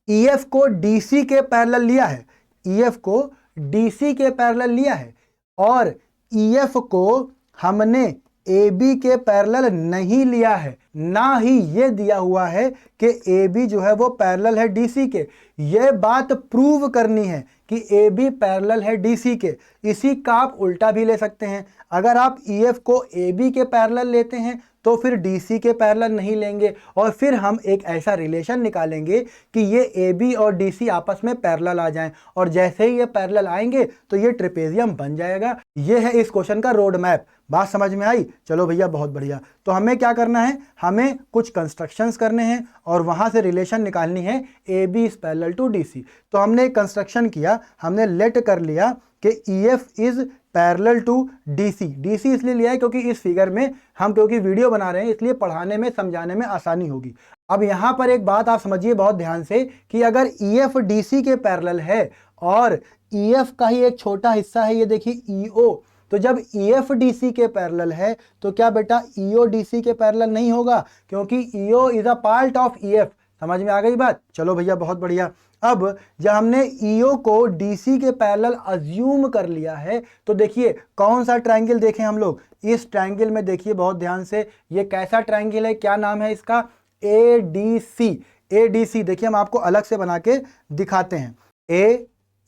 EF को DC के पैरेलल लिया है, EF को DC के पैरेलल लिया है और EF को हमने AB के पैरेलल नहीं लिया है। ना ही ये दिया हुआ है कि AB जो है वो पैरेलल है DC के। ये बात प्रूव करनी है कि AB पैरेलल है DC के। इसी का आप उल्टा भी ले सकते हैं। अगर आप EF को AB के पैरेलल लेते हैं तो फिर DC के पैरेलल नहीं लेंगे और फिर हम एक ऐसा रिलेशन निकालेंगे कि ये AB और DC आपस में पैरेलल आ जाएं और जैसे ही ये पैरेलल आएंगे तो ये ट्रिपेजियम बन जाएगा। ये है इस क्वेश्चन का रोड मैप। बात समझ में आई? चलो भैया, बहुत बढ़िया। तो हमें क्या करना है, हमें कुछ कंस्ट्रक्शंस करने हैं और वहां से रिलेशन निकालनी है AB is parallel to DC। तो हमने एक कंस्ट्रक्शन किया, हमने लेट कर लिया कि EF is parallel to DC। DC इसलिए लिया है क्योंकि इस फिगर में हम क्योंकि वीडियो बना रहे हैं इसलिए पढ़ाने में समझाने में आसानी होगी। अब यहां पर एक बात आप समझिए बहुत ध्यान से कि अगर EF DC के पैरेलल है और EF का ही एक छोटा हिस्सा है, ये देखिए EO, तो जब EF DC के पैरेलल है तो क्या बेटा EO DC के पैरेलल नहीं होगा, क्योंकि EO is a part of EF। समझ में आ गई बात? चलो भैया, बहुत बढ़िया। अब जब हमने EO को DC के पैरेलल अज्यूम कर लिया है तो देखिए कौन सा ट्रायंगल देखें हम लोग, इस ट्रायंगल में देखिए बहुत ध्यान से, ये कैसा ट्रायंगल है, क्या नाम है इसका, ADC। ADC देखिए हम आपको अलग से बना के दिखाते हैं। A,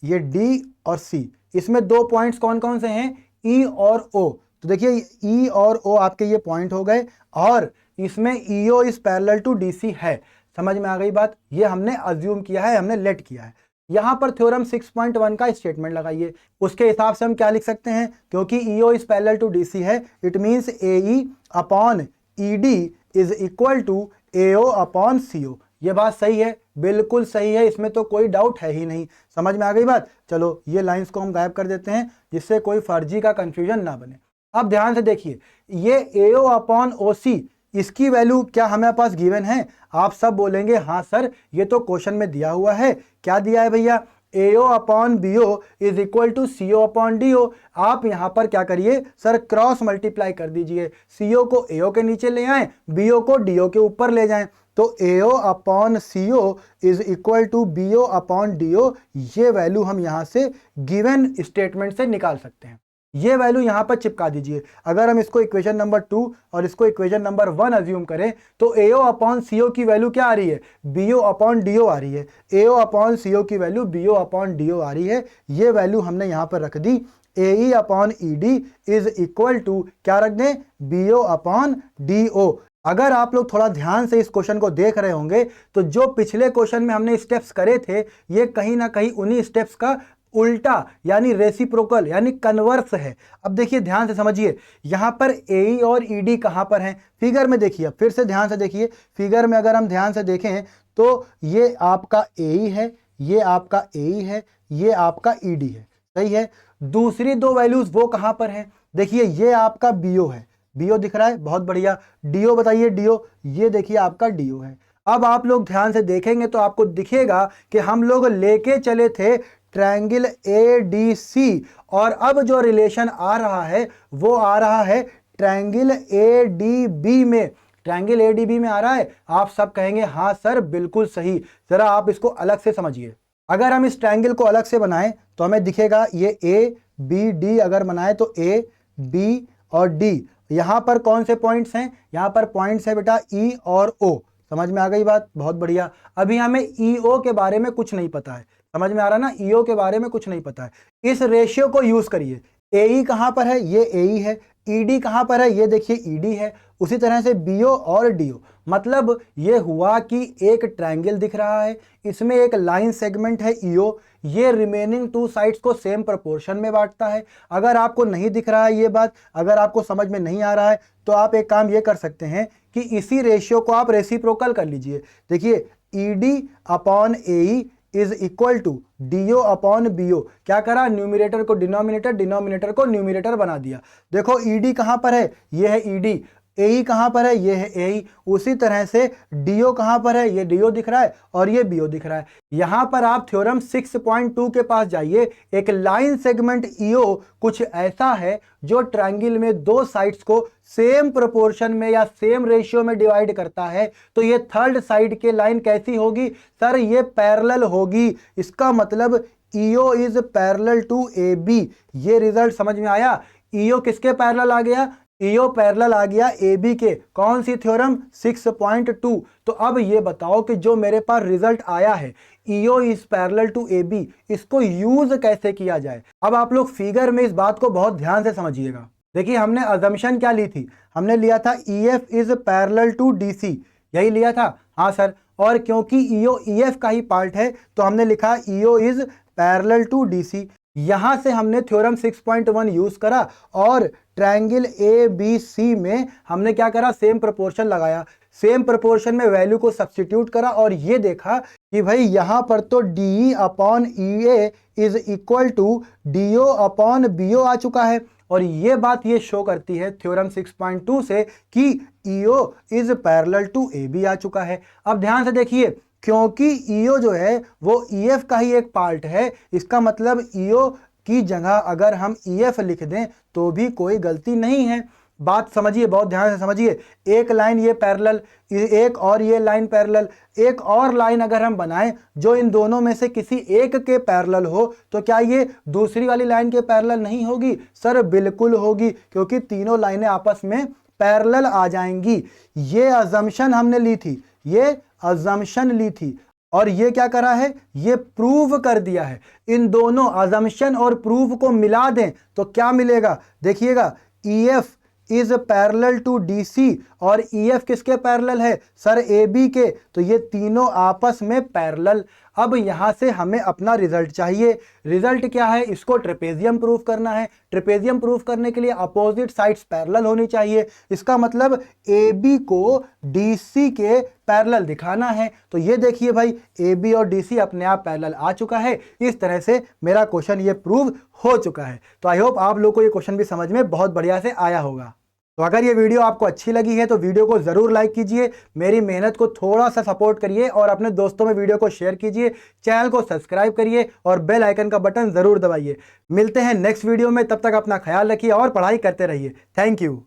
ये D और C, इसमें दो पॉइंट्स कौन कौन से हैं, E और O। तो देखिए E और O आपके ये पॉइंट हो गए और इसमें EO is parallel to DC है। समझ में आ गई बात? ये हमने अज्यूम किया है, हमने लेट किया है। यहां पर थ्योरम 6.1 का स्टेटमेंट लगाइए, उसके हिसाब से हम क्या लिख सकते हैं, क्योंकि EO is parallel to DC है, it means AE upon ED is equal to AO upon CO। ये बात सही है, बिल्कुल सही है, इसमें तो कोई डाउट है ही नहीं। समझ में आ गई बात? चलो ये लाइंस को हम गायब कर देते हैं जिससे कोई फर्जी का कंफ्यूजन ना बने। अब ध्यान से देखिए, ये AO अपॉन OC, इसकी वैल्यू क्या हमारे पास गिवन है? आप सब बोलेंगे हाँ सर, ये तो क्वेश्चन में दिया हुआ है। क्या दिया है भैया? AO upon BO is equal to CO upon DO। आप यहां पर क्या करिए सर, क्रॉस मल्टीप्लाई कर दीजिए, CO को AO के नीचे ले आए, BO को DO के ऊपर ले जाएं, तो AO upon CO is equal to BO upon DO। ये वैल्यू हम यहां से गिवन स्टेटमेंट से निकाल सकते हैं। ये वैल्यू यहां पर चिपका दीजिए। अगर हम इसको इक्वेशन नंबर 2 और इसको इक्वेशन नंबर 1 अज्यूम करें तो AO अपॉन CO की वैल्यू क्या आ रही है, BO अपॉन DO आ रही है। AO अपॉन CO की वैल्यू BO अपॉन DO आ रही है। ये वैल्यू हमने यहां पर रख दी, AE upon ED is equal to क्या रख दें, BO अपॉन DO। अगर आप लोग थोड़ा ध्यान से इस क्वेश्चन को देख रहे होंगे तो जो पिछले क्वेश्चन में हमने स्टेप्स करे थे, ये कहीं ना कहीं उन्हीं स्टेप्स का उल्टा यानी रेसिप्रोकल यानी कन्वर्स है। अब देखिए ध्यान से समझिए, यहां पर AE और ED कहां पर हैं, फिगर में देखिए, फिर से ध्यान से देखिए, फिगर में अगर हम ध्यान से देखें तो ये आपका AE है, ये आपका AE है, ये आपका ED है, सही है। दूसरी दो वैल्यूज वो कहां पर हैं, देखिए ये आपका BO है, BO दिख रहा है, बहुत बढ़िया। DO बताइए, DO, ये देखिए आपका DO है। अब आप लोग ध्यान से देखेंगे तो आपको दिखेगा कि हम लोग लेके चले थे ट्रायंगल ADC और अब जो रिलेशन आ रहा है वो आ रहा है ट्रायंगल ADB में। ट्रायंगल एडीबी में आ रहा है? आप सब कहेंगे हाँ सर बिल्कुल सही। जरा आप इसको अलग से समझिए। अगर हम इस ट्रायंगल को अलग से बनाएं तो हमें दिखेगा ये ए बी डी अगर बनाए तो ए बी और डी। यहां पर कौन से पॉइंट्स हैं? यहां पर पॉइंट्स है बेटा ई और ओ। समझ में आ गई बात? बहुत बढ़िया। अभी हमें ईओ के बारे में कुछ नहीं पता है। समझ में आ रहा ना? ईओ के बारे में कुछ नहीं पता है। इस रेशियो को यूज करिए। एई कहां पर है? ये एई है। ईडी कहां पर है? ये देखिए ईडी है। उसी तरह से बीओ और डीओ। मतलब ये हुआ कि एक ट्रायंगल दिख रहा है, इसमें एक लाइन सेगमेंट है ईओ, ये रिमेनिंग टू साइड्स को सेम प्रोपोर्शन में बांटता है। अगर आपको नहीं दिख रहा है ये बात, अगर आपको समझ में नहीं आ रहा है तो आप एक काम ये कर सकते हैं कि इसी रेशियो को आप रेसिप्रोकल कर लीजिए। देखिए ED upon AE is equal to DO upon BO. क्या करा? न्यूमिनेटर को डिनोमिनेटर, डिनोमिनेटर को न्यूमिनेटर बना दिया। देखो ईडी कहां पर है? ये है ईडी। एई कहां पर है? ये है एई। उसी तरह से डीओ कहां पर है? ये डीओ दिख रहा है और ये बीओ दिख रहा है। यहां पर आप थ्योरम 6.2 के पास जाइए। एक लाइन सेगमेंट ईओ कुछ ऐसा है जो ट्रायंगल में दो साइड्स को सेम प्रोपोर्शन में या सेम रेशियो में डिवाइड करता है। तो ये थर्ड साइड के लाइन कैसी होगी? सर ये पैरेलल होगी। इसका मतलब EO is parallel to A B. ये रिजल्ट समझ में आया? ईओ किसके पैरेलल आ गया? ईओ पैरेलल आ गया ए बी के। कौन सी थ्योरम? 6.2। तो अब ये बताओ कि जो मेरे पास रिजल्ट आया है EO is parallel to A B, इसको यूज कैसे किया जाए? अब आप लोग फिगर में इस बात को बहुत ध्यान से समझिएगा। देखिए हमने अजम्पशन क्या ली थी? हमने लिया था EF is parallel to DC. यही लिया था? हाँ सर। और क्योंकि ईओ ईएफ का ही पार्ट है तो हमने लिखा EO is parallel to DC. यहां से हमने थ्योरम 6.1 यूज करा और ट्रायंगल ए बी सी में हमने क्या करा? सेम प्रोपोर्शन लगाया। सेम प्रोपोर्शन में वैल्यू को सब्स्टिट्यूट करा और ये देखा कि भाई यहां पर तो D upon E A is equal to DO upon BO आ चुका है। और ये बात ये शो करती है थ्योरम 6.2 से कि EO is parallel to A B आ चुका है। अब ध्यान से देखिए, क्योंकि ईओ जो है वो ईएफ का ही एक पार्ट है, इसका मतलब ईओ की जगह अगर हम ईएफ लिख दें तो भी कोई गलती नहीं है। बात समझिए, बहुत ध्यान से समझिए। एक लाइन ये पैरेलल, एक और ये लाइन पैरेलल, एक और लाइन अगर हम बनाएं जो इन दोनों में से किसी एक के पैरेलल हो तो क्या ये दूसरी वाली लाइन के पैरेलल नहीं होगी? सर बिल्कुल होगी, क्योंकि तीनों लाइनें आपस में पैरेलल आ जाएंगी। ये अजम्पशन हमने ली थी, ये अजम्पशन ली थी और ये क्या करा है? ये प्रूव कर दिया है। इन दोनों अजम्पशन और प्रूव को मिला दें तो क्या मिलेगा? देखिएगा EF is parallel to DC और EF किसके पैरेलल है? सर AB के। तो ये तीनों आपस में पैरेलल। अब यहां से हमें अपना रिजल्ट चाहिए। रिजल्ट क्या है? इसको ट्रेपेजियम प्रूफ करना है। ट्रेपेजियम प्रूफ करने के लिए अपोजिट साइड्स पैरेलल होनी चाहिए। इसका मतलब AB को DC के पैरेलल दिखाना है। तो ये देखिए भाई AB और DC अपने आप पैरेलल आ चुका है। इस तरह से मेरा क्वेश्चन ये प्रूव हो चुका है। तो आई होप आप लोग को ये क्वेश्चन भी समझ में बहुत बढ़िया से आया होगा। तो अगर ये वीडियो आपको अच्छी लगी है तो वीडियो को जरूर लाइक कीजिए, मेरी मेहनत को थोड़ा सा सपोर्ट करिए और अपने दोस्तों में वीडियो को शेयर कीजिए, चैनल को सब्सक्राइब करिए और बेल आइकन का बटन जरूर दबाइए। मिलते हैं नेक्स्ट वीडियो में, तब तक अपना ख्याल रखिए और पढ़ाई करते रहिए। Thank you.